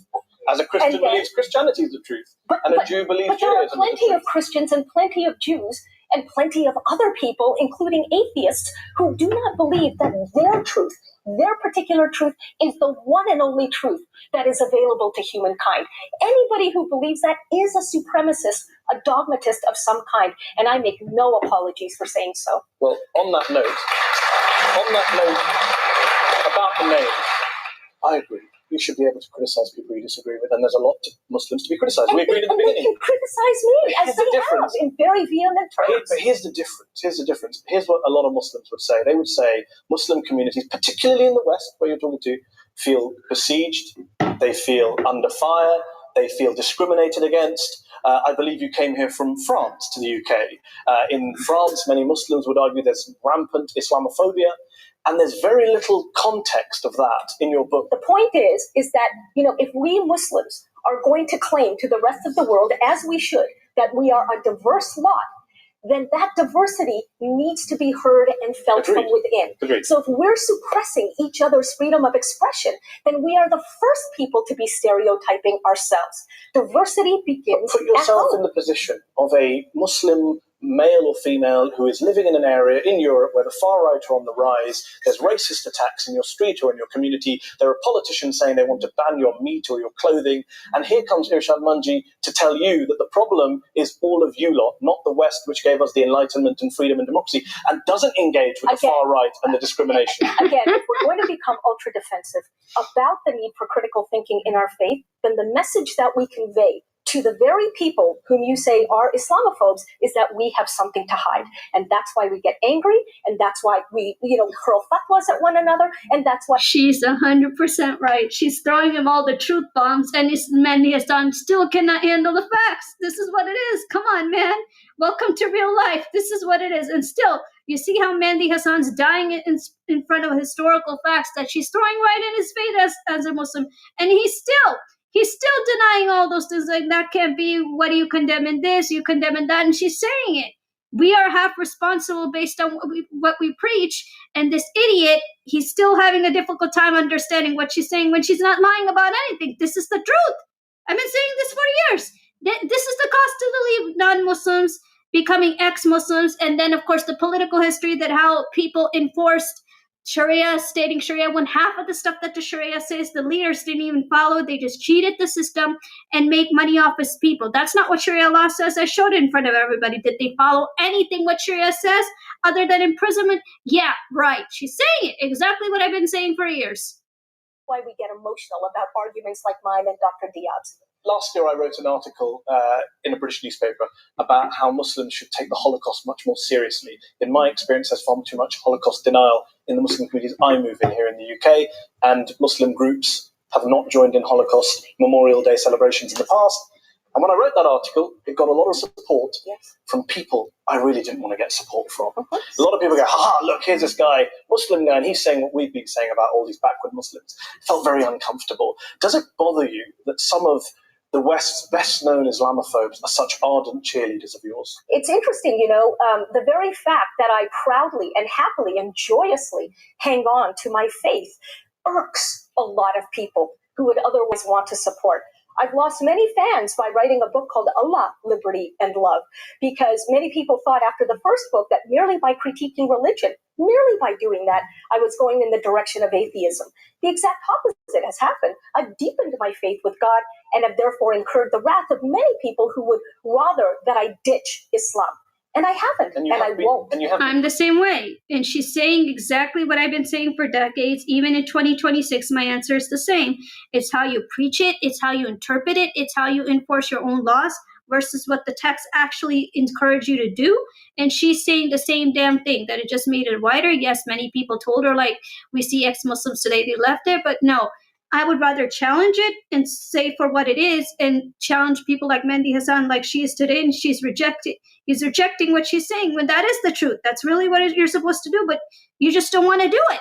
As a Christian believes Christianity is the truth. And a Jew believes Judaism is the truth. But there are plenty of Christians and plenty of Jews and plenty of other people, including atheists, who do not believe that their truth, their particular truth, is the one and only truth that is available to humankind. Anybody who believes that is a supremacist, a dogmatist of some kind, and I make no apologies for saying so. Well, on that note, about the name, I agree. You should be able to criticize people you disagree with, and there's a lot of Muslims to be criticized. We agreed at the beginning. They can criticize me, as they have, in very vehement terms. But here's the difference. Here's what a lot of Muslims would say. They would say Muslim communities, particularly in the West, where you're talking to, feel besieged, they feel under fire, they feel discriminated against. I believe you came here from France to the UK. In France, many Muslims would argue there's rampant Islamophobia. And there's very little context of that in your book. The point is that, if we Muslims are going to claim to the rest of the world, as we should, that we are a diverse lot, then that diversity needs to be heard and felt from within. Agreed. So if we're suppressing each other's freedom of expression, then we are the first people to be stereotyping ourselves. Diversity begins Put yourself in the position of a Muslim male or female who is living in an area in Europe where the far right are on the rise. There's racist attacks in your street or in your community. There are politicians saying they want to ban your meat or your clothing. And here comes Irshad Manji to tell you that the problem is all of you lot, not the West, which gave us the Enlightenment and freedom and democracy, and doesn't engage with the far right and the discrimination. Again, if we're going to become ultra-defensive about the need for critical thinking in our faith, then the message that we convey to the very people whom you say are Islamophobes is that we have something to hide. And that's why we get angry, and that's why we, hurl fatwas at one another, and that's why... She's 100% right. She's throwing him all the truth bombs, and Mehndi Hassan still cannot handle the facts. This is what it is. Come on, man. Welcome to real life. This is what it is. And still, you see how Mehndi Hassan's dying in front of historical facts that she's throwing right in his face as a Muslim, and he's still denying all those things, like that can't be, what do you condemn in this, you condemn in that, and she's saying it. We are half responsible based on what we preach, and this idiot, he's still having a difficult time understanding what she's saying when she's not lying about anything. This is the truth. I've been saying this for years. This is the cost to the non-Muslims becoming ex-Muslims, and then, of course, the political history that how people enforced Sharia, stating Sharia, when half of the stuff that the Sharia says, the leaders didn't even follow. They just cheated the system and make money off its people. That's not what Sharia law says. I showed it in front of everybody. Did they follow anything what Sharia says other than imprisonment? Yeah, right. She's saying it. Exactly what I've been saying for years. Why we get emotional about arguments like mine and Dr. Diab's. Last year I wrote an article in a British newspaper about how Muslims should take the Holocaust much more seriously. In my experience, there's far too much Holocaust denial in the Muslim communities I move in here in the UK, and Muslim groups have not joined in Holocaust Memorial Day celebrations in the past. And when I wrote that article, it got a lot of support from people I really didn't want to get support from. A lot of people go, look, here's this guy, Muslim guy, and he's saying what we've been saying about all these backward Muslims. It felt very uncomfortable. Does it bother you that some of the West's best-known Islamophobes are such ardent cheerleaders of yours? It's interesting, the very fact that I proudly and happily and joyously hang on to my faith irks a lot of people who would otherwise want to support. I've lost many fans by writing a book called Allah, Liberty, and Love, because many people thought after the first book that merely by critiquing religion, merely by doing that, I was going in the direction of atheism. The exact opposite has happened. I've deepened my faith with God and have therefore incurred the wrath of many people who would rather that I ditch Islam. And I haven't, and I won't. I'm the same way. And she's saying exactly what I've been saying for decades. Even in 2026, my answer is the same. It's how you preach it. It's how you interpret it. It's how you enforce your own laws. versus what the text actually encourage you to do. And she's saying the same damn thing, that it just made it wider. Yes, many people told her, like, we see ex-Muslims today, they left it, but no. I would rather challenge it and say for what it is, and challenge people like Mehndi Hassan, like she is today, and he's rejecting what she's saying, when that is the truth. That's really what you're supposed to do, but you just don't want to do it.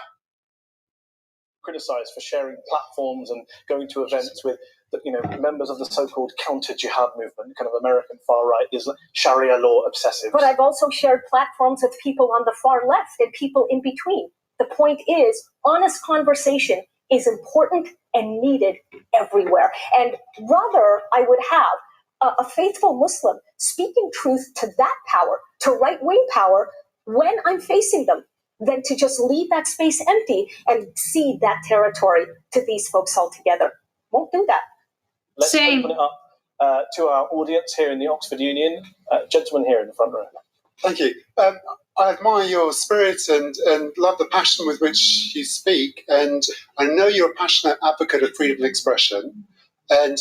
Criticised for sharing platforms and going to events with members of the so-called counter-jihad movement, kind of American far-right, Sharia law obsessives. But I've also shared platforms with people on the far left and people in between. The point is, honest conversation is important and needed everywhere. And rather, I would have a faithful Muslim speaking truth to that power, to right-wing power, when I'm facing them, than to just leave that space empty and cede that territory to these folks altogether. Won't do that. Let's open it up to our audience here in the Oxford Union. Gentleman here in the front row. Thank you. I admire your spirit and love the passion with which you speak. And I know you're a passionate advocate of freedom of expression. And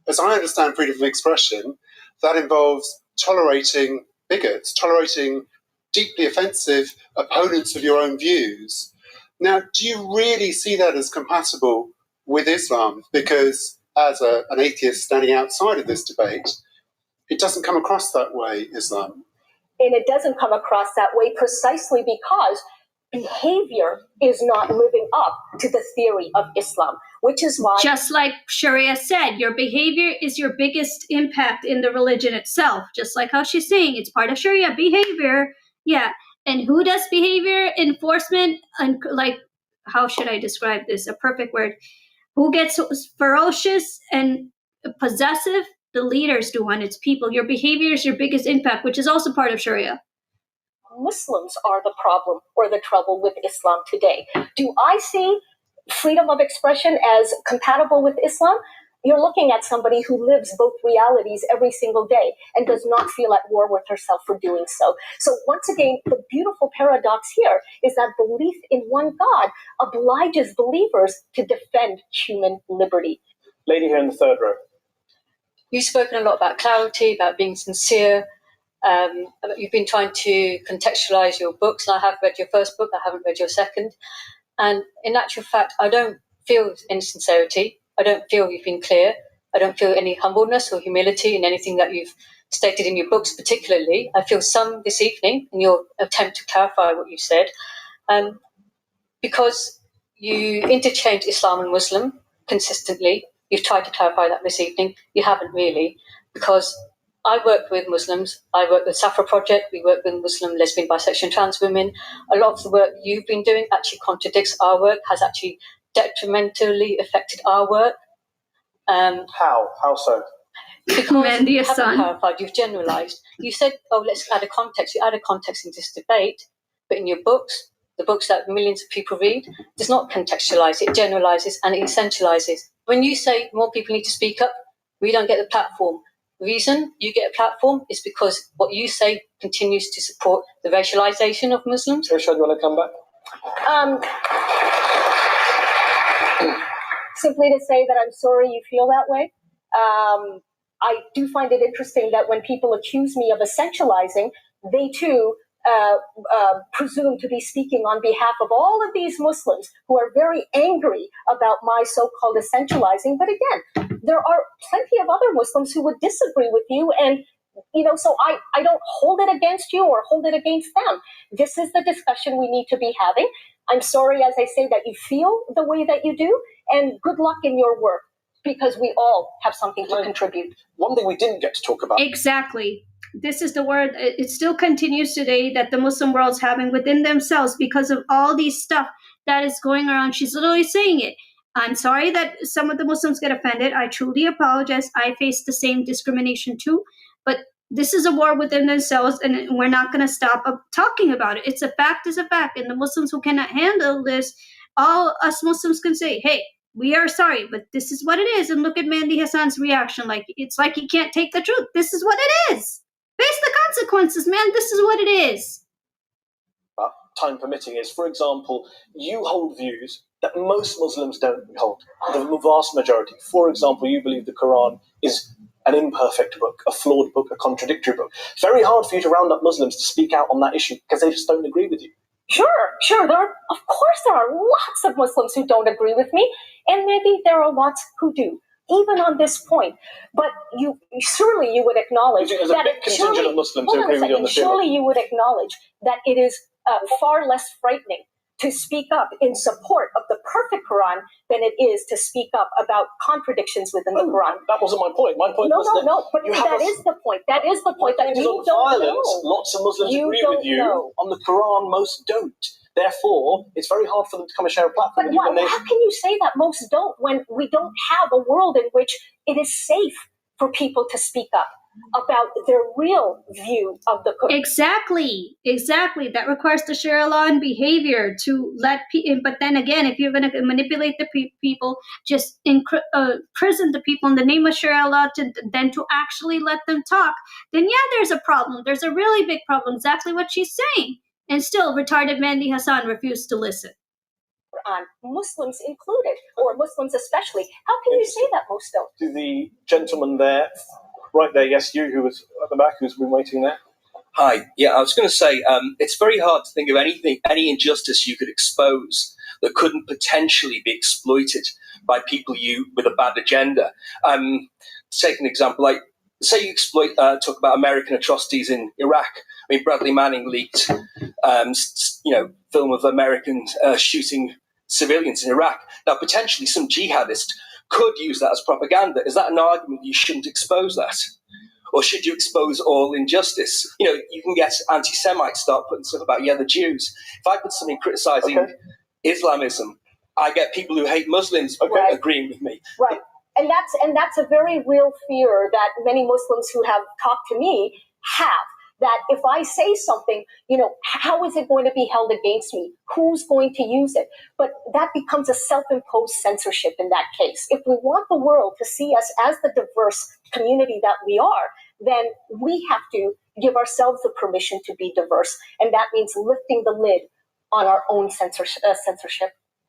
as I understand freedom of expression, that involves tolerating bigots, tolerating deeply offensive opponents of your own views. Now, do you really see that as compatible with Islam? Because as an atheist standing outside of this debate, it doesn't come across that way, Islam. And it doesn't come across that way precisely because behavior is not living up to the theory of Islam, which is why... Just like Sharia said, your behavior is your biggest impact in the religion itself. Just like how she's saying, it's part of Sharia, behavior. Yeah. And who does behavior enforcement? And like, how should I describe this? A perfect word. Who gets ferocious and possessive? The leaders do on its people. Your behavior is your biggest impact, which is also part of Sharia. Muslims are the problem or the trouble with Islam today. Do I see freedom of expression as compatible with Islam? You're looking at somebody who lives both realities every single day and does not feel at war with herself for doing so. So once again, the beautiful paradox here is that belief in one God obliges believers to defend human liberty. Lady here in the third row. You've spoken a lot about clarity, about being sincere. You've been trying to contextualize your books, and I have read your first book, I haven't read your second. And in actual fact, I don't feel any sincerity. I don't feel you've been clear. I don't feel any humbleness or humility in anything that you've stated in your books particularly. I feel some this evening in your attempt to clarify what you said, because you interchange Islam and Muslim consistently. You've tried to clarify that this evening. You haven't really, because I work with Muslims. I work with Safra Project. We work with Muslim, lesbian, bisexual, and trans women. A lot of the work you've been doing actually contradicts our work, has actually detrimentally affected our work. How? How so? Because you haven't clarified, you've generalised. You said, oh, let's add a context. You add a context in this debate, but in your books, the books that millions of people read, does not contextualise. It generalises and it essentialises. When you say more people need to speak up, we don't get the platform. The reason you get a platform is because what you say continues to support the racialisation of Muslims. Rishad, you want to come back? Simply to say that I'm sorry you feel that way. I do find it interesting that when people accuse me of essentializing, they too presume to be speaking on behalf of all of these Muslims who are very angry about my so-called essentializing. But again, there are plenty of other Muslims who would disagree with you, and so I don't hold it against you or hold it against them. This is the discussion we need to be having. I'm sorry, as I say, that you feel the way that you do, and good luck in your work, because we all have something to contribute. One thing we didn't get to talk about. Exactly. This is the word. It still continues today that the Muslim world's having within themselves because of all these stuff that is going around. She's literally saying it. I'm sorry that some of the Muslims get offended. I truly apologize. I face the same discrimination too. But this is a war within themselves, and we're not going to stop talking about it. It's a fact is a fact. And the Muslims who cannot handle this, all us Muslims can say, hey, we are sorry, but this is what it is. And look at Mehndi Hassan's reaction. Like, it's like he can't take the truth. This is what it is. Face the consequences, man. This is what it is. Time permitting is, for example, you hold views that most Muslims don't hold. The vast majority. For example, you believe the Quran is an imperfect book, a flawed book, a contradictory book. Very hard for you to round up Muslims to speak out on that issue because they just don't agree with you. Sure. Of course, there are lots of Muslims who don't agree with me, and maybe there are lots who do, even on this point. But surely you would acknowledge there's that a big contingent of Muslims who agree with you on the surely you would acknowledge that it is far less frightening to speak up in support of the perfect Quran than it is to speak up about contradictions within the Quran. That wasn't my point. My point was but that is the point. That is the point that you don't know. Lots of Muslims agree with you. On the Quran, most don't. Therefore, it's very hard for them to come and share a platform. But how can you say that most don't when we don't have a world in which it is safe for people to speak up about their real view of the Quran? Exactly. That requires the Sharia law and behavior to let people. But then again, if you're going to manipulate the people, just imprison the people in the name of Sharia law to actually let them talk, then yeah, there's a problem. There's a really big problem. Exactly what she's saying. And still, retarded Mehndi Hassan refused to listen. Muslims included, or Muslims especially. How can you say that most don't? To the gentleman there, right there, yes, you who was at the back, who's been waiting there. Hi. Yeah, I was going to say, it's very hard to think of any injustice you could expose that couldn't potentially be exploited by people with a bad agenda. Take an example, like say you talk about American atrocities in Iraq. I mean, Bradley Manning leaked, film of Americans shooting civilians in Iraq. Now, potentially some jihadist could use that as propaganda. Is that an argument you shouldn't expose that? Or should you expose all injustice? You can get anti-Semites start putting stuff about, the Jews. If I put something criticizing Islamism, I get people who hate Muslims agreeing with me. Right. And that's a very real fear that many Muslims who have talked to me have. That if I say something, how is it going to be held against me? Who's going to use it? But that becomes a self-imposed censorship in that case. If we want the world to see us as the diverse community that we are, then we have to give ourselves the permission to be diverse. And that means lifting the lid on our own censorship.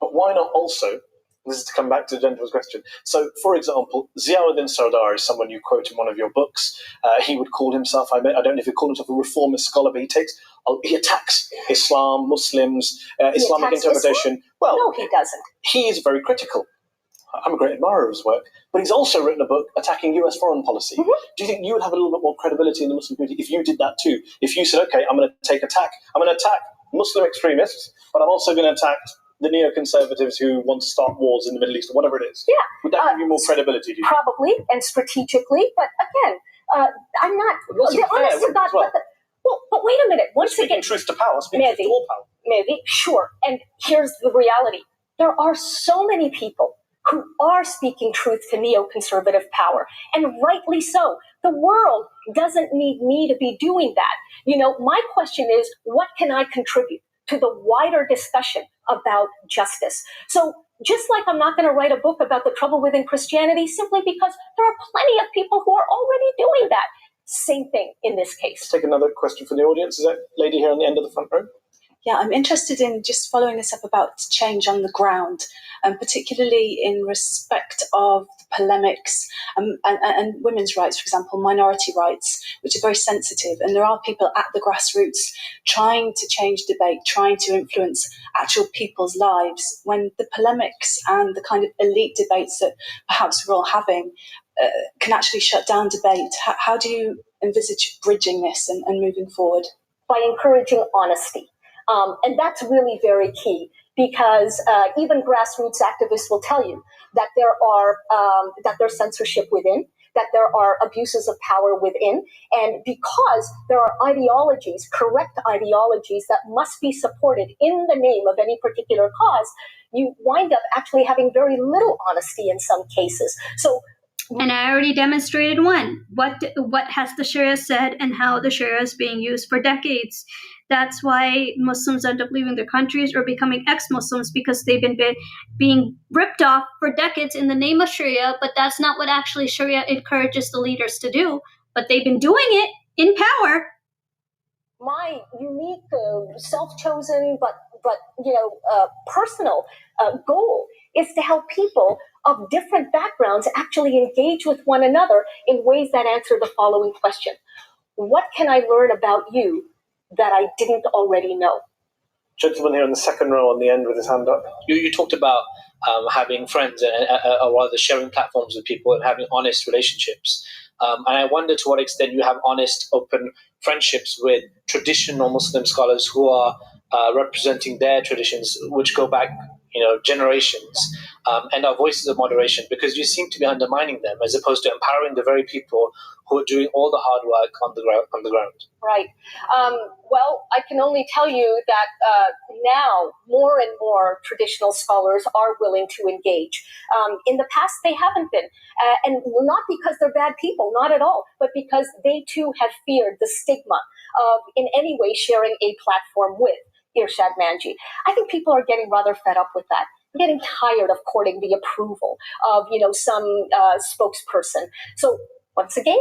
But why not also, this is to come back to the gentleman's question. So, for example, Ziauddin Sardar is someone you quote in one of your books. He would call himself, I don't know if he'd call himself a reformist scholar, but he attacks Islam, Muslims, Islamic interpretation. Islam? Well, no, he doesn't. He is very critical. I'm a great admirer of his work, but he's also written a book attacking US foreign policy. Mm-hmm. Do you think you would have a little bit more credibility in the Muslim community if you did that too? If you said, okay, I'm going to attack Muslim extremists, but I'm also going to attack the neoconservatives who want to start wars in the Middle East or whatever it is. Yeah. Would that give you more credibility, do you think? Probably, and strategically, but again, I'm not... But wait a minute. Once speaking truth to power, speaking truth to all power. Maybe, sure. And here's the reality. There are so many people who are speaking truth to neoconservative power, and rightly so. The world doesn't need me to be doing that. My question is, what can I contribute to the wider discussion about justice? So just like I'm not going to write a book about the trouble within Christianity simply because there are plenty of people who are already doing that. Same thing in this case. Let's take another question from the audience. Is that lady here on the end of the front row? Yeah, I'm interested in just following this up about change on the ground, and particularly in respect of polemics and women's rights, for example, minority rights, which are very sensitive. And there are people at the grassroots trying to change debate, trying to influence actual people's lives, when the polemics and the kind of elite debates that perhaps we're all having can actually shut down debate. How do you envisage bridging this and moving forward? By encouraging honesty. And that's really very key, because even grassroots activists will tell you that there's censorship within, that there are abuses of power within, and because there are ideologies, correct ideologies that must be supported in the name of any particular cause, you wind up actually having very little honesty in some cases. And I already demonstrated one. What has the Sharia said and how the Sharia is being used for decades. That's why Muslims end up leaving their countries or becoming ex-Muslims, because they've been being ripped off for decades in the name of Sharia, but that's not what actually Sharia encourages the leaders to do. But they've been doing it in power. My unique, self-chosen, but personal goal is to help people of different backgrounds actually engage with one another in ways that answer the following question. What can I learn about you that I didn't already know? Gentleman here in the second row on the end with his hand up. You talked about having friends or rather sharing platforms with people and having honest relationships. And I wonder to what extent you have honest, open friendships with traditional Muslim scholars who are representing their traditions, which go back, generations, and are voices of moderation, because you seem to be undermining them as opposed to empowering the very people who are doing all the hard work on the ground. Right. Well, I can only tell you that now more and more traditional scholars are willing to engage. In the past, they haven't been. And not because they're bad people, not at all, but because they too have feared the stigma of in any way sharing a platform with Irshad Manji. I think people are getting rather fed up with that. They're getting tired of courting the approval of, some spokesperson. So once again,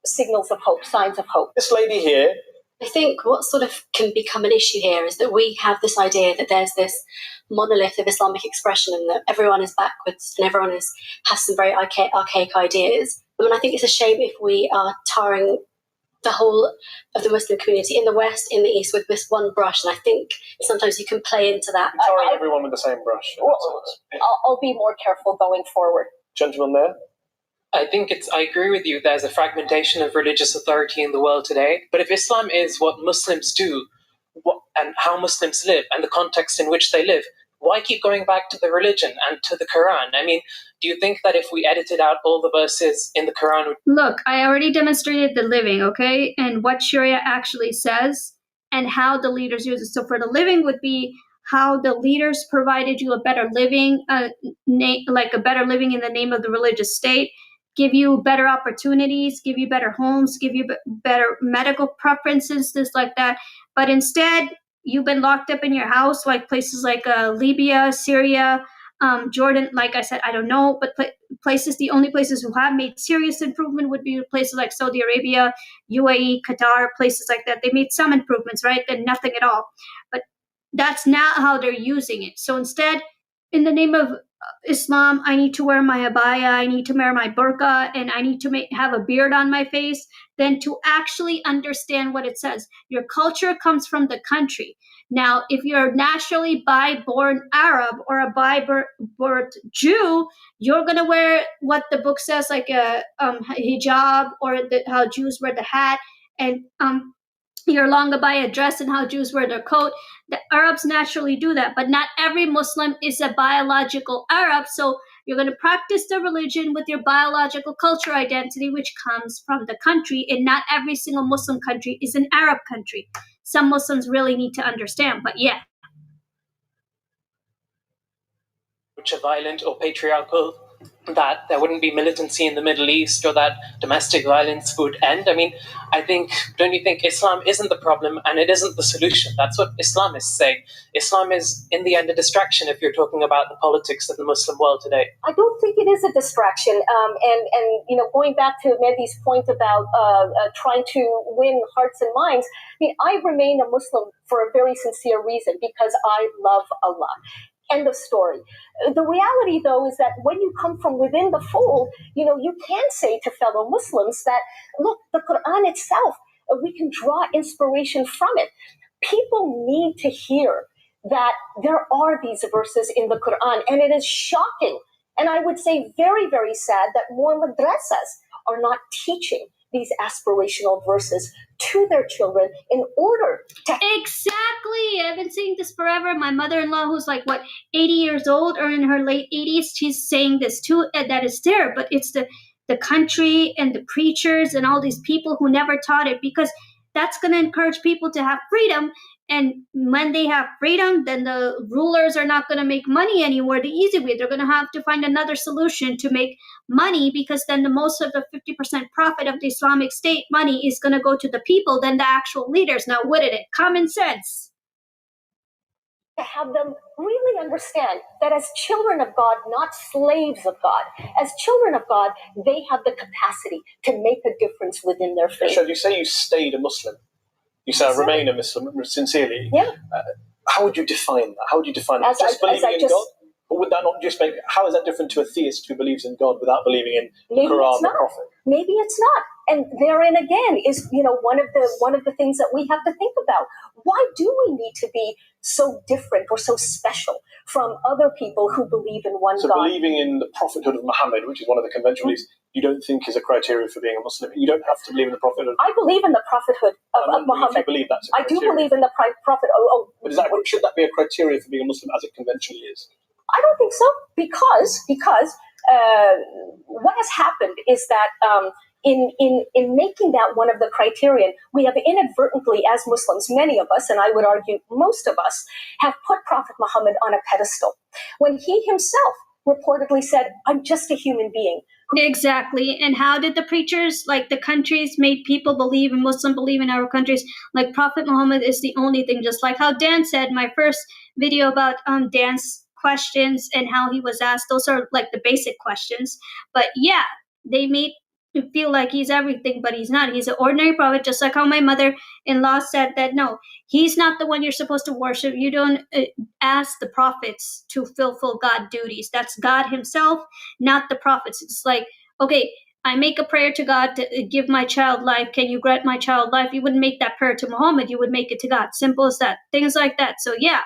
signals of hope, signs of hope. This lady here. I think what sort of can become an issue here is that we have this idea that there's this monolith of Islamic expression and that everyone is backwards and everyone has some very archaic ideas. I think it's a shame if we are tarring the whole of the Muslim community in the West, in the East, with this one brush. And I think sometimes you can play into that. Tarring everyone with the same brush. I'll be more careful going forward. Gentleman there. I agree with you. There's a fragmentation of religious authority in the world today. But if Islam is what Muslims do and how Muslims live and the context in which they live, why keep going back to the religion and to the Quran? Do you think that if we edited out all the verses in the Quran... Look, I already demonstrated the living, okay? And what Sharia actually says and how the leaders use it. So for the living would be how the leaders provided you a better living, like a better living in the name of the religious state, give you better opportunities, give you better homes, give you better medical preferences, things like that. But instead, you've been locked up in your house, like places like Libya, Syria, Jordan. Like I said, I don't know, but the only places who have made serious improvement would be places like Saudi Arabia, UAE, Qatar, places like that. They made some improvements, right? Then nothing at all. But that's not how they're using it. So instead, in the name of Islam, I need to wear my abaya, I need to wear my burqa, and I need to have a beard on my face, than to actually understand what it says. Your culture comes from the country. Now, if you're naturally by-born Arab or a by-birth Jew, you're going to wear what the book says, like a hijab, or how Jews wear the hat, and your long abaya dress and how Jews wear their coat. The Arabs naturally do that, but not every Muslim is a biological Arab. So you're going to practice the religion with your biological culture identity, which comes from the country, and not every single Muslim country is an Arab country. Some Muslims really need to understand, but yeah. Which are violent or patriarchal, that there wouldn't be militancy in the Middle East, or that domestic violence would end. Don't you think Islam isn't the problem and it isn't the solution? That's what Islamists say. Islam is, in the end, a distraction if you're talking about the politics of the Muslim world today. I don't think it is a distraction. And going back to Mehdi's point about trying to win hearts and minds, I remain a Muslim for a very sincere reason, because I love Allah. End of story. The reality, though, is that when you come from within the fold, you can say to fellow Muslims that, look, the Quran itself, we can draw inspiration from it. People need to hear that there are these verses in the Quran, and it is shocking, and I would say very, very sad, that more madrasas are not teaching these aspirational verses to their children in order to... Exactly! I've been saying this forever. My mother-in-law, who's 80 years old or in her late 80s, she's saying this too, that is there, but it's the country and the preachers and all these people who never taught it, because that's going to encourage people to have freedom. And when they have freedom, then the rulers are not going to make money anymore the easy way. They're going to have to find another solution to make money, because then the most of the 50% profit of the Islamic State money is going to go to the people than the actual leaders. Now, wouldn't it? Common sense. To have them really understand that as children of God, not slaves of God, as children of God, they have the capacity to make a difference within their faith. You say you stayed a Muslim. You say, I remain a Muslim, sincerely. Yeah. How would you define that? How would you define that? Just believing in God? But would that not just make, how is that different to a theist who believes in God without believing in the Maybe Quran, it's the not. Prophet? Maybe it's not. And therein again is, one of the things that we have to think about. Why do we need to be so different or so special from other people who believe in one So God? believing in the prophethood of Muhammad, which is one of the conventional beliefs, you don't think is a criteria for being a Muslim? You don't have to believe in the prophethood? I believe in the prophethood of Muhammad. You believe that's a I do criteria. believe in the prophet. But should that be a criteria for being a Muslim as it conventionally is? I don't think so, because what has happened is that in making that one of the criterion, we have inadvertently, as Muslims, many of us, and I would argue most of us, have put Prophet Muhammad on a pedestal, when he himself reportedly said, "I'm just a human being." Exactly. And how did the preachers, like the countries, made people believe and Muslim believe in our countries? Like Prophet Muhammad is the only thing, just like how Dan said, my first video about Dan's questions and how he was asked, those are like the basic questions. But yeah, they made him feel like he's everything, but he's not. He's an ordinary prophet, just like how my mother-in-law said that, no, he's not the one you're supposed to worship. You don't ask the prophets to fulfill God duties. That's God himself, not the prophets. It's like, okay, I make a prayer to God to give my child life. Can you grant my child life? You wouldn't make that prayer to Muhammad. You would make it to God. Simple as that. Things like that. So yeah.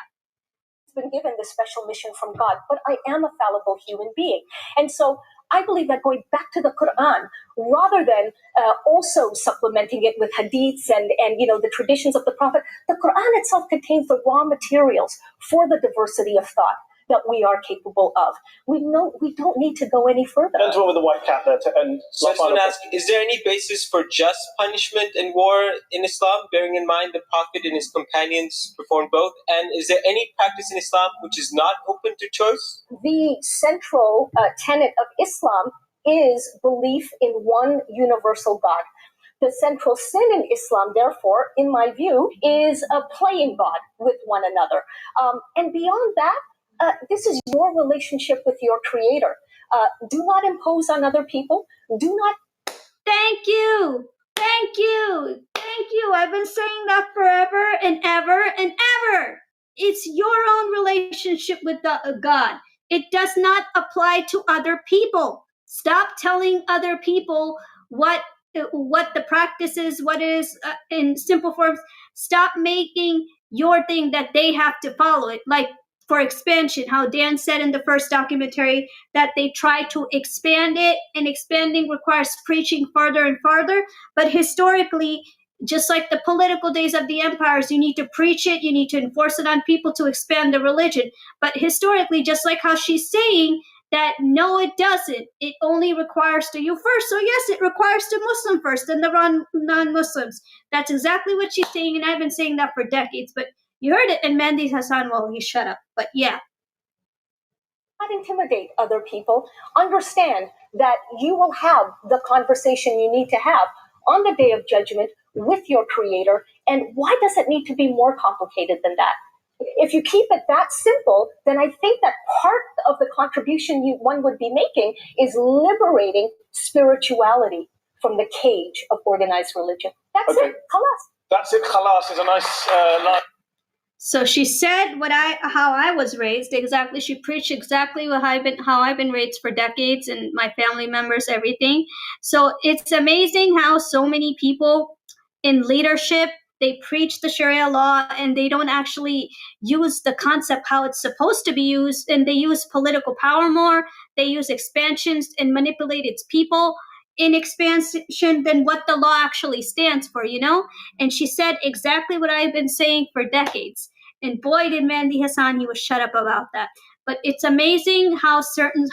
Been given this special mission from God, but I am a fallible human being. And so I believe that going back to the Quran, rather than also supplementing it with hadiths and the traditions of the Prophet, the Quran itself contains the raw materials for the diversity of thought that we are capable of. We don't need to go any further. Gentleman with the white cap there. So I just want to ask, is there any basis for just punishment in war in Islam, bearing in mind the Prophet and his companions performed both? And is there any practice in Islam which is not open to choice? The central tenet of Islam is belief in one universal God. The central sin in Islam, therefore, in my view, is playing God with one another. And beyond that, this is your relationship with your Creator. Do not impose on other people. Do not. Thank you. Thank you. Thank you. I've been saying that forever and ever and ever. It's your own relationship with God. It does not apply to other people. Stop telling other people what the practice is, what is in simple forms. Stop making your thing that they have to follow it. Like for expansion, how Dan said in the first documentary that they try to expand it, and expanding requires preaching farther and farther. But historically, just like the political days of the empires, you need to preach it, you need to enforce it on people to expand the religion. But historically, just like how she's saying that, no, it doesn't. It only requires to you first. So yes, it requires to Muslim first and the non-Muslims. That's exactly what she's saying, and I've been saying that for decades. But you heard it in Mehndi Hassan. Well, he shut up. But yeah. Not intimidate other people. Understand that you will have the conversation you need to have on the day of judgment with your Creator. And why does it need to be more complicated than that? If you keep it that simple, then I think that part of the contribution one would be making is liberating spirituality from the cage of organized religion. That's it. Khalas. That's it. Khalas is a nice line. So she said how I was raised exactly. She preached exactly how I've been raised for decades, and my family members, everything. So it's amazing how so many people in leadership, they preach the Sharia law and they don't actually use the concept how it's supposed to be used, and they use political power more. They use expansions and manipulate its people in expansion than what the law actually stands for, And she said exactly what I've been saying for decades. And boy, did Mehndi Hassan, he was shut up about that. But it's amazing how certain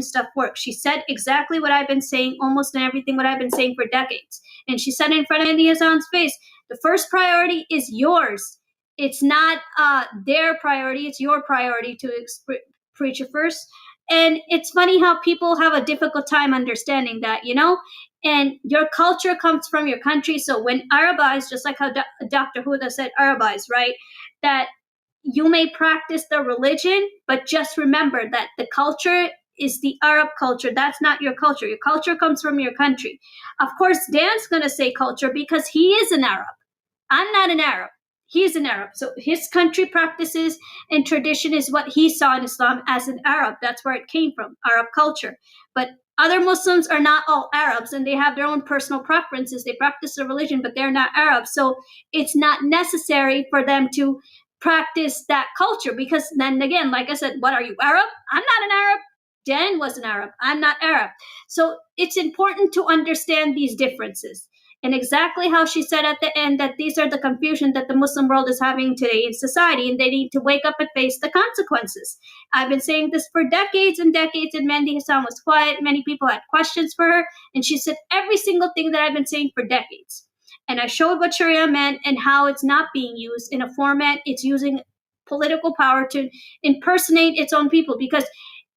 stuff works. She said exactly what I've been saying, almost in everything what I've been saying for decades. And she said in front of Mehndi Hassan's face, the first priority is yours. It's not their priority. It's your priority to preach it first. And it's funny how people have a difficult time understanding that, And your culture comes from your country. So when Arabize, just like how Dr. Huda said, Arabize, right? That you may practice the religion, but just remember that the culture is the Arab culture. That's not your culture. Your culture comes from your country. Of course, Dan's going to say culture because he is an Arab. I'm not an Arab. he's an Arab. So his country practices and tradition is what he saw in Islam as an Arab. That's where it came from, Arab culture. But other Muslims are not all Arabs, and they have their own personal preferences. They practice their religion, but they're not Arab. So it's not necessary for them to practice that culture, because then again, like I said, what are you, Arab? I'm not an Arab. Jen was an Arab. I'm not Arab. So it's important to understand these differences. And exactly how she said at the end, that these are the confusion that the Muslim world is having today in society, and they need to wake up and face the consequences. I've been saying this for decades and decades, and Mehndi Hassan was quiet. Many people had questions for her, and she said every single thing that I've been saying for decades. And I showed what Sharia meant and how it's not being used in a format. It's using political power to impersonate its own people, because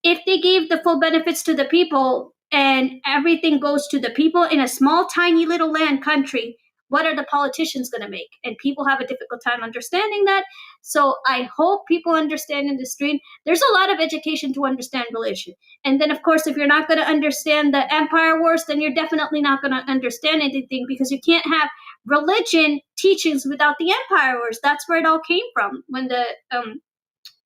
if they gave the full benefits to the people and everything goes to the people in a small, tiny little land country, what are the politicians going to make? And people have a difficult time understanding that. So I hope people understand in the stream, there's a lot of education to understand religion. And then, of course, if you're not going to understand the empire wars, then you're definitely not going to understand anything, because you can't have religion teachings without the empire wars. That's where it all came from. When the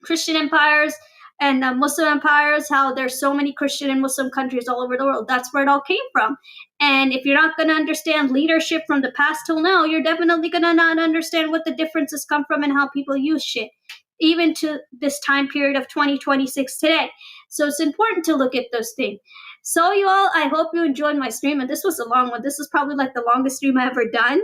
Christian empires and Muslim empires, how there's so many Christian and Muslim countries all over the world. That's where it all came from. And if you're not going to understand leadership from the past till now, you're definitely going to not understand what the differences come from and how people use shit, even to this time period of 2026 today. So it's important to look at those things. So you all, I hope you enjoyed my stream. And this was a long one. This is probably like the longest stream I've ever done,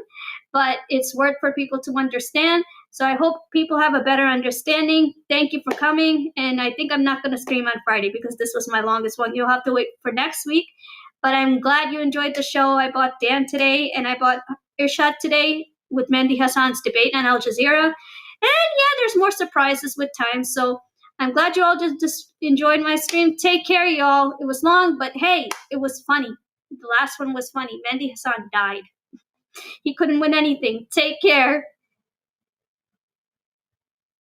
but it's worth for people to understand. So I hope people have a better understanding. Thank you for coming. And I think I'm not going to stream on Friday because this was my longest one. You'll have to wait for next week. But I'm glad you enjoyed the show. I bought Dan today, and I bought Irshad today with Mehndi Hassan's debate on Al Jazeera. And yeah, there's more surprises with time. So I'm glad you all just enjoyed my stream. Take care, y'all. It was long, but hey, it was funny. The last one was funny. Mehndi Hassan died. He couldn't win anything. Take care.